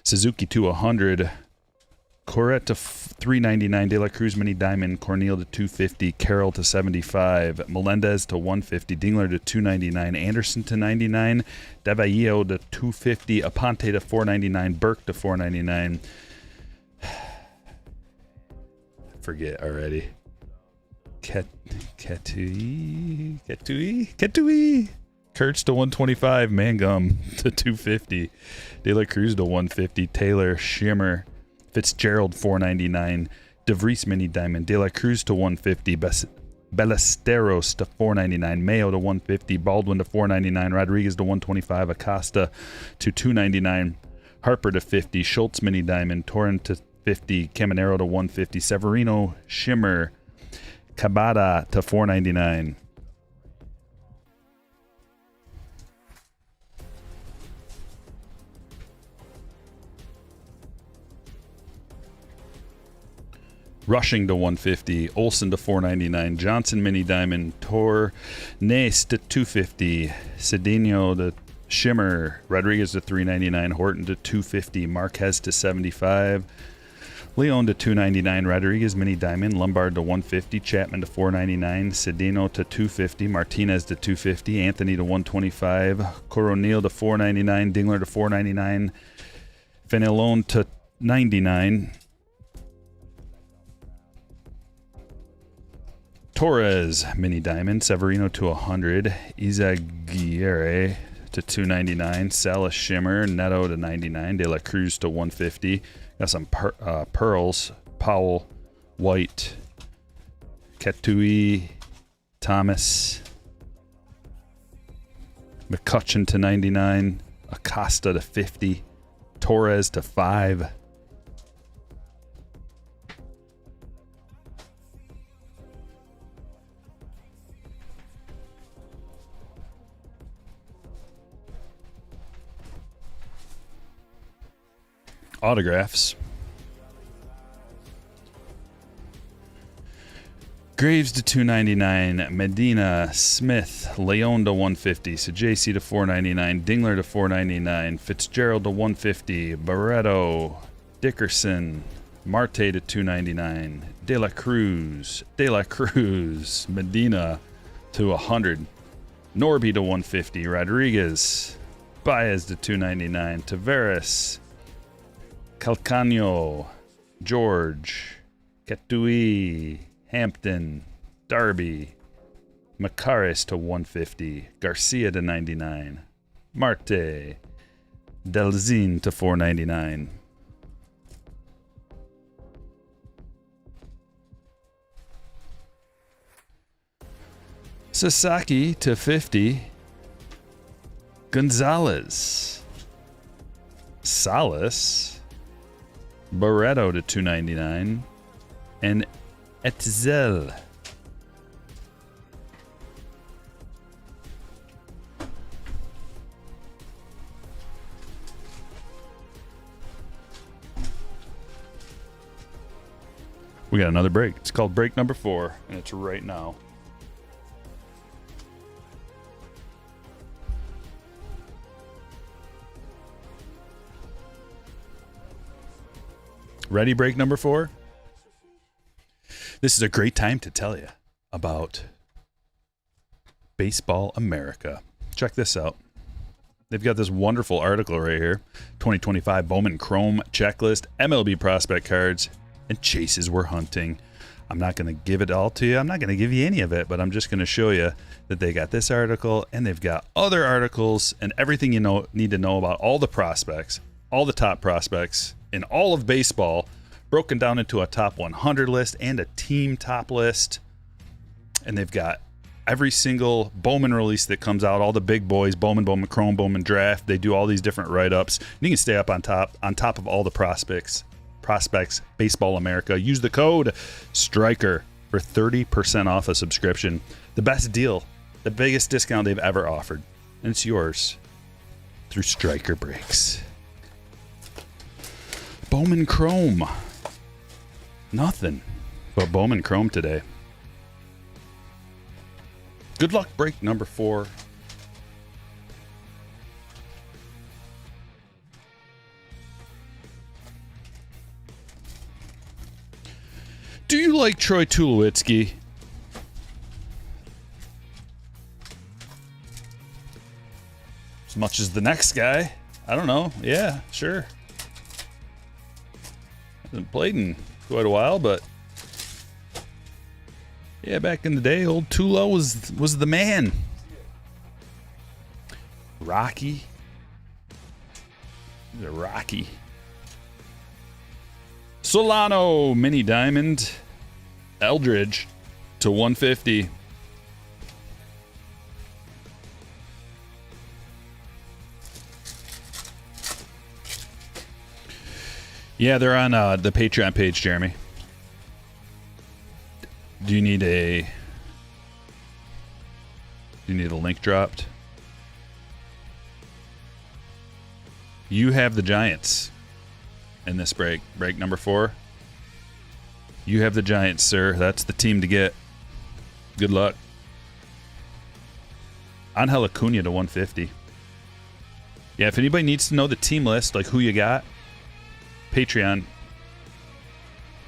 Suzuki to 100. Corette to 399. De La Cruz Mini Diamond. Cornel to 250. Carroll to 75. Melendez to 150. Dingler to 299. Anderson to 99. Devallo to 250. Aponte to 499. Burke to 499. Forget already. Ketui. Kurtz to 125. Mangum to 250. De La Cruz to 150. Taylor, Shimmer, Fitzgerald 499. DeVries Mini Diamond. De La Cruz to 150. Ballesteros to 499. Mayo to 150. Baldwin to 499. Rodriguez to 125. Acosta to 299. Harper to 50. Schultz Mini Diamond. Torrent to 50. Caminero to 150. Severino, Shimmer, Cabada to 499. Rushing to 150. Olsen to 499. Johnson Mini Diamond. Tornes to 250. Cedeno to Shimmer. Rodriguez to 399. Horton to 250. Marquez to 75. Leon to 299. Rodriguez Mini Diamond. Lombard to 150. Chapman to 499. Cedeno to 250. Martinez to 250. Anthony to 125. Coronel to 499. Dingler to 499. Fenelon to 99. Torres Mini Diamond. Severino to 100. Izaguirre to 299. Salas Shimmer. Neto to 99. De La Cruz to 150. Got some pearls. Powell, White, Ketui, Thomas, McCutcheon to 99. Acosta to 50. Torres to 5. Autographs. Graves to 299, Medina, Smith, Leon to 150, Sajc to 499, Dingler to 499, Fitzgerald to 150, Barreto, Dickerson, Marte to 299, De La Cruz, Medina to 100, Norby to 150, Rodriguez, Baez to 299, Tavares, Calcano, George, Catui, Hampton, Darby, Macaris to 150, Garcia to 99, Marte, Delzine to 499. Sasaki to 50, Gonzalez, Salas, Barreto to 299, and Etzel. We got another break. It's called break number 4, and it's right now. Ready, break number 4? This is a great time to tell you about Baseball America. Check this out. They've got this wonderful article right here. 2025 Bowman Chrome Checklist, MLB Prospect Cards, and Chases We're Hunting. I'm not going to give it all to you. I'm not going to give you any of it, but I'm just going to show you that they got this article, and they've got other articles, and everything you need to know about all the prospects, all the top prospects in all of baseball, broken down into a top 100 list and a team top list. And they've got every single Bowman release that comes out, all the big boys, Bowman, Bowman Chrome, Bowman Draft. They do all these different write-ups. And you can stay up on top of all the prospects, Baseball America. Use the code Stryker for 30% off a subscription. The best deal, the biggest discount they've ever offered. And it's yours through Stryker Breaks. Bowman Chrome. Nothing but Bowman Chrome today. Good luck, break number 4. Do you like Troy Tulowitzki? As much as the next guy? I don't know. Yeah, sure. Hasn't played in quite a while, but yeah, back in the day, old Tulo was the man. Rocky. He's a Rocky. Solano Mini Diamond. Eldridge to 150. Yeah, they're on the Patreon page, Jeremy. Do you need a link dropped? You have the Giants in this break. Break number 4. You have the Giants, sir. That's the team to get. Good luck. Angel Acuna to 150. Yeah, if anybody needs to know the team list, like who you got, Patreon.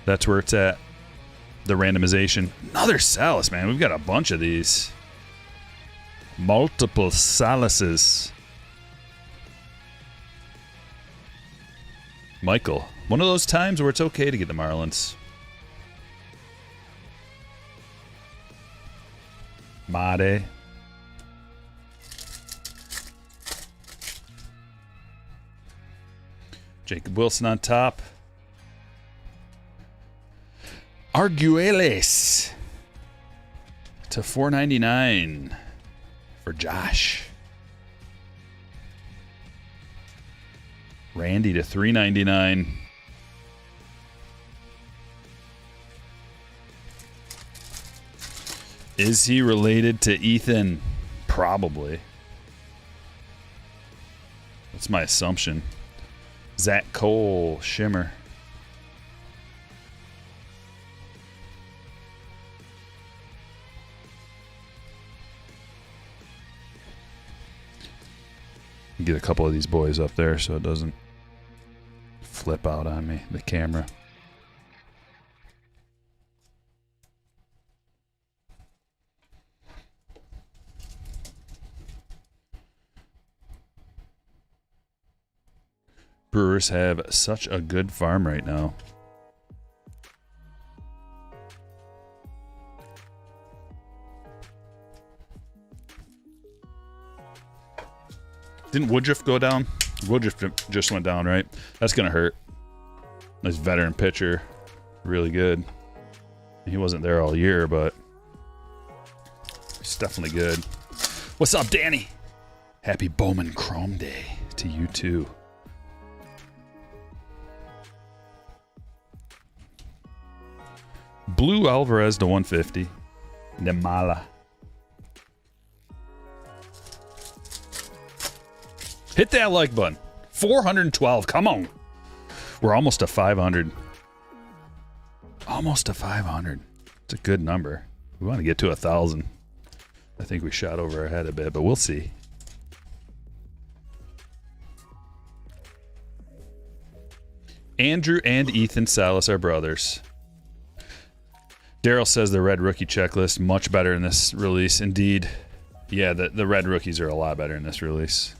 That's where it's at. The randomization. Another Salas, man. We've got a bunch of these. Multiple Salases. Michael. One of those times where it's okay to get the Marlins. Made. Jacob Wilson on top. Arguelles to $4.99 for Josh. Randy to 399. Is he related to Ethan? Probably. That's my assumption. Zach Cole, Shimmer. Get a couple of these boys up there so it doesn't flip out on me, the camera. Brewers have such a good farm right now. Didn't Woodruff go down? Woodruff just went down, right? That's going to hurt. Nice veteran pitcher. Really good. He wasn't there all year, but he's definitely good. What's up, Danny? Happy Bowman Chrome Day to you, too. Blue Alvarez to 150. Nemala. Hit that like button. 412. Come on. We're almost to 500. Almost to 500. It's a good number. We want to get to 1,000. I think we shot over our head a bit, but we'll see. Andrew and Ethan Salas are brothers. Daryl says the red rookie checklist much better in this release. Indeed. Yeah, the red rookies are a lot better in this release.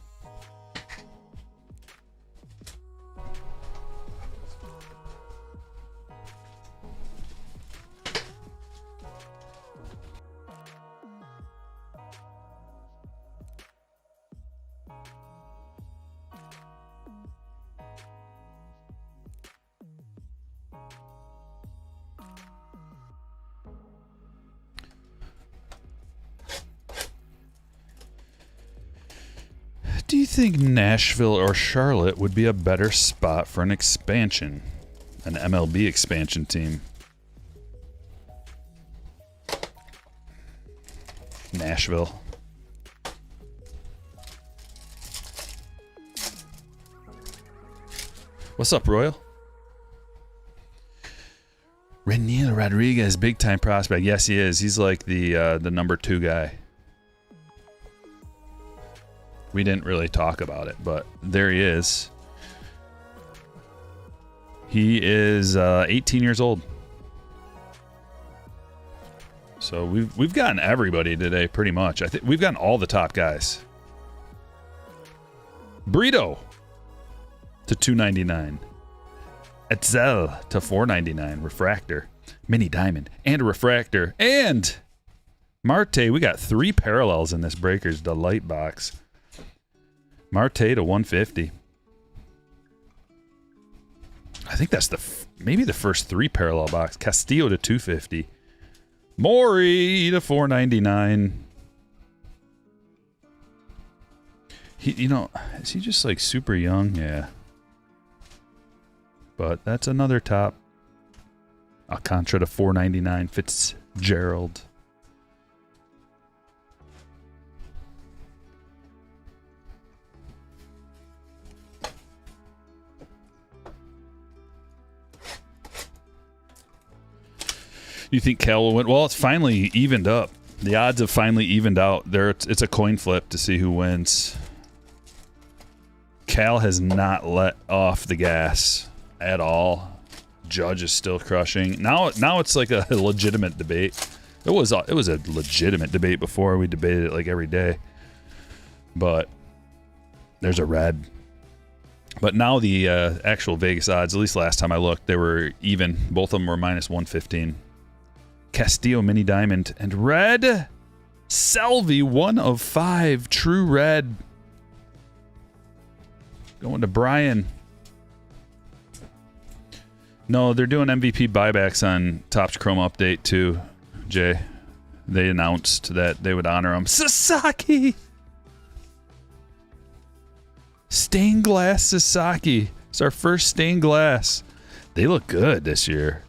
Do you think Nashville or Charlotte would be a better spot for an expansion? An MLB expansion team? Nashville. What's up, Royal? Reniel Rodriguez, big time prospect. Yes, he is. He's like the number 2 guy. We didn't really talk about it, but there he is. He is 18 years old. So we've gotten everybody today, pretty much. I think we've gotten all the top guys. Brito to 299. Etzel to 499. Refractor, mini diamond, and a refractor, and Marte. We got 3 parallels in this Breakers Delight box. Marte to 150. I think that's maybe the first 3 parallel box. Castillo to 250. Maury to 499. Is he just like super young? Yeah. But that's another top. Alcantara to 499. Fitzgerald. You think Cal will win? Well, it's finally evened up. The odds have finally evened out. It's a coin flip to see who wins. Cal has not let off the gas at all. Judge is still crushing. Now it's like a legitimate debate. It was a legitimate debate before. We debated it like every day. But there's a red. But now the actual Vegas odds, at least last time I looked, they were even. Both of them were minus 115. Castillo mini diamond and red. Selvey 1 of 5 true red. Going to Brian. No, they're doing MVP buybacks on Topps Chrome Update too, Jay. They announced that they would honor him. Sasaki Stained glass Sasaki. It's our first stained glass. They look good this year.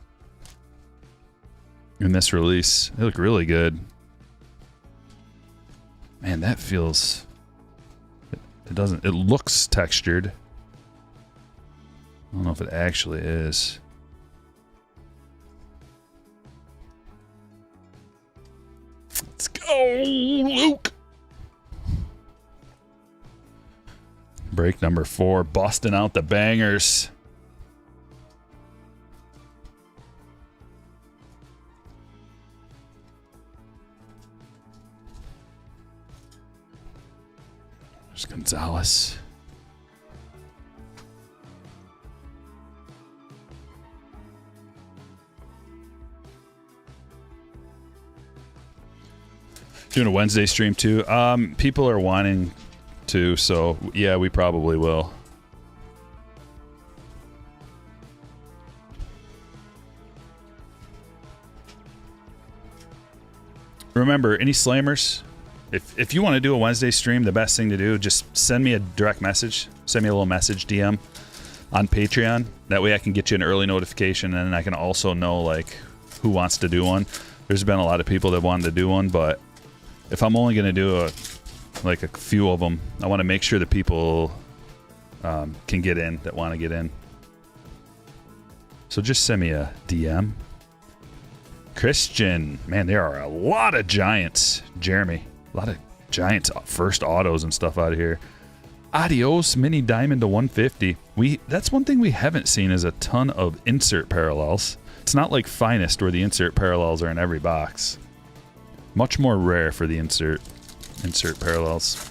In this release, they look really good. Man, that feels... It doesn't... It looks textured. I don't know if it actually is. Let's go, Luke! Break number 4, busting out the bangers. There's Gonzalez. Doing a Wednesday stream too. People are wanting to, so yeah, we probably will. Remember, any slammers, if you want to do a Wednesday stream, the best thing to do, just send me a direct message. Send me a little message, DM, on Patreon. That way I can get you an early notification, and I can also know, like, who wants to do one. There's been a lot of people that wanted to do one, but if I'm only going to do a few of them, I want to make sure that people can get in, that want to get in. So just send me a DM. Christian, man, there are a lot of Giants. Jeremy, a lot of Giants first autos and stuff out of here. Adios, mini diamond to 150. That's one thing we haven't seen is a ton of insert parallels. It's not like Finest where the insert parallels are in every box. Much more rare for the insert parallels.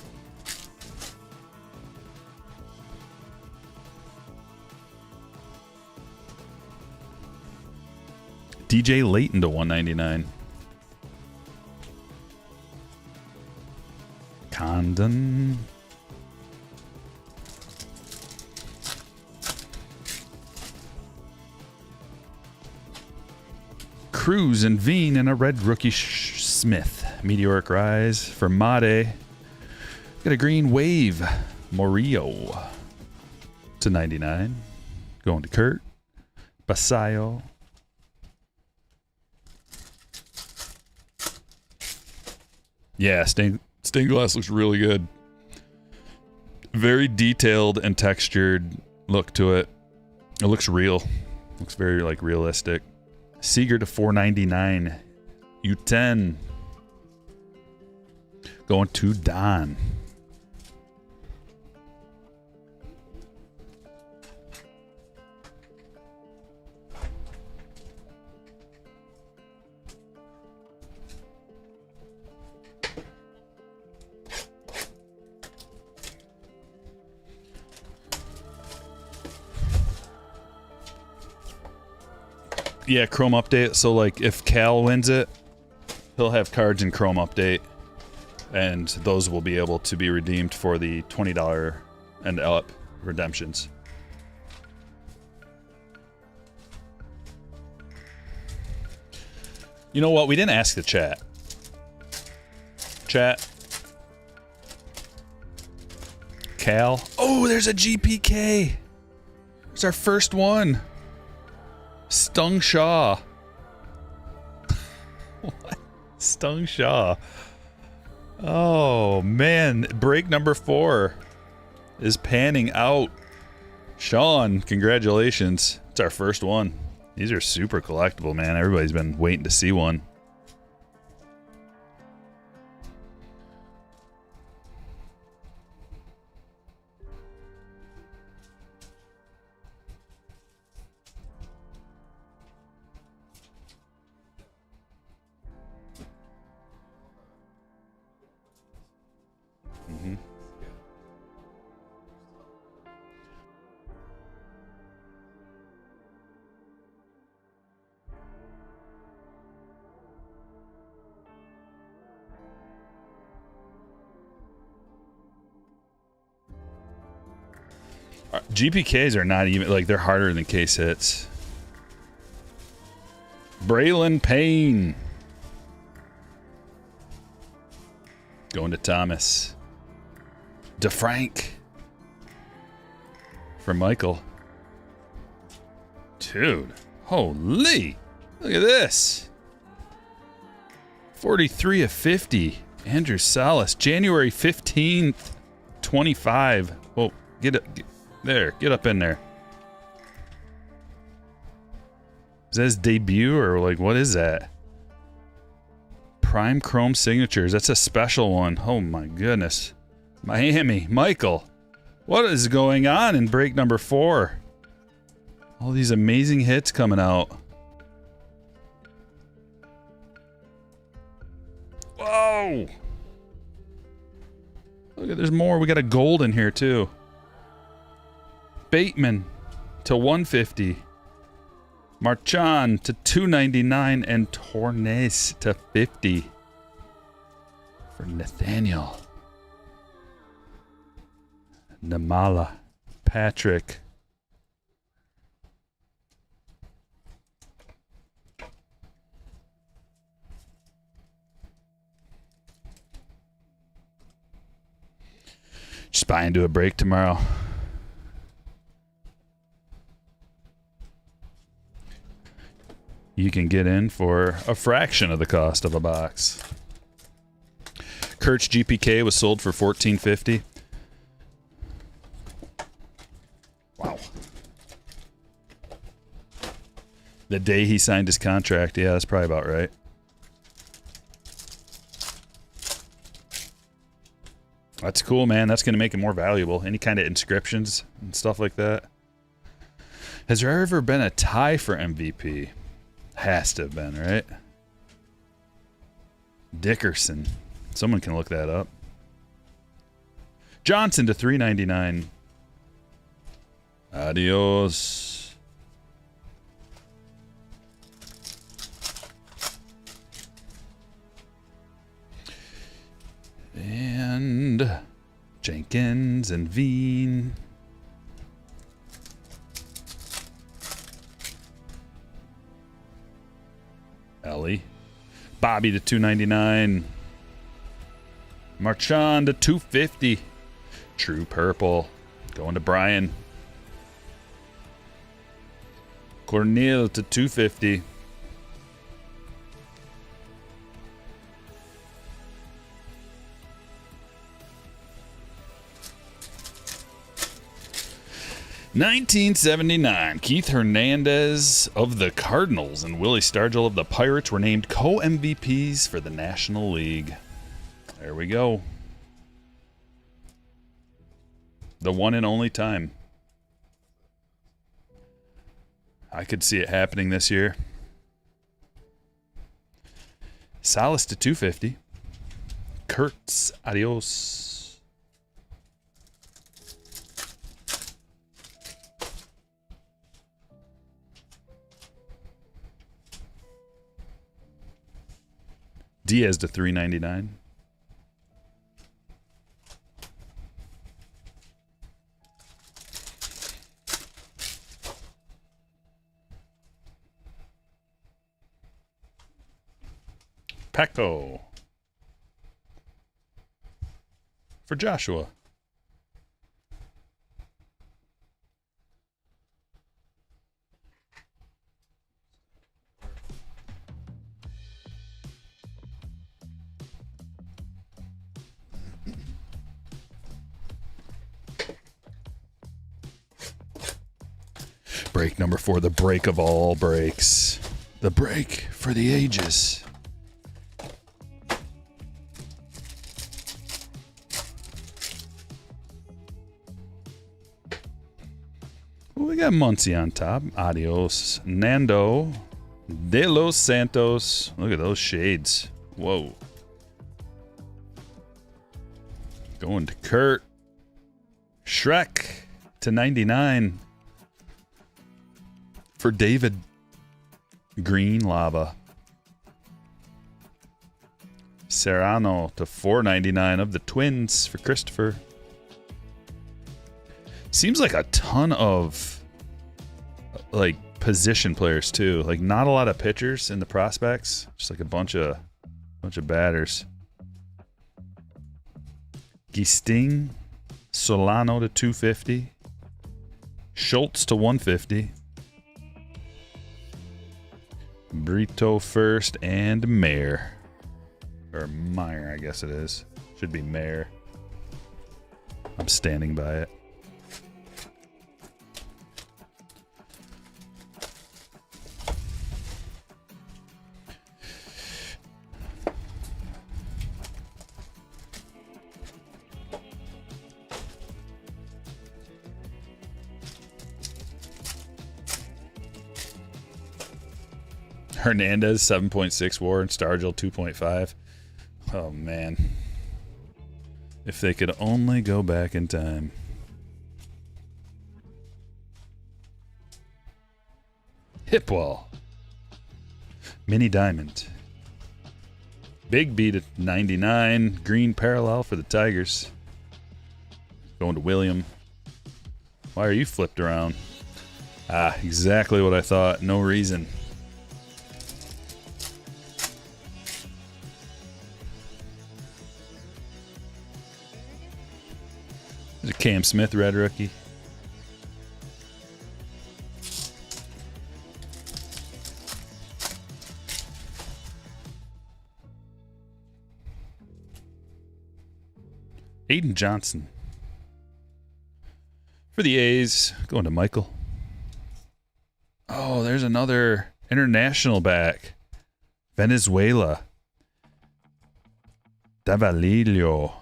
DJ Layton to 199. Condon. Cruz and Veen and a red rookie Smith. Meteoric Rise for Made. Got a green Wave. Morillo to 99. Going to Kurt. Basayo. Yeah, stained glass looks really good. Very detailed and textured look to it. It looks real. Looks very like realistic. Seager to 499. U10. Going to Don. Yeah, Chrome update. So, like, if Cal wins it, he'll have cards in Chrome update, and those will be able to be redeemed for the $20 and up redemptions. You know what? We didn't ask the chat. Chat. Cal. Oh, there's a GPK. It's our first one. Stung Shaw. What? Stung Shaw. Oh, man. Break number 4 is panning out. Sean, congratulations. It's our first one. These are super collectible, man. Everybody's been waiting to see one. GPKs are not even, like, they're harder than case hits. Braylon Payne. Going to Thomas. DeFrank. for Michael. Dude, holy. Look at this. 43 of 50. Andrew Salas, January 15th, 25. Oh, get up in there. Is that his debut or like what is that? Prime Chrome Signatures. That's a special one. Oh my goodness. Miami, Michael. What is going on in break number 4? All these amazing hits coming out. Whoa! Look at, there's more. We got a gold in here too. Bateman to 150. Marchand to 299 and Tornes to 50 for Nathaniel. Namala, Patrick. Just buy into a break tomorrow. You can get in for a fraction of the cost of a box. Kurt's GPK was sold for $14.50. Wow. The day he signed his contract. Yeah, that's probably about right. That's cool, man. That's going to make it more valuable. Any kind of inscriptions and stuff like that. Has there ever been a tie for MVP? Has to have been, right? Dickerson. Someone can look that up. Johnson to $3.99. Adios. And Jenkins and Veen. Ellie. Bobby to $2.99. Marchand to $2.50. True Purple. Going to Brian. Cornel to $2.50. $19.79. Keith Hernandez of the Cardinals and Willie Stargell of the Pirates were named co-MVPs for the National League. There we go. The one and only time. I could see it happening this year. Salas to $2.50. Kurtz, adios. Diaz to $3.99. Paco for Joshua. Break number 4, the break of all breaks. The break for the ages. Ooh, we got Muncie on top. Adios. Nando de los Santos. Look at those shades. Whoa. Going to Kurt. Shrek to 99. For David. Green Lava. Serrano to $4.99 of the Twins for Christopher. Seems like a ton of like position players too. Like not a lot of pitchers in the prospects. Just like a bunch of batters. Gisting Solano to $2.50. Schultz to 150. Brito first and Mayer. Or Meyer, I guess it is. Should be Mayer. I'm standing by it. Hernandez 7.6 WAR and Stargell 2.5. Oh man. If they could only go back in time. Hipwell. Mini Diamond. Big B to 99. Green parallel for the Tigers. Going to William. Why are you flipped around? Ah, exactly what I thought. No reason. There's a Cam Smith red rookie. Aiden Johnson. For the A's, going to Michael. Oh, there's another international back. Venezuela. Davalillo.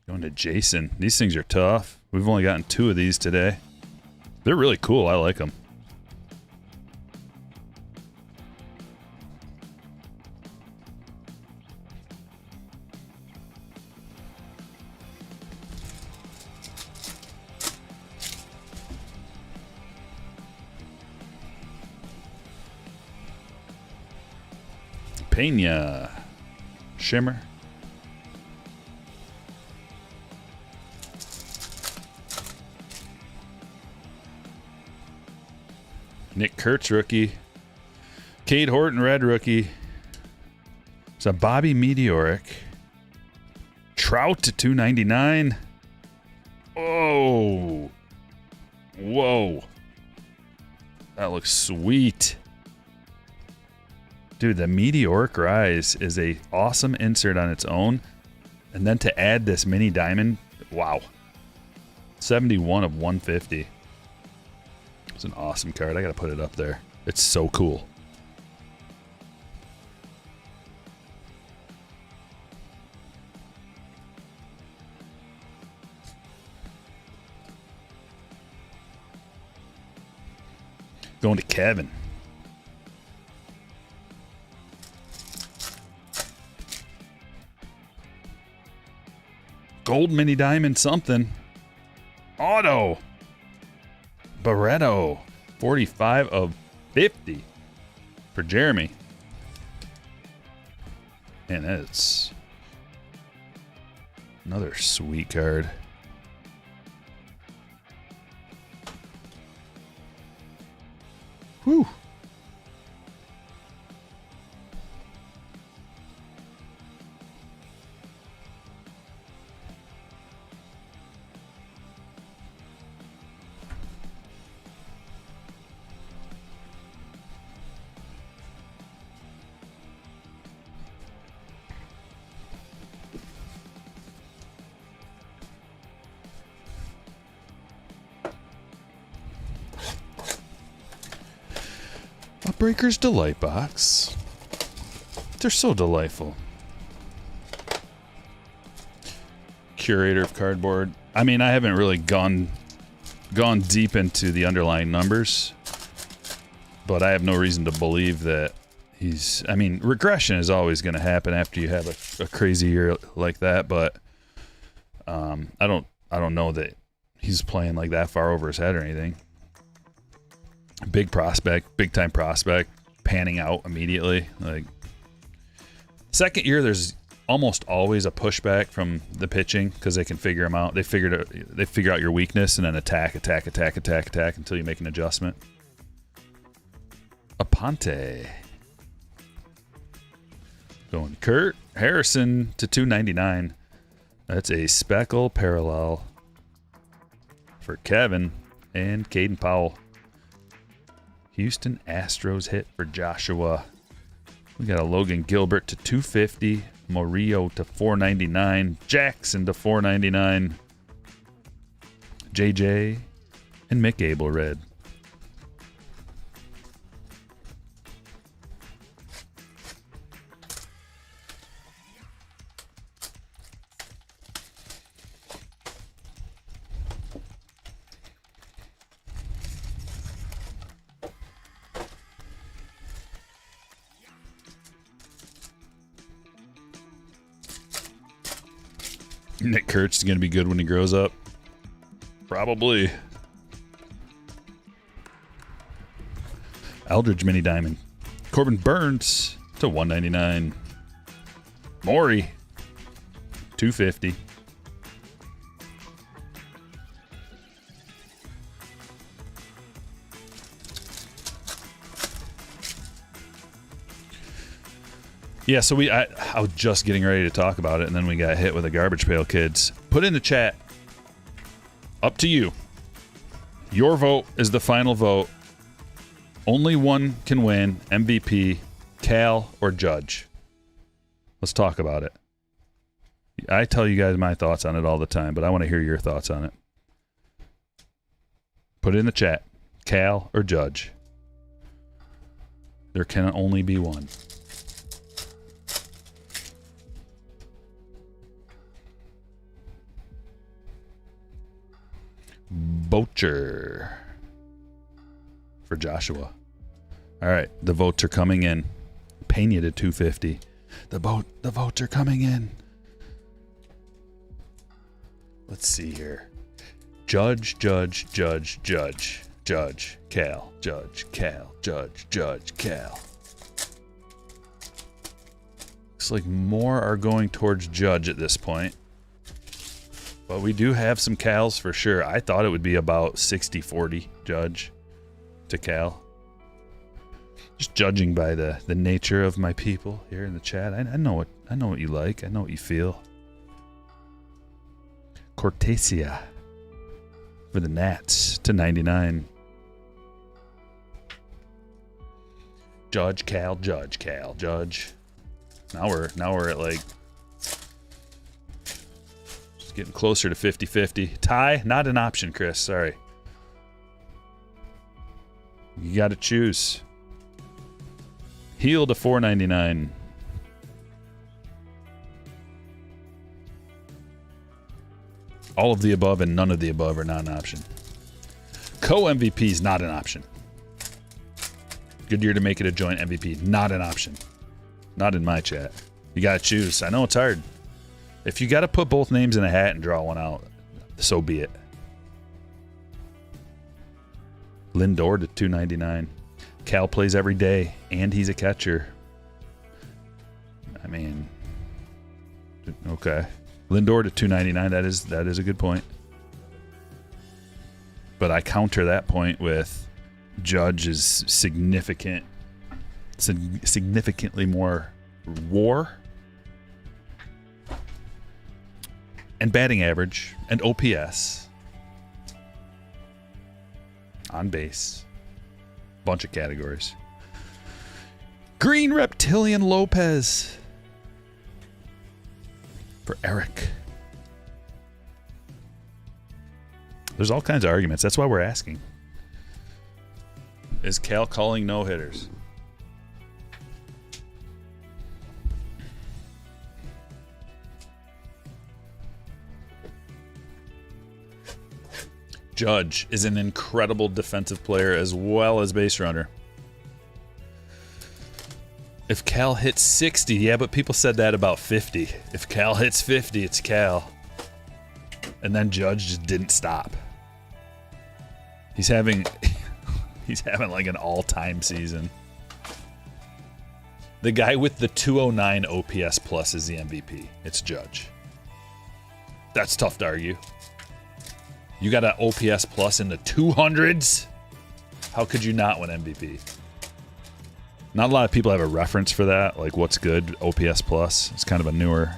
Going to Jason. These things are tough. We've only gotten 2 of these today. They're really cool. I like them. Pena. Shimmer. Nick Kurtz rookie. Cade Horton red rookie. It's a Bobby Meteoric. Trout to 299. Oh. Whoa. That looks sweet. Dude, the Meteoric Rise is a awesome insert on its own. And then to add this mini diamond, wow. 71 of 150. It's an awesome card. I gotta put it up there. It's so cool. Going to Kevin. Gold mini diamond something. Auto. Barreto. 45 of 50 for Jeremy. And it's another sweet card. Whew. Breaker's Delight Box. They're so delightful. Curator of Cardboard. I mean, I haven't really gone deep into the underlying numbers, but I have no reason to believe that he's... I mean, regression is always going to happen after you have a crazy year like that, but I don't know that he's playing like that far over his head or anything. Big prospect, big time prospect, panning out immediately. Like, second year, there's almost always a pushback from the pitching because they can figure them out. They figure out your weakness and then attack until you make an adjustment. Aponte. Going Kurt Harrison to 299. That's a speckle parallel for Kevin and Caden Powell. Houston Astros hit for Joshua. We got a Logan Gilbert to 250, Murillo to 499, Jackson to 499, JJ and Mick Abel red. Nick Kurtz is going to be good when he grows up. Probably. Eldridge Mini Diamond. Corbin Burns to 199. Maury 250. Yeah, so I was just getting ready to talk about it, and then we got hit with the Garbage Pail Kids. Put in the chat. Up to you. Your vote is the final vote. Only one can win MVP, Cal or Judge. Let's talk about it. I tell you guys my thoughts on it all the time, but I want to hear your thoughts on it. Put it in the chat. Cal or Judge. There can only be one. Bocher for Joshua. All right, the votes are coming in. Pena to 250. The votes are coming in. Let's see here. Judge, Cal. Judge, Cal. Looks like more are going towards Judge at this point. But we do have some Cals for sure. I thought it would be about 60-40 Judge to Cal. Just judging by the nature of my people here in the chat. I know what you like. I know what you feel. Cortesia for the Nats to 99. Judge. Now we're at like getting closer to 50-50. Tie, not an option, Chris. Sorry. You got to choose. Heel to 499. All of the above and none of the above are not an option. Co-MVP is not an option. Goodyear to make it a joint MVP. Not an option. Not in my chat. You got to choose. I know it's hard. If you got to put both names in a hat and draw one out, so be it. Lindor to 299. Cal plays every day, and he's a catcher. I mean, okay. Lindor to 299. That is a good point. But I counter that point with Judge is significantly more WAR and batting average and OPS on base. Bunch of categories. Green Reptilian Lopez for Eric. There's all kinds of arguments. That's why we're asking. Is Cal calling no-hitters? Judge is an incredible defensive player as well as base runner. If Cal hits 60, yeah, but people said that about 50. If Cal hits 50, it's Cal. And then Judge just didn't stop. He's having like an all-time season. The guy with the 209 OPS plus is the MVP. It's Judge. That's tough to argue. You got an OPS plus in the 200s? How could you not win MVP? Not a lot of people have a reference for that, like what's good, OPS plus. It's kind of a newer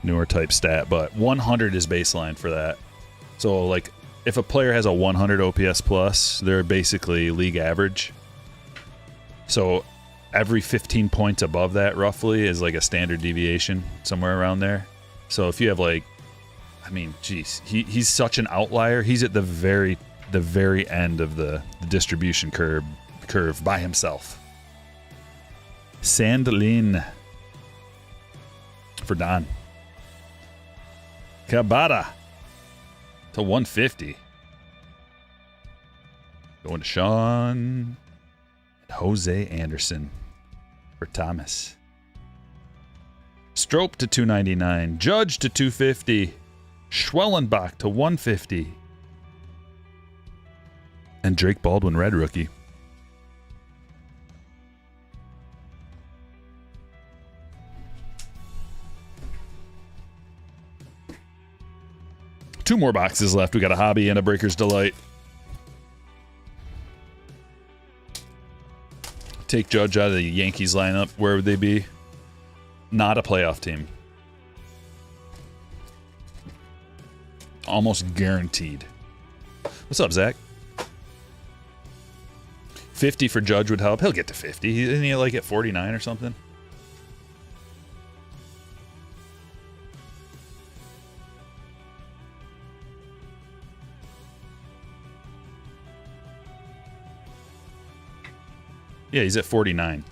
newer type stat, but 100 is baseline for that. So like if a player has a 100 OPS plus, they're basically league average. So every 15 points above that roughly is like a standard deviation, somewhere around there. So if you have like, I mean, geez, he's such an outlier. He's at the very end of the distribution curve by himself. Sandlin for Don. Cabada to 150. Going to Sean. Jose Anderson for Thomas. Strope to 299. Judge to 250. Schwellenbach to 150. And Drake Baldwin, red rookie. Two more boxes left. We got a hobby and a Breaker's Delight. Take Judge out of the Yankees lineup. Where would they be? Not a playoff team. Almost guaranteed. What's up, Zach? 50 for Judge would help. He'll get to 50. Isn't he like at 49 or something? Yeah, he's at 49.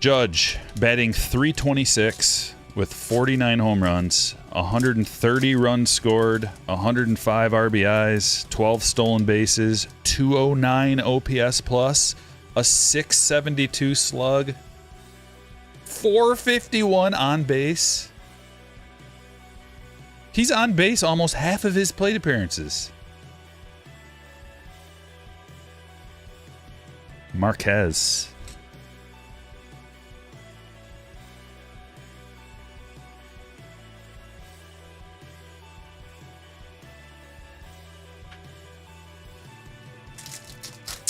Judge batting .326 with 49 home runs, 130 runs scored, 105 RBIs, 12 stolen bases, 209 OPS plus, a .672 slug, 451 on base. He's on base almost half of his plate appearances. Marquez.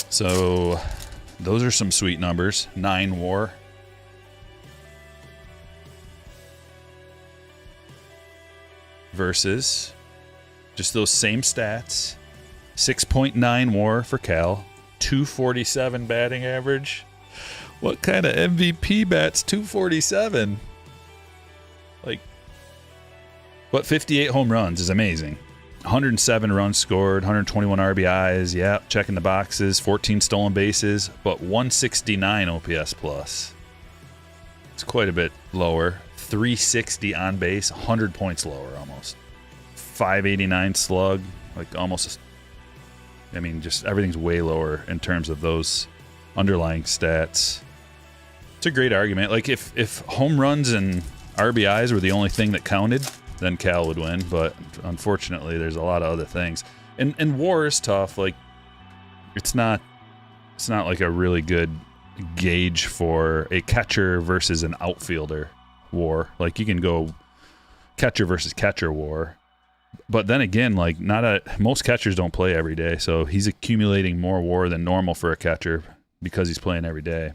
So those are some sweet numbers. 9 WAR. Versus just those same stats. 6.9 WAR for Cal. 247 batting average. What kind of MVP bats 247? Like, but 58 home runs is amazing. 107 runs scored, 121 RBIs. Yeah, checking the boxes. 14 stolen bases, but 169 OPS plus. It's quite a bit lower. 360 on base, 100 points lower almost. 589 slug, like almost. I mean, just everything's way lower in terms of those underlying stats. It's a great argument. Like if home runs and RBIs were the only thing that counted, then Cal would win. But unfortunately, there's a lot of other things. And WAR is tough. Like it's not like a really good gauge for a catcher versus an outfielder WAR. Like you can go catcher versus catcher WAR. But then again, like most catchers don't play every day, so he's accumulating more WAR than normal for a catcher because he's playing every day.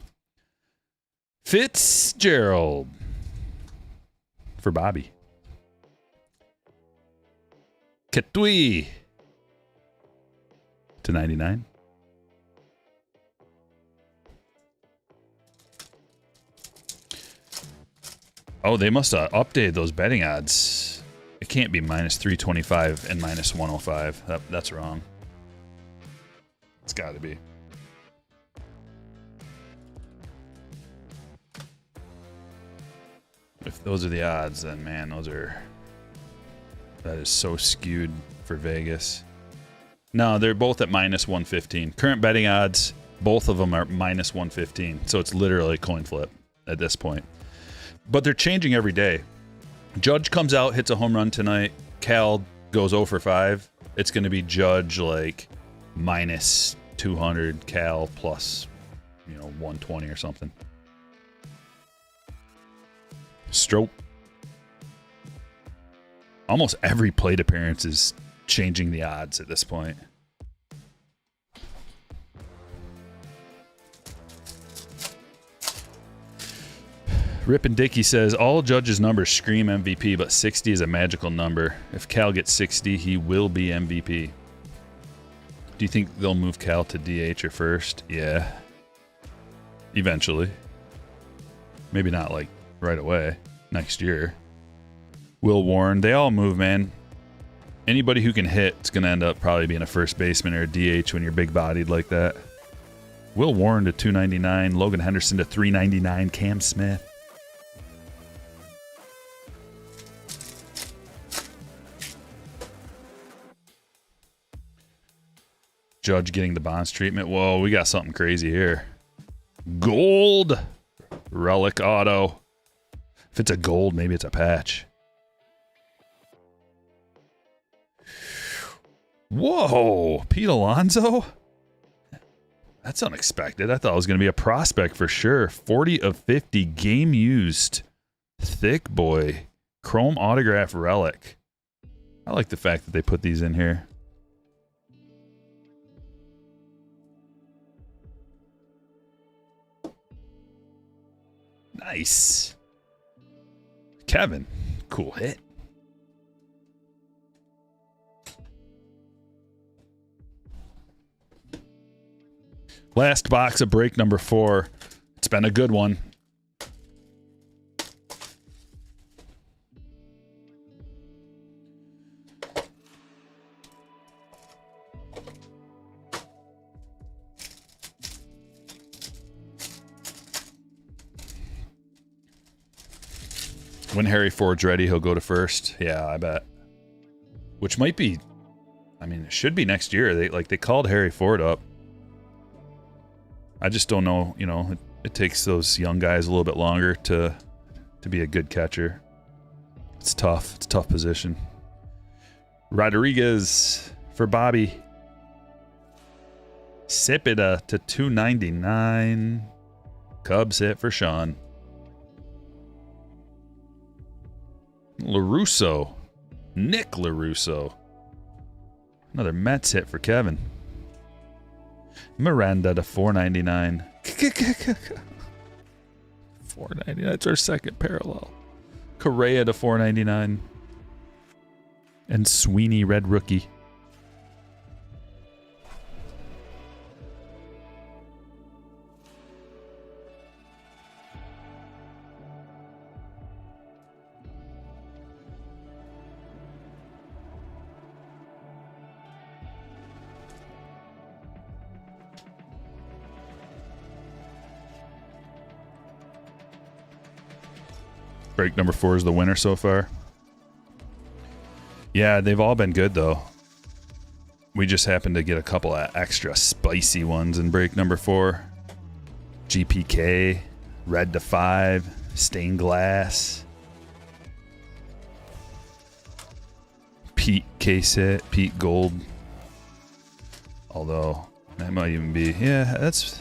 Fitzgerald for Bobby. Ketui to 99. Oh, they must have updated those betting odds. It can't be minus 325 and minus 105. That's wrong. It's got to be. If those are the odds, then man, that is so skewed for Vegas. No, they're both at minus 115. Current betting odds, both of them are minus 115. So it's literally a coin flip at this point. But they're changing every day. Judge comes out, hits a home run tonight. Cal goes 0 for 5. It's going to be Judge like minus 200, Cal plus, 120 or something. Stroke. Almost every plate appearance is changing the odds at this point. Rip and Dickey says, all Judge's numbers scream MVP, but 60 is a magical number. If Cal gets 60, he will be MVP. Do you think they'll move Cal to DH or first? Yeah. Eventually. Maybe not like right away. Next year. Will Warren. They all move, man. Anybody who can hit is going to end up probably being a first baseman or a DH when you're big-bodied like that. Will Warren to 299. Logan Henderson to 399. Cam Smith. Judge getting the Bonds treatment. Whoa, we got something crazy here. Gold. Relic auto. If it's a gold, maybe it's a patch. Whoa, Pete Alonso? That's unexpected. I thought it was going to be a prospect for sure. 40 of 50, game used. Thick boy. Chrome autograph relic. I like the fact that they put these in here. Nice. Kevin, cool hit. Last box of break number 4. It's been a good one. When Harry Ford's ready, he'll go to first. Yeah, I bet. Which might be, I mean, it should be next year. They called Harry Ford up. I just don't know, you know, it takes those young guys a little bit longer to be a good catcher. It's tough. It's a tough position. Rodriguez for Bobby. Sipida to 299. Cubs hit for Sean. LaRusso. Nick LaRusso. Another Mets hit for Kevin. Miranda to 499. 499. That's our second parallel. Correa to 499. And Sweeney red rookie. Break number 4 is the winner so far. Yeah, they've all been good, though. We just happened to get a couple of extra spicy ones in break number 4. GPK, red to 5, stained glass. Pete case hit, Pete gold. Although, that might even be, yeah, that's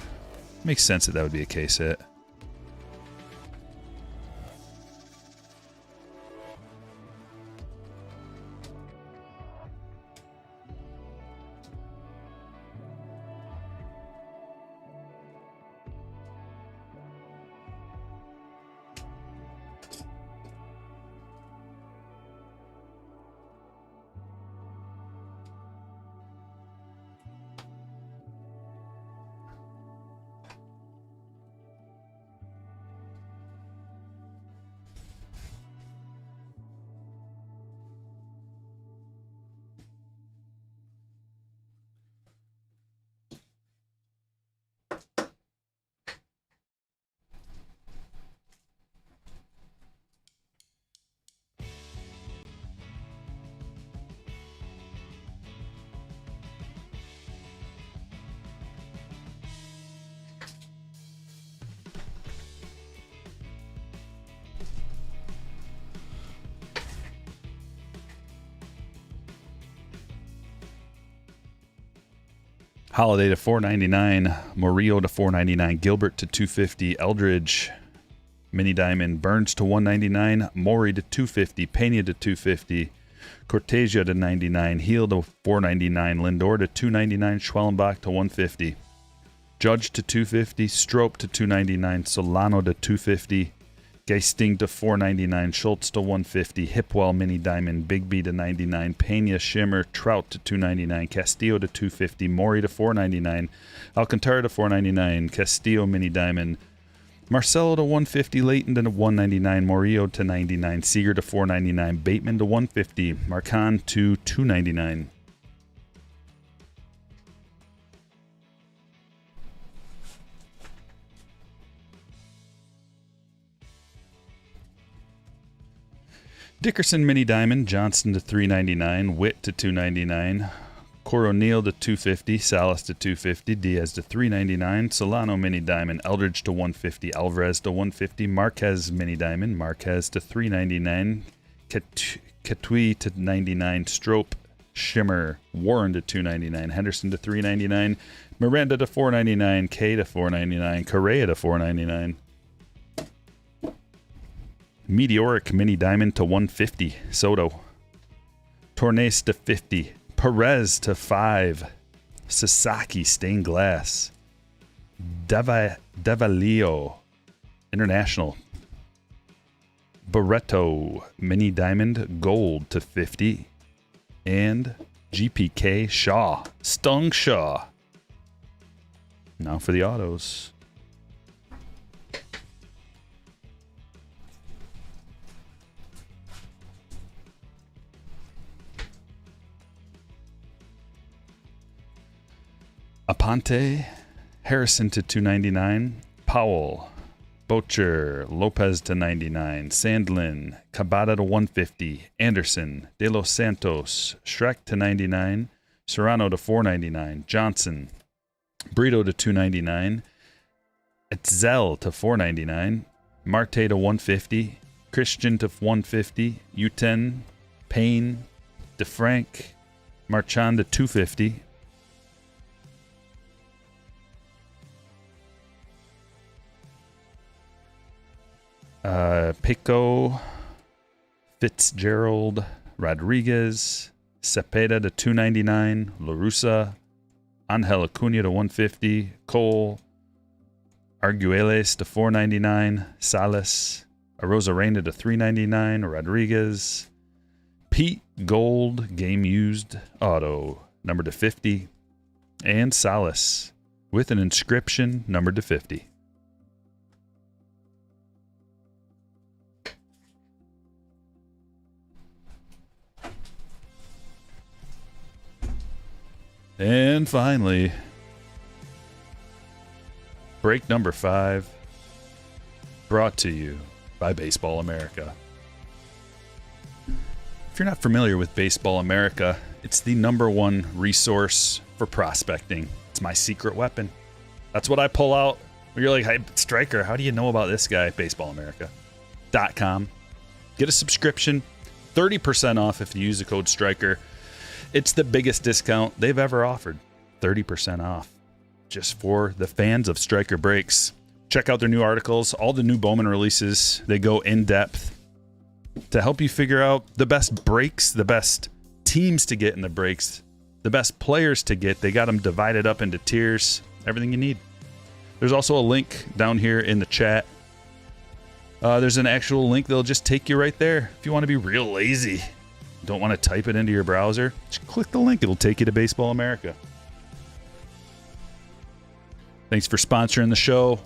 makes sense that would be a case hit. Holiday to 499, Murillo to 499, Gilbert to 250, Eldridge, Mini Diamond, Burns to 199, Maury to 250, Pena to 250, Cortesia to 99, Heel to 499, Lindor to 299, Schwellenbach to 150, Judge to 250, Strope to 299, Solano to 250, Geisting to 499, Schultz to 150, Hipwell Mini Diamond, Bigby to 99, Pena Shimmer, Trout to 299, Castillo to 250, Maury to 499, Alcantara to 499, Castillo Mini Diamond, Marcelo to 150, Leighton to 199, Murillo to 99, Seager to 499, Bateman to 150, Marcon to 299. Dickerson Mini Diamond, Johnson to 399, Witt to 299, Coronel to 250, Salas to 250, Diaz to 399, Solano Mini Diamond, Eldridge to 150, Alvarez to 150, Marquez Mini Diamond, Marquez to 399, Katui to 99, Strope, Shimmer, Warren to 299, Henderson to 399, Miranda to 499, K to 499, Correa to 499. Meteoric Mini Diamond to 150, Soto. Tornes to 50, Perez to 5, Sasaki Stained Glass, Devalio International, Barreto Mini Diamond Gold to 50, and GPK Shaw, Stung Shaw. Now for the autos. Aponte, Harrison to 299, Powell, Bocher, Lopez to 99, Sandlin, Cabada to 150, Anderson, De Los Santos, Shrek to 99, Serrano to 499, Johnson, Brito to 299, Etzel to 499, Marte to 150, Christian to 150, Uten, Payne, DeFrank, Marchand to 250, Pico, Fitzgerald, Rodriguez, Cepeda to 299, LaRussa, Angel Acuna to 150, Cole, Arguelles to 499, Salas, Arozarena to 399, Rodriguez, Pete Gold, game used auto, numbered to 50, and Salas with an inscription numbered to 50. And finally, break number 5, brought to you by Baseball America. If you're not familiar with Baseball America, it's the #1 resource for prospecting. It's my secret weapon. That's what I pull out. You're like, hey, Stryker, how do you know about this guy? BaseballAmerica.com. Get a subscription, 30% off if you use the code Stryker. It's the biggest discount they've ever offered. 30% off. Just for the fans of Stryker Breaks. Check out their new articles, all the new Bowman releases. They go in depth to help you figure out the best breaks, the best teams to get in the breaks, the best players to get. They got them divided up into tiers, everything you need. There's also a link down here in the chat. There's an actual link that'll just take you right there. If you want to be real lazy, don't want to type it into your browser, just click the link. It'll take you to Baseball America. Thanks for sponsoring the show.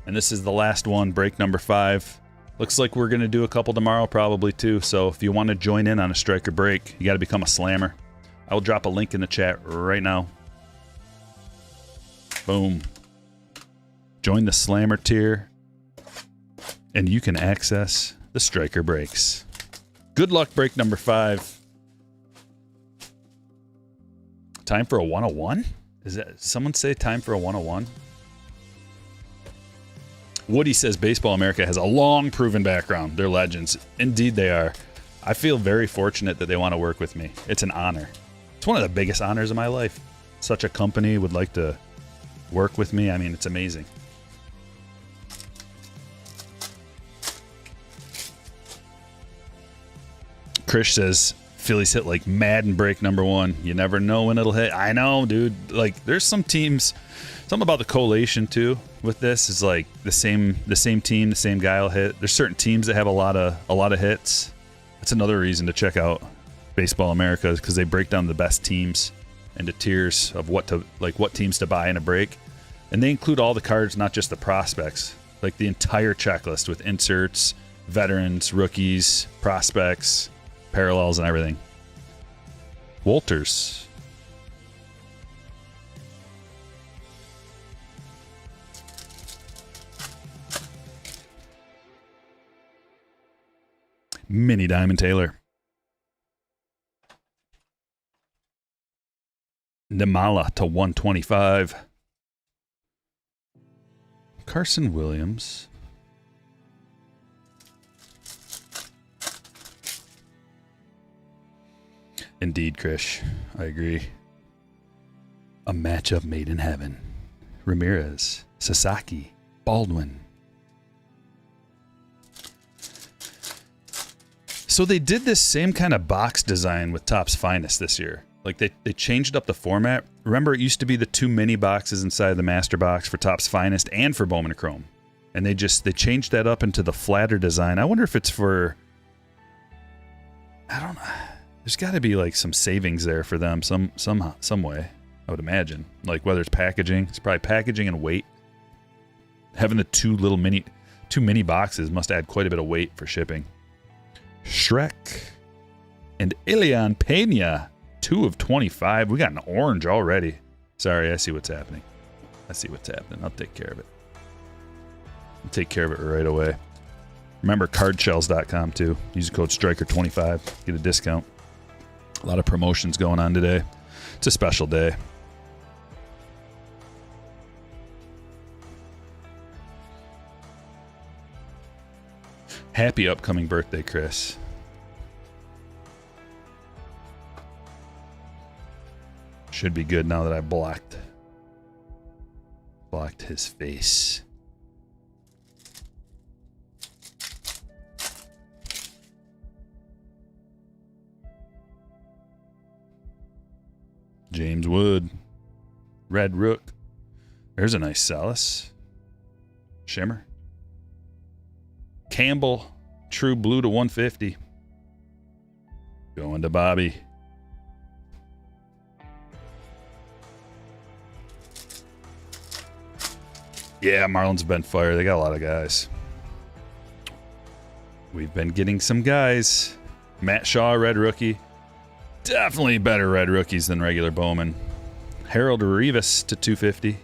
And this is the last one, break number 5. Looks like we're going to do a couple tomorrow probably too. So if you want to join in on a Stryker break, you got to become a slammer. I will drop a link in the chat right now. Boom. Join the slammer tier and you can access the Stryker breaks. Good luck, break number 5. Time for a 101? Is that someone say time for a 101? Woody says Baseball America has a long proven background. They're legends. Indeed they are. I feel very fortunate that they want to work with me. It's an honor. It's one of the biggest honors of my life. Such a company would like to work with me. I mean, it's amazing. Krish says Phillies hit like mad in break number 1. You never know when it'll hit. I know, dude. Like, there's some teams Something about the collation too with this is like the same team, the same guy will hit. There's certain teams that have a lot of hits. That's another reason to check out Baseball America, because they break down the best teams into tiers of what teams to buy in a break, and they include all the cards, not just the prospects, like the entire checklist with inserts, veterans, rookies, prospects, parallels, and everything. Walters. Mini Diamond Taylor. Namala to 125. Carson Williams. Indeed, Krish. I agree. A matchup made in heaven. Ramirez, Sasaki, Baldwin. So they did this same kind of box design with Topps Finest this year. Like they changed up the format. Remember, it used to be the 2 mini boxes inside the master box for Topps Finest and for Bowman Chrome. And they changed that up into the flatter design. I wonder if it's for, I don't know. There's got to be like some savings there for them some way, I would imagine. Like whether it's packaging, it's probably packaging and weight. Having the 2 mini boxes must add quite a bit of weight for shipping. Shrek and Ilian Pena, 2 of 25. We got an orange already. Sorry, I see what's happening. I'll take care of it. I'll take care of it right away. Remember cardshells.com too. Use the code Stryker25. Get a discount. A lot of promotions going on today. It's a special day. Happy upcoming birthday, Chris. Should be good now that I blocked his face. James Wood. Red Rook. There's a nice Salas. Shimmer. Campbell, True Blue to 150. Going to Bobby. Yeah, Marlins have been fire. They got a lot of guys. We've been getting some guys. Matt Shaw, red rookie. Definitely better red rookies than regular Bowman. Harold Rivas to 250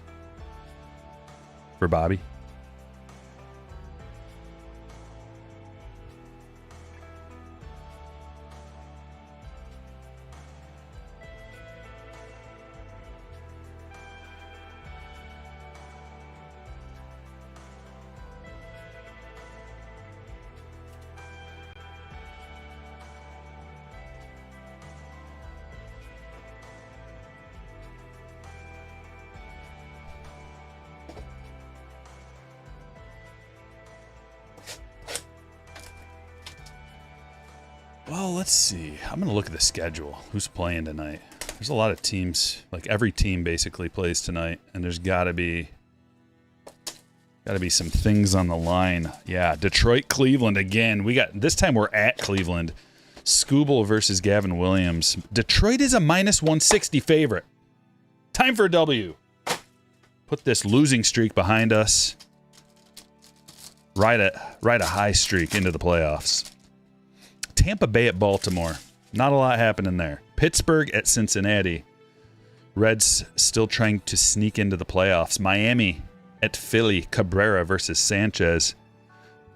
for Bobby. Well, let's see. I'm going to look at the schedule. Who's playing tonight? There's a lot of teams. Like every team basically plays tonight, and there's got to be some things on the line. Yeah, Detroit, Cleveland again. This time we're at Cleveland. Skubal versus Gavin Williams. Detroit is a -160 favorite. Time for a W. Put this losing streak behind us. Ride a high streak into the playoffs. Tampa Bay at Baltimore. Not a lot happening there. Pittsburgh at Cincinnati. Reds still trying to sneak into the playoffs. Miami at Philly. Cabrera versus Sanchez.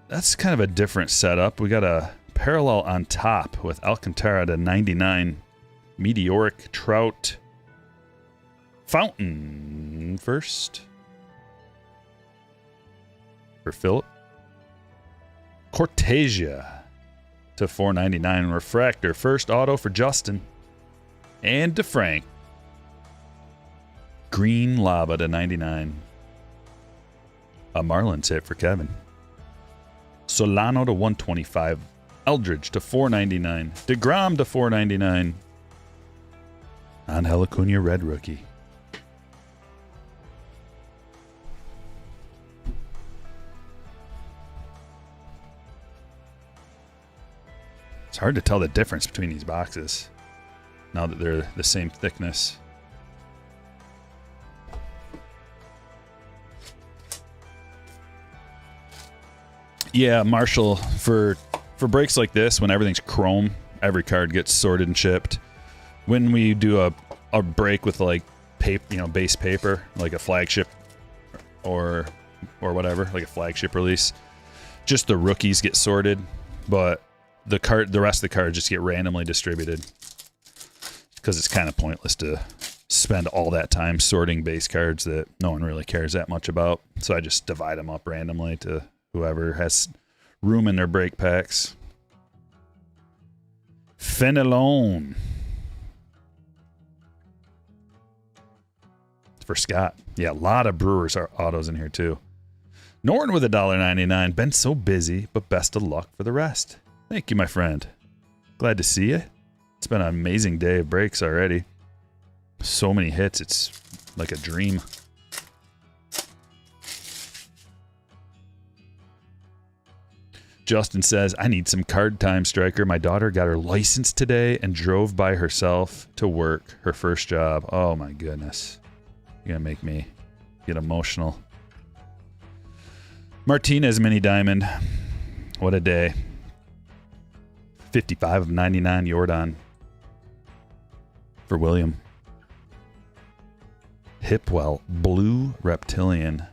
That's kind of a different setup. We got a parallel on top with Alcantara to 99. Meteoric, Trout. Fountain first. For Phillip. Cortesia to 499. Refractor. First auto for Justin. And DeFrank. Green Lava to 99. A Marlins hit for Kevin. Solano to 125. Eldridge to 499. DeGrom to 499. Angel Acuna red rookie. It's hard to tell the difference between these boxes now that they're the same thickness. Yeah, Marshall, for breaks like this, when everything's chrome, every card gets sorted and chipped. When we do a break with like paper, base paper, like a flagship or whatever, like a flagship release, just the rookies get sorted, but the rest of the cards just get randomly distributed because it's kind of pointless to spend all that time sorting base cards that no one really cares that much about. So I just divide them up randomly to whoever has room in their break packs. Fenelon for Scott. Yeah, a lot of Brewers autos in here too. Norton with $1.99. Been so busy, but best of luck for the rest. Thank you, my friend. Glad to see you. It's been an amazing day of breaks already. So many hits, it's like a dream. Justin says, I need some card time, Stryker. My daughter got her license today and drove by herself to work, her first job. Oh my goodness. You're going to make me get emotional. Martinez Mini Diamond. What a day. 55 of 99 Jordan for William. Hipwell Blue Reptilian.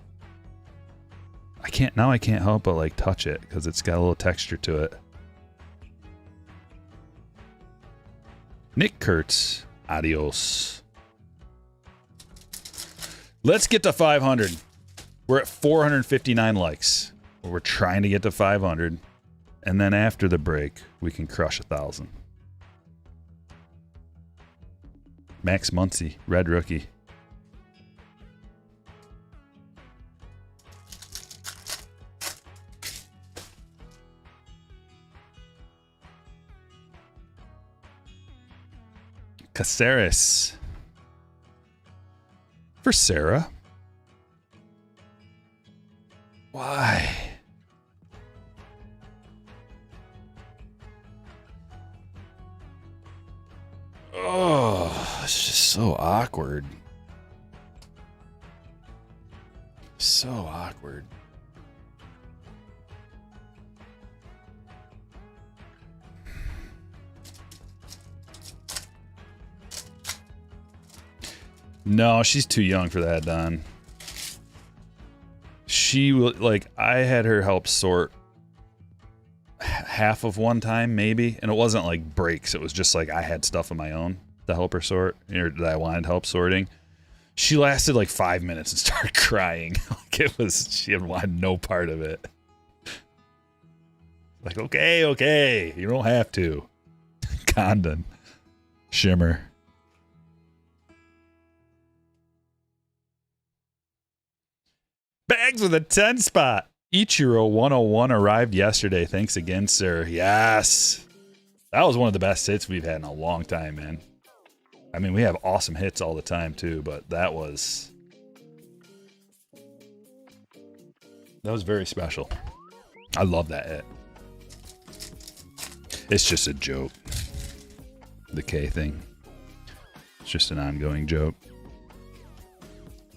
I can't help but like touch it because it's got a little texture to it. Nick Kurtz. Adios. Let's get to 500. We're at 459 likes. We're trying to get to 500. And then after the break, we can crush 1,000. Max Muncy, red rookie. Caceres. For Sarah. Why? Oh, it's just so awkward. So awkward. No, she's too young for that, Don. She will, like, I had her help sort half of one time, maybe, and it wasn't like breaks. It was just like I had stuff of my own to help her sort, or that I wanted help sorting. She lasted like 5 minutes and started crying. Like she had wanted no part of it. Like, okay, you don't have to. Condon. Shimmer. Bags with a 10 spot. Ichiro 101 arrived yesterday. Thanks again, sir. Yes. That was one of the best hits we've had in a long time, man. I mean, we have awesome hits all the time, too, but that was very special. I love that hit. It's just a joke. The K thing. It's just an ongoing joke.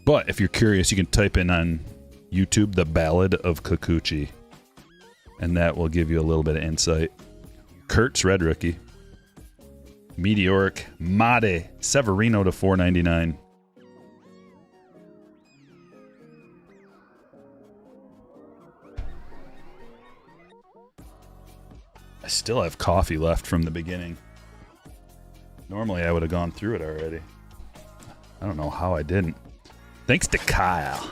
But if you're curious, you can type in on YouTube The Ballad of Kikuchi, and that will give you a little bit of insight. Kurtz, red rookie. Meteoric Made Severino to 499. I still have coffee left from the beginning. Normally I would have gone through it already. I don't know how I didn't. Thanks to Kyle.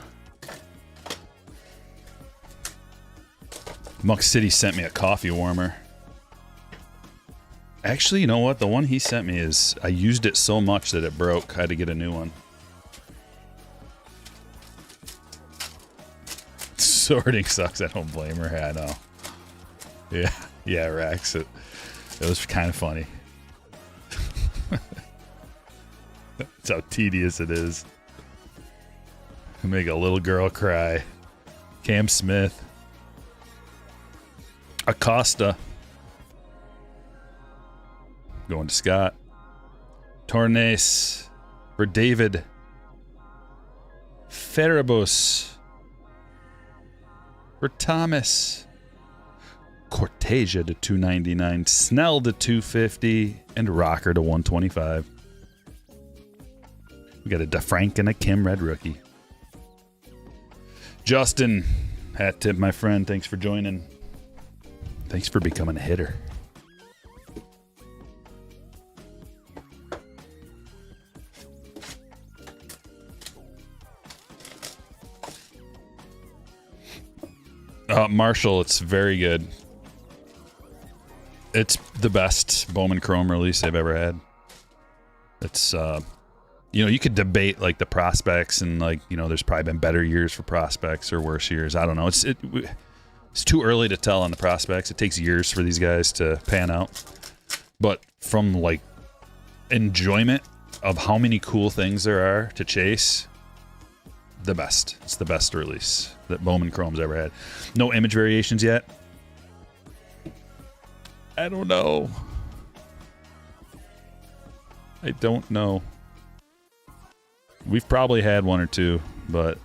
Muck City sent me a coffee warmer. Actually, you know what? The one he sent me is, I used it so much that it broke. I had to get a new one. Sorting sucks. I don't blame her. I know. Yeah, Rex. It was kind of funny. That's how tedious it is. Make a little girl cry. Cam Smith. Acosta. going to Scott. Tornes for David. Farabos for Thomas. Cortesia to 299. Snell to 250. And Rocker to 125. We got a DeFrank and a Kim Red rookie. Justin, hat tip, my friend. Thanks for joining. Thanks for becoming a hitter. Marshall, it's very good. It's the best Bowman Chrome release I've ever had. It's, you could debate like the prospects and like, there's probably been better years for prospects or worse years. I don't know. It's too early to tell on the prospects. It takes years for these guys to pan out. But from like enjoyment of how many cool things there are to chase, the best. It's the best release that Bowman Chrome's ever had. No image variations yet. I don't know. We've probably had one or two, but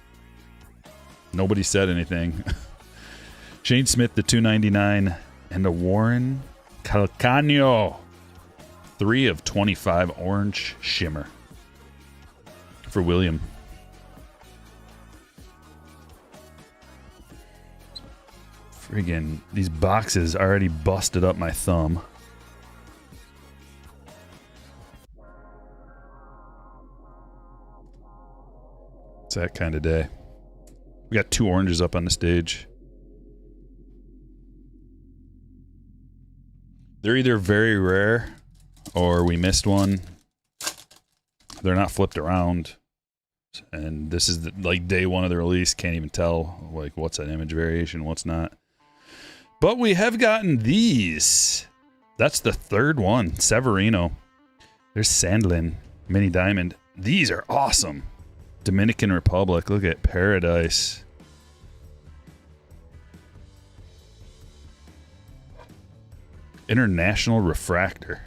nobody said anything. Shane Smith, the 299, and a Warren Calcano. 3 of 25 orange shimmer for William. Friggin', these boxes already busted up my thumb. It's that kind of day. We got 2 oranges up on the stage. They're either very rare or we missed one. They're not flipped around. And this is like day 1 of the release. Can't even tell like what's an image variation, what's not. But we have gotten these. That's the 3rd one. Severino. There's Sandlin. Mini Diamond. These are awesome. Dominican Republic. Look at Paradise. International Refractor.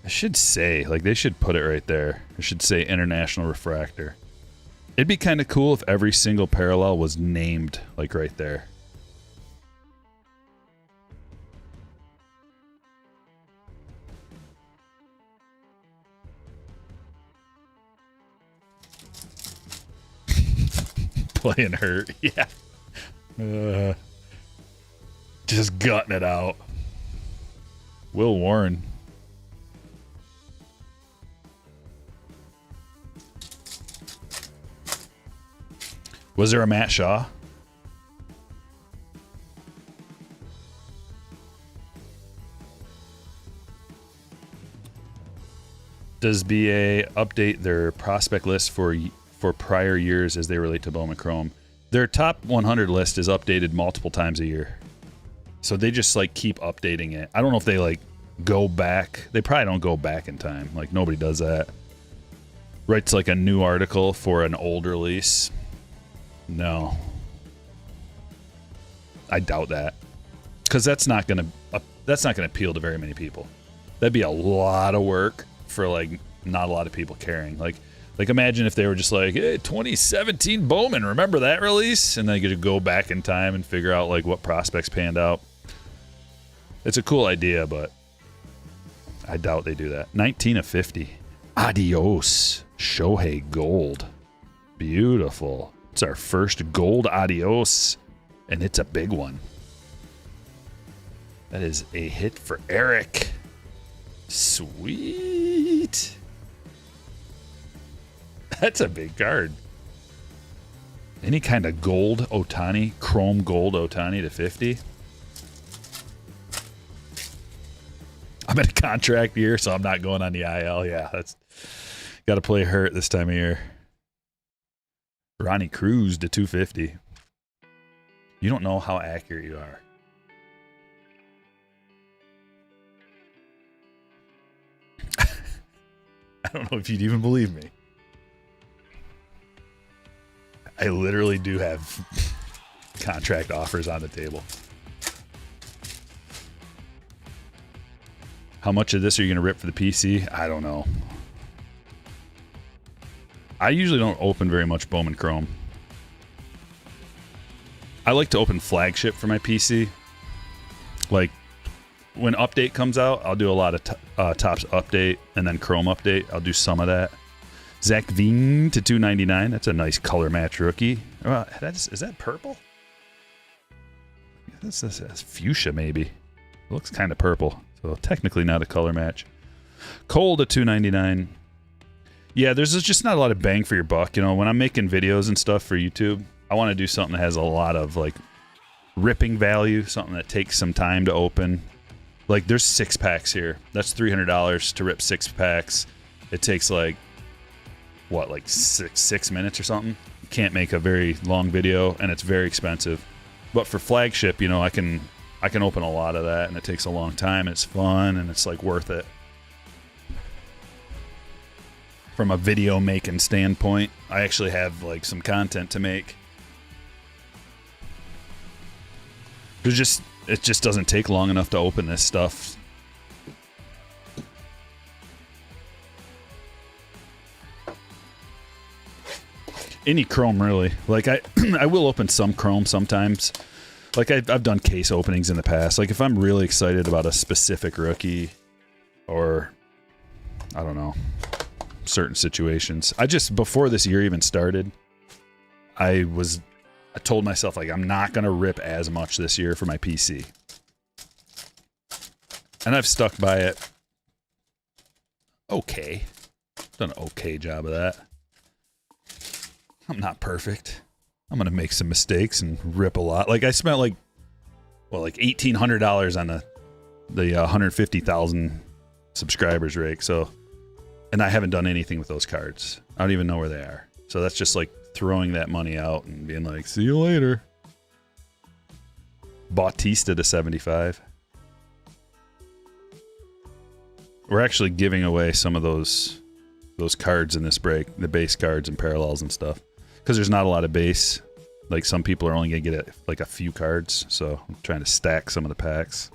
I should say, like they should put it right there. It should say International Refractor. It'd be kind of cool if every single parallel was named like right there. Playing hurt, yeah. Just gutting it out. Will Warren. Was there a Matt Shaw? Does BA update their prospect list for prior years as they relate to Bowman Chrome? Their top 100 list is updated multiple times a year. So they just like keep updating it. I don't know if they like go back. They probably don't go back in time. Like nobody does that. Writes like a new article for an old release. No. I doubt that. Cuz that's not going to appeal to very many people. That'd be a lot of work for like not a lot of people caring. Like imagine if they were just like, hey, 2017 Bowman, remember that release? And then you could go back in time and figure out like what prospects panned out. It's a cool idea, but I doubt they do that. 19 of 50. Adios. Shohei Gold. Beautiful. It's our first gold Adios, and it's a big one. That is a hit for Eric. Sweet. That's a big card. Any kind of gold Ohtani, chrome gold Ohtani to 50. I'm in a contract year, so I'm not going on the IL. Yeah, that's got to play hurt this time of year. Ronnie Cruz to 250. You don't know how accurate you are. I don't know if you'd even believe me. I literally do have contract offers on the table. How much of this are you going to rip for the PC? I don't know. I usually don't open very much Bowman Chrome. I like to open flagship for my PC. Like, when update comes out, I'll do a lot of Topps update and then Chrome update. I'll do some of that. Zach Veen to $2.99. That's a nice color match rookie. Is that purple? That's fuchsia, maybe. It looks kind of purple. So technically not a color match. Cole to $2.99. Yeah, there's just not a lot of bang for your buck. You know, when I'm making videos and stuff for YouTube, I want to do something that has a lot of, like, ripping value, something that takes some time to open. Like, there's 6-packs here. That's $300 to rip 6 packs. It takes, like, what, like six minutes or something? You can't make a very long video, and it's very expensive. But for flagship, you know, I can open a lot of that, and it takes a long time. It's fun, and it's, like, worth it. From a video making standpoint, I actually have, like, some content to make. It just doesn't take long enough to open this stuff. Any Chrome, really. Like, I will open some Chrome sometimes. Like, I've done case openings in the past. Like, if I'm really excited about a specific rookie or, I don't know, certain situations. Before this year even started, I told myself, like, I'm not going to rip as much this year for my PC. And I've stuck by it. Okay. Done an okay job of that. I'm not perfect. I'm going to make some mistakes and rip a lot. Like, I spent, like $1,800 on the 150,000 subscribers rake. So, and I haven't done anything with those cards. I don't even know where they are. So that's just like throwing that money out and being like, see you later. Bautista to 75. We're actually giving away some of those cards in this break, the base cards and parallels and stuff, because there's not a lot of base. Like, some people are only gonna get like a few cards, so I'm trying to stack some of the packs.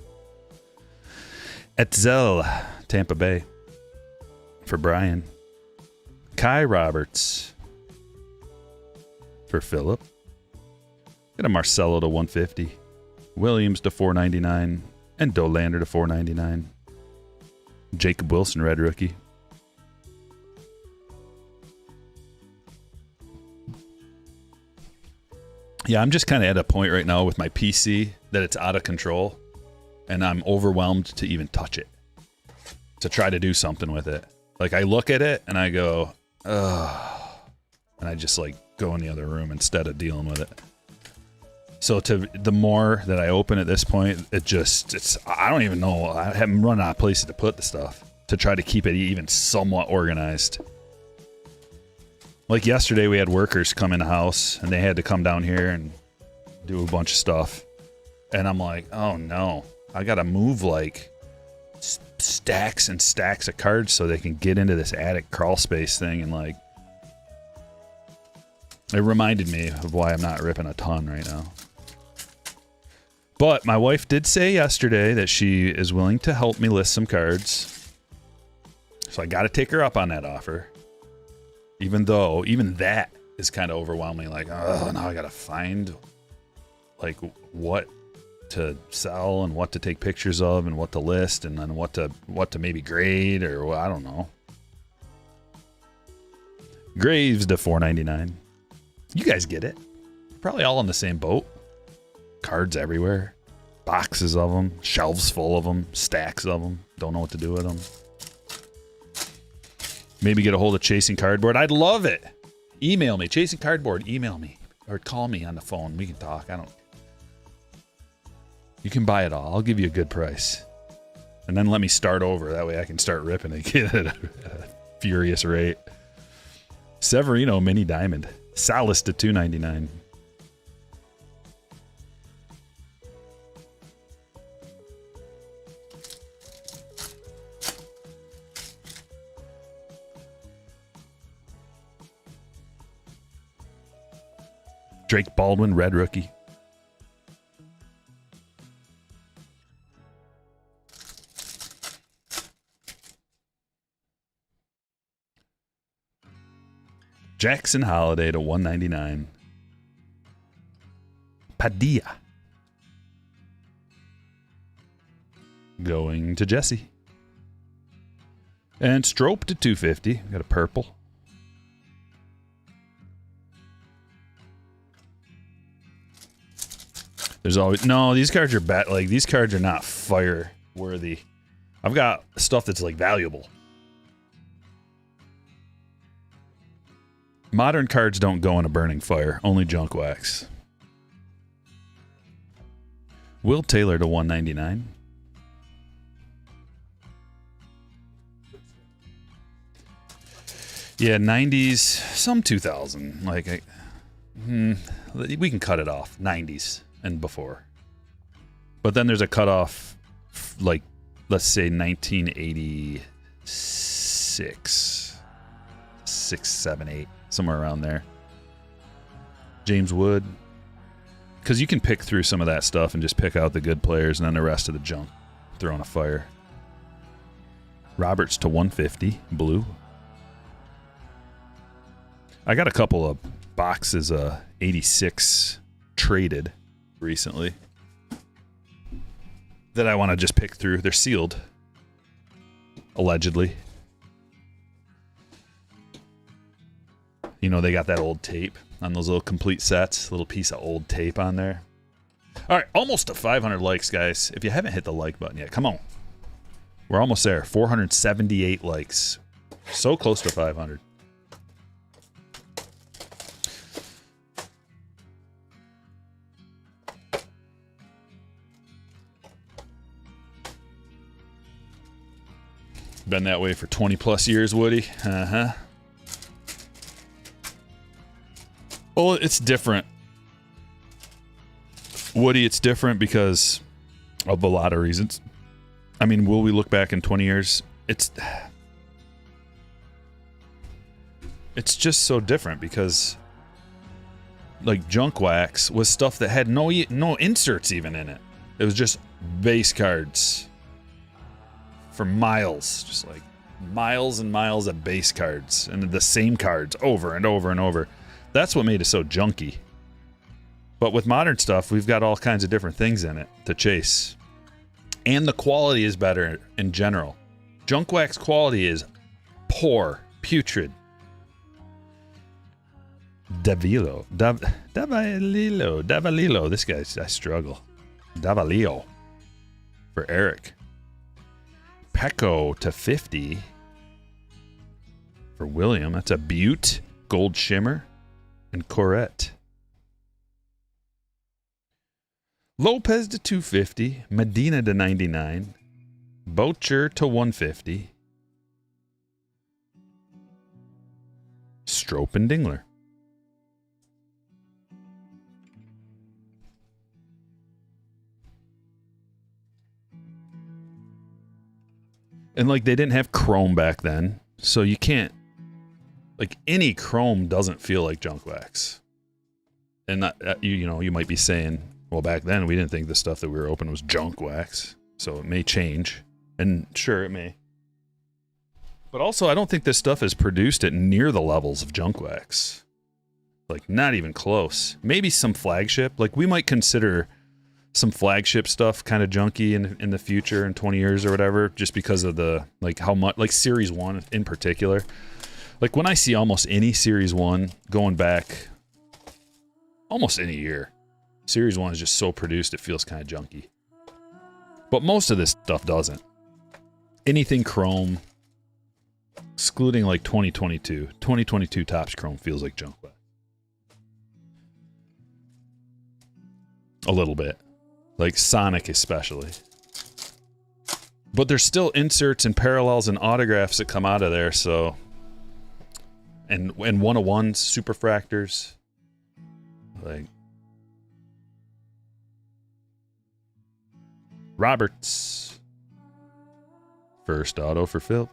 Etzel, Tampa Bay for Brian. Kai Roberts for Philip. Got a Marcelo to 150. Williams to 499. And Dolander to 499. Jacob Wilson, red rookie. Yeah, I'm just kind of at a point right now with my PC that it's out of control. And I'm overwhelmed to even touch it. To try to do something with it. Like, I look at it and I go, ugh. And I just, like, go in the other room instead of dealing with it. So the more that I open at this point, I don't even know. I haven't run out of places to put the stuff to try to keep it even somewhat organized. Like, yesterday we had workers come in the house and they had to come down here and do a bunch of stuff. And I'm like, oh no, I got to move like stacks and stacks of cards so they can get into this attic crawl space thing. And, like, it reminded me of why I'm not ripping a ton right now. But my wife did say yesterday that she is willing to help me list some cards. So I got to take her up on that offer. Even though, even that is kind of overwhelming. Like, oh, now I got to find, like, what to sell and what to take pictures of and what to list and then what to maybe grade, or, well, I don't know. Graves to $4.99. You guys get it. Probably all in the same boat. Cards everywhere. Boxes of them. Shelves full of them. Stacks of them. Don't know what to do with them. Maybe get a hold of Chasing Cardboard. I'd love it. Email me. Chasing Cardboard. Email me. Or call me on the phone. We can talk. You can buy it all. I'll give you a good price. And then let me start over. That way I can start ripping again at a furious rate. Severino Mini Diamond. Salas to $2.99. Drake Baldwin, red rookie. Jackson Holiday to 199. Padilla. Going to Jesse. And Strope to 250. Got a purple. There's always no. These cards are bad. Like these cards are not fire worthy. I've got stuff that's like valuable. Modern cards don't go in a burning fire. Only junk wax. Will Taylor to 199. Yeah, 90s, some 2000. Like, we can cut it off. 90s and before. But then there's a cutoff, like, let's say 1986. 6, 7, 8. Somewhere around there. James Wood. Because you can pick through some of that stuff and just pick out the good players and then the rest of the junk throw in a fire. Roberts to 150. Blue. I got a couple of boxes of 86 traded recently that I want to just pick through. They're sealed. Allegedly. You know, they got that old tape on those little complete sets. Little piece of old tape on there. All right, almost to 500 likes, guys. If you haven't hit the like button yet, come on. We're almost there. 478 likes. So close to 500. Been that way for 20 plus years, Woody. Uh-huh. Well, it's different. Woody, it's different because of a lot of reasons. I mean, will we look back in 20 years? It's just so different because like junk wax was stuff that had no inserts even in it. It was just base cards. For miles, just like miles and miles of base cards and the same cards over and over and over. That's what made it so junky. But with modern stuff, we've got all kinds of different things in it to chase. And the quality is better in general. Junk wax quality is poor, putrid. Davalillo. This guy's, I struggle. Davalillo for Eric. Pecco to 50 for William. That's a Butte, Gold Shimmer, and Corette. Lopez to 250, Medina to 99, Boucher to 150, Strope and Dingler. And like they didn't have chrome back then, so you can't, like any chrome doesn't feel like junk wax. And not, you know, you might be saying, well, back then we didn't think the stuff that we were opening was junk wax, so it may change. And sure, it may. But also, I don't think this stuff is produced at near the levels of junk wax. Like, not even close. Maybe some flagship. Like, we might consider some flagship stuff kind of junky in the future in 20 years or whatever, just because of the, like, how much, like Series 1 in particular. Like, when I see almost any Series 1 going back almost any year, Series 1 is just so produced it feels kind of junky. But most of this stuff doesn't. Anything chrome, excluding like 2022. 2022 Topps Chrome feels like junk wax. A little bit. Like Sonic especially. But there's still inserts and parallels and autographs that come out of there, so... And 101s, superfractors. Like... Roberts. First auto for Phil.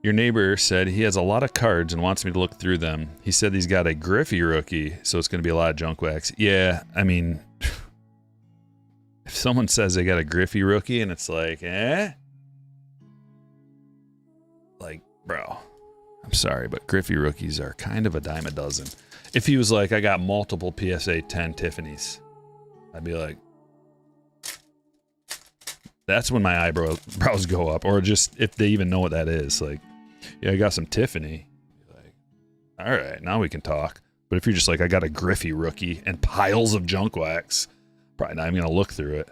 Your neighbor said he has a lot of cards and wants me to look through them. He said he's got a Griffey rookie, so it's going to be a lot of junk wax. Yeah, I mean, if someone says they got a Griffey rookie and it's like, like, Bro, I'm sorry, but Griffey rookies are kind of a dime a dozen. If he was like, I got multiple PSA 10 Tiffany's, I'd be like, that's when my eyebrows go up. Or just if they even know what that is. Like, yeah, I got some Tiffany. Like, all right, now we can talk. But if you're just like, I got a Griffey rookie and piles of junk wax, probably not even going to look through it.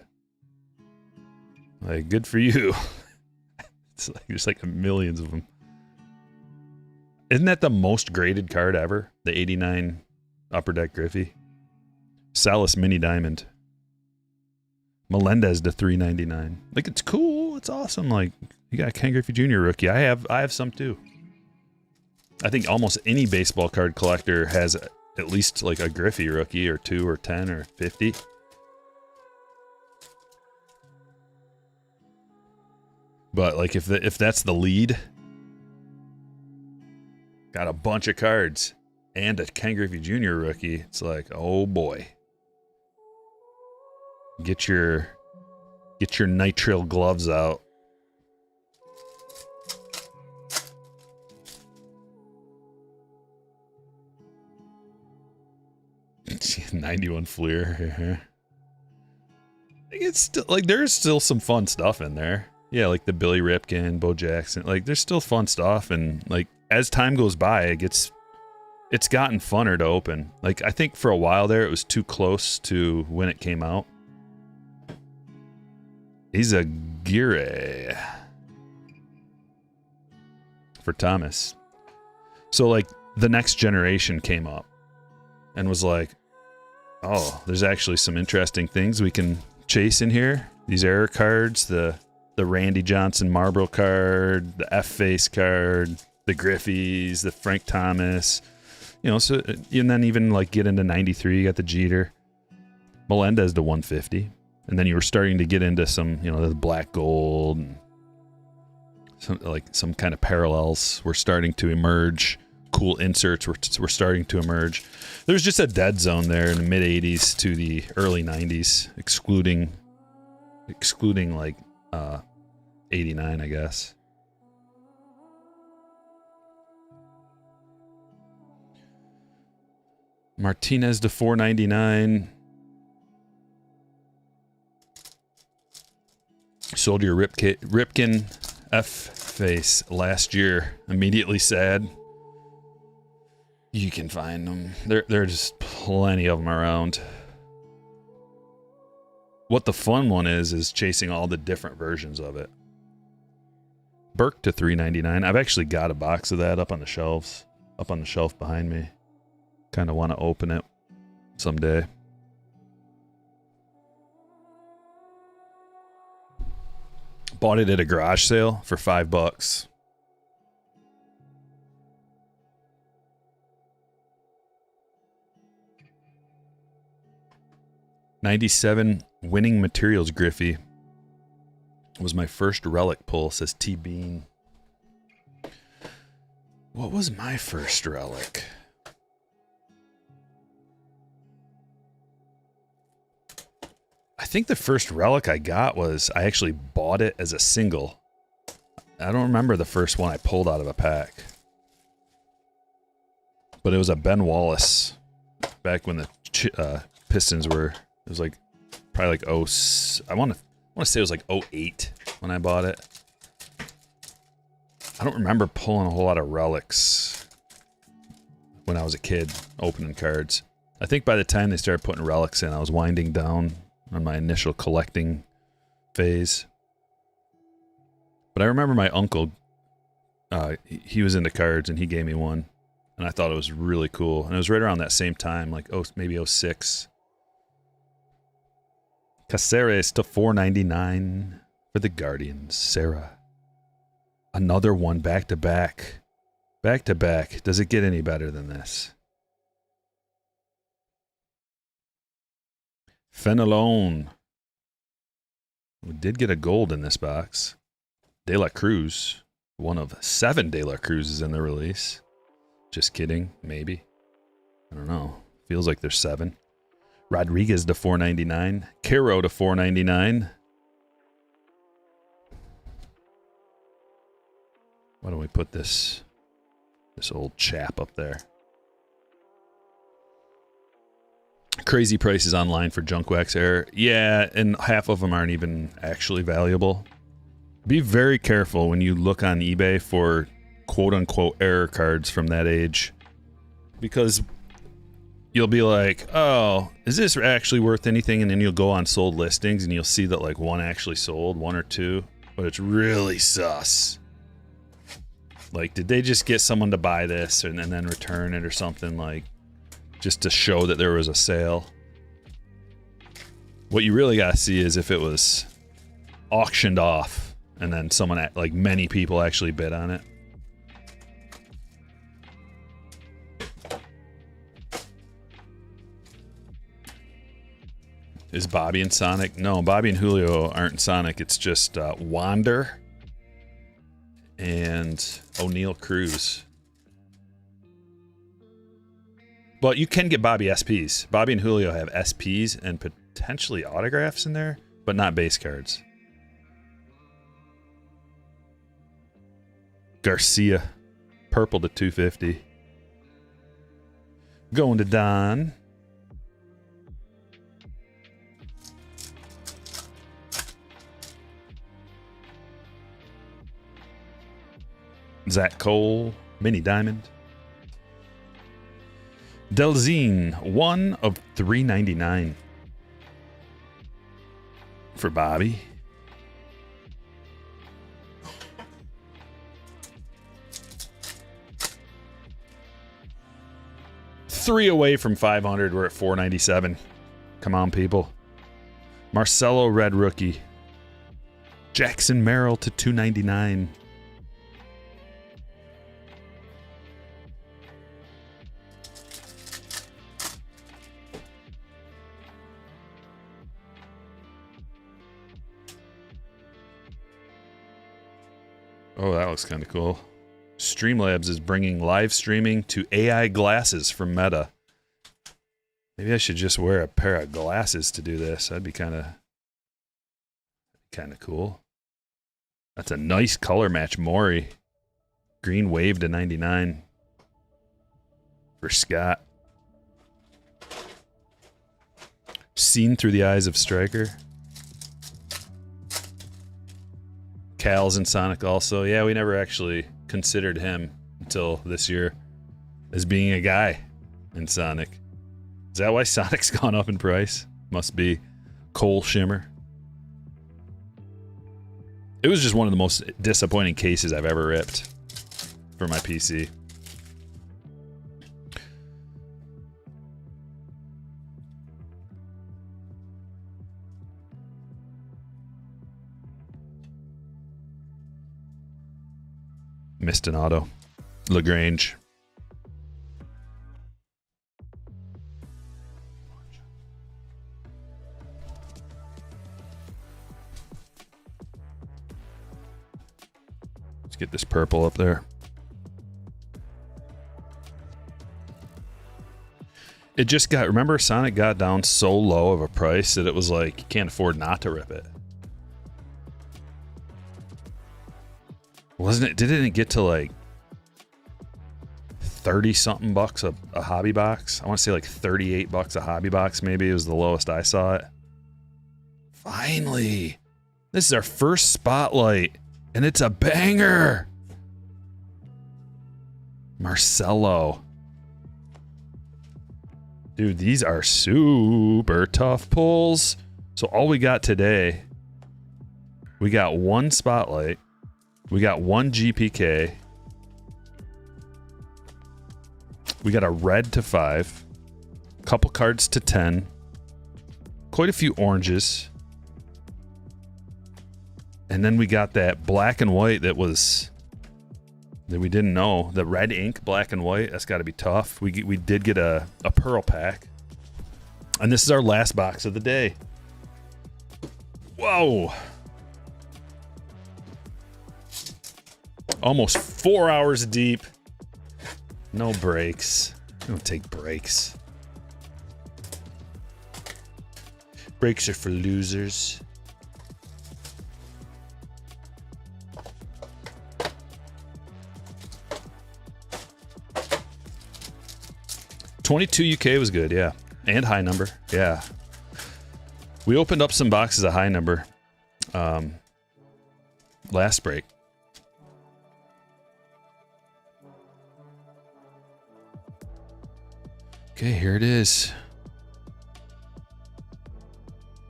Like, good for you. It's like, there's like millions of them. Isn't that the most graded card ever? The 89 Upper Deck Griffey. Salas Mini Diamond. Melendez to 399. Like, it's cool. It's awesome. Like, you got a Ken Griffey Jr. rookie. I have some too. I think almost any baseball card collector has at least like a Griffey rookie or 2 or 10 or 50. But like, if that's the lead, got a bunch of cards and a Ken Griffey Jr. rookie, it's like, oh boy. Get your nitrile gloves out. '91 Fleer. It's still like there's still some fun stuff in there. Yeah, like the Billy Ripken, Bo Jackson. Like there's still fun stuff, and like as time goes by, it's gotten funner to open. Like I think for a while there, it was too close to when it came out. He's a Gire for Thomas. So like the next generation came up and was like, oh, there's actually some interesting things we can chase in here. These error cards, the Randy Johnson Marlboro card, the F-Face card, the Griffeys, the Frank Thomas. You know, so and then even like get into 93, you got the Jeter. Melendez to 150. And then you were starting to get into some, you know, the black gold and some kind of parallels were starting to emerge. Cool inserts were starting to emerge. There's just a dead zone there in the mid 80s to the early 90s, excluding like 89, I guess. Martinez to 499. Sold your Ripken F-Face last year. Immediately sad. You can find them. There's just plenty of them around. What the fun one is chasing all the different versions of it. Burke to 399. I've actually got a box of that up on the shelves. Up on the shelf behind me. Kind of want to open it someday. Bought it at a garage sale for $5. '97 Winning Materials Griffey was my first relic pull, says T Bean. What was my first relic? I think the first relic I got was, I actually bought it as a single. I don't remember the first one I pulled out of a pack. But it was a Ben Wallace. Back when the Pistons were, it was like, probably like, I want to say it was like 08 when I bought it. I don't remember pulling a whole lot of relics when I was a kid, opening cards. I think by the time they started putting relics in, I was winding down on my initial collecting phase. But I remember my uncle, he was into cards and he gave me one. And I thought it was really cool. And it was right around that same time, like maybe 06. Caceres to 499 for the Guardians. Sarah. Another one back to back. Back to back. Does it get any better than this? Fenelon. We did get a gold in this box. De La Cruz. One of 7 De La Cruzes in the release. Just kidding. Maybe. I don't know. Feels like there's 7. Rodriguez to 499. Caro to 499. Why don't we put this old chap up there? Crazy prices online for junk wax error. Yeah, and half of them aren't even actually valuable. Be very careful when you look on eBay for quote-unquote error cards from that age. Because you'll be like, oh, is this actually worth anything? And then you'll go on sold listings and you'll see that like one actually sold, one or two. But it's really sus. Like, did they just get someone to buy this and then return it or something, like, just to show that there was a sale? What you really gotta see is if it was auctioned off and then someone, like, many people actually bid on it. Is Bobby in Sonic? No, Bobby and Julio aren't in Sonic. It's just Wander and O'Neal Cruz. But you can get Bobby SPs. Bobby and Julio have SPs and potentially autographs in there, but not base cards. Garcia, purple to 250. Going to Don. Zach Cole, mini diamond. Delzine, 1 of 399 for Bobby. Three away from 500. We're at 497. Come on, people. Marcelo, red rookie. Jackson Merrill to 299. Oh, that looks kind of cool. Streamlabs is bringing live streaming to AI glasses from Meta. Maybe I should just wear a pair of glasses to do this. That'd be kind of cool. That's a nice color match, Maury. Green wave to 99 for Scott. Seen through the eyes of Stryker. Cal's in Sonic also. Yeah, we never actually considered him until this year as being a guy in Sonic. Is that why Sonic's gone up in price? Must be Cole Shimmer. It was just one of the most disappointing cases I've ever ripped for my PC. Missed an auto. LaGrange. Let's get this purple up there. It just got, remember Sonic got down so low of a price that it was like, you can't afford not to rip it. Wasn't it? Didn't it get to like 30 something bucks a hobby box? I want to say like 38 bucks a hobby box. Maybe it was the lowest I saw it. Finally, this is our first spotlight and it's a banger. Marcelo. Dude, these are super tough pulls. So all we got today, we got one spotlight. We got one GPK. We got a red to 5. A couple cards to 10. Quite a few oranges. And then we got that black and white that we didn't know. The red ink, black and white. That's got to be tough. We did get a pearl pack. And this is our last box of the day. Whoa. Almost 4 hours deep. No breaks. We don't take breaks. Breaks are for losers. 22 UK was good, yeah. And high number, yeah. We opened up some boxes of high number last break. Okay, here it is.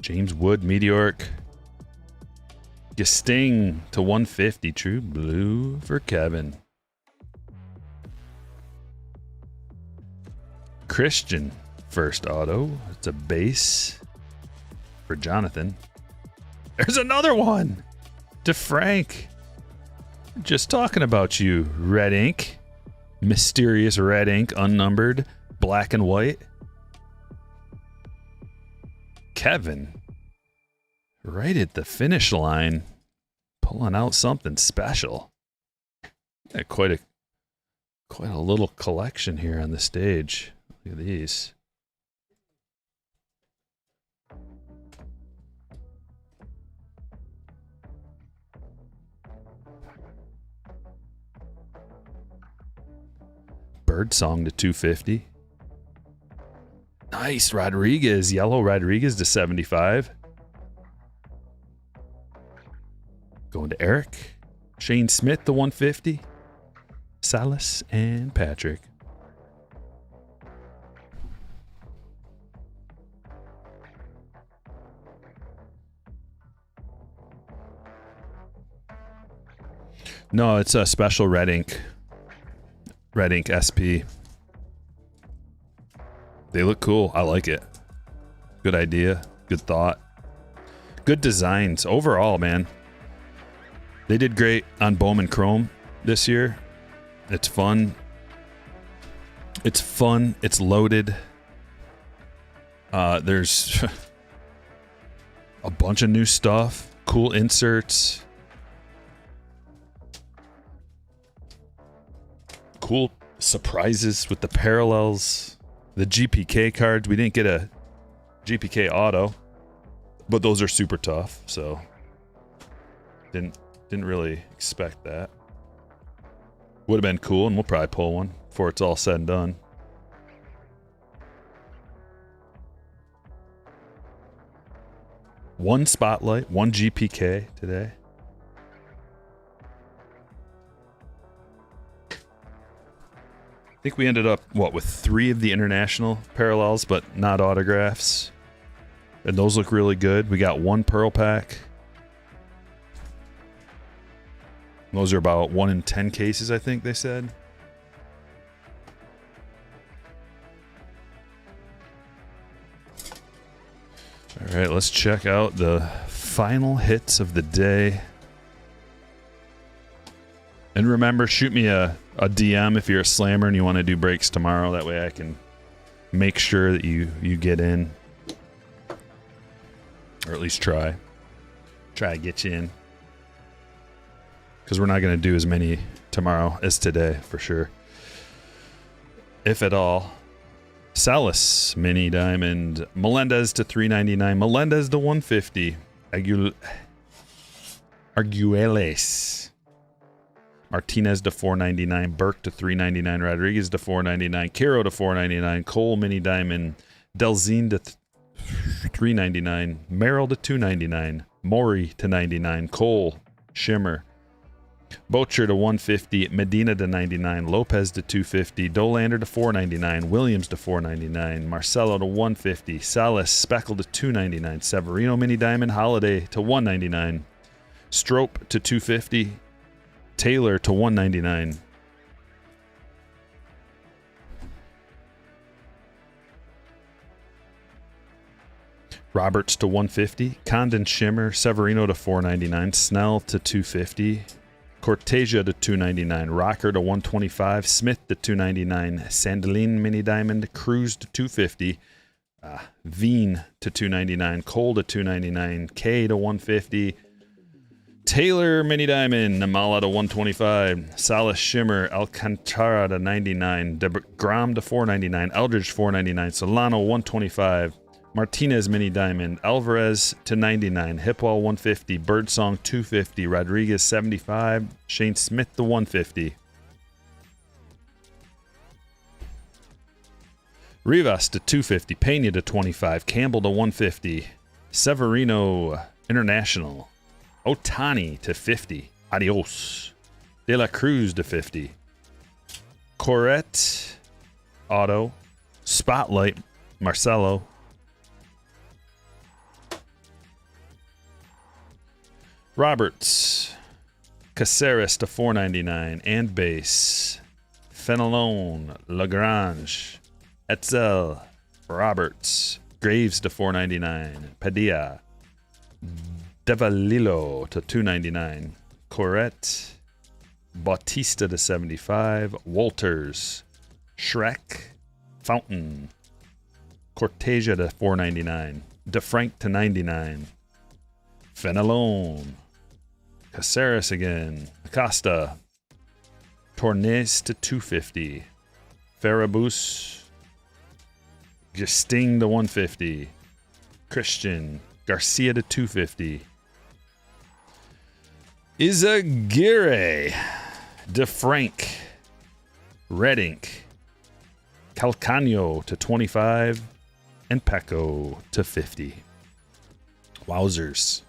James Wood, Meteoric. Gesting to 150. True blue for Kevin. Christian, first auto. It's a base for Jonathan. There's another one to Frank. Just talking about you, red ink. Mysterious red ink, unnumbered, black and white. Kevin, right at the finish line, pulling out something special. Yeah, quite a little collection here on the stage. Look at these. Birdsong to 250. Nice. Rodriguez. Yellow Rodriguez to 75. Going to Eric. Shane Smith to 150. Salas and Patrick. No, it's a special red ink. Red ink SP. They look cool. I like it. Good idea. Good thought. Good designs. Overall, man. They did great on Bowman Chrome this year. It's fun. It's fun. It's loaded. There's a bunch of new stuff. Cool inserts. Cool surprises with the parallels. The GPK cards. We didn't get a GPK auto, but those are super tough, so didn't really expect that. Would have been cool, and we'll probably pull one before it's all said and done. One spotlight, one GPK today. I think we ended up, with 3 of the international parallels, but not autographs. And those look really good. We got 1 pearl pack. Those are about 1 in 10 cases, I think they said. All right, let's check out the final hits of the day. And remember, shoot me a DM if you're a slammer and you want to do breaks tomorrow. That way I can make sure that you get in. Or at least try. Try to get you in. Because we're not going to do as many tomorrow as today, for sure. If at all. Salas, mini diamond. Melendez to 399. Melendez to 150. Arguelles. Martinez to 499. Burke to 399. Rodriguez to 499. Caro to 499. Cole, mini diamond. Delzine to 399. Merrill to 299. Maury to 99. Cole, shimmer. Bocher to 150, Medina to 99, Lopez to 250, Dolander to 499, Williams to 499, Marcelo to 150, Salas Speckle to 299, Severino mini diamond, Holiday to 199, Strope to 250, Taylor to 199. Roberts to 150, Condon shimmer, Severino to 499, Snell to 250. Cortesia to 299, Rocker to 125, Smith to 299, Sandelin mini diamond, Cruz to 250, Veen to 299, Cole to 299, K to 150, Taylor mini diamond, Namala to 125, Salas shimmer, Alcantara to 99, DeGrom to 499, Eldridge 499, Solano 125. Martinez mini diamond, Alvarez to 99, Hipwell 150, Birdsong 250, Rodriguez 75, Shane Smith to 150. Rivas to 250. Pena to 25. Campbell to 150. Severino International. Otani to 50. Adios. De La Cruz to 50. Corette. Auto. Spotlight. Marcelo. Roberts. Caceres to 499. And base. Fenelon. Lagrange. Etzel. Roberts. Graves to 499. Padilla. Devalillo to 299. Corette. Bautista to 75. Walters. Shrek. Fountain. Cortesia to 499. DeFrank to 99. Fenelon. Caceres again. Acosta. Tornes to 250. Farabus. Justing to 150. Christian. Garcia to 250. Izaguirre. DeFrank. Red Ink. Calcano to 25. And Pecco to 50. Wowzers.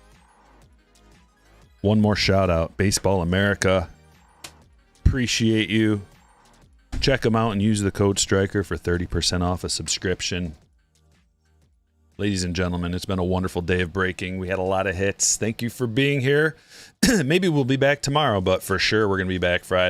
One more shout out. Baseball America. Appreciate you. Check them out and use the code Stryker for 30% off a subscription. Ladies and gentlemen, it's been a wonderful day of breaking. We had a lot of hits. Thank you for being here. Maybe we'll be back tomorrow, but for sure we're going to be back Friday.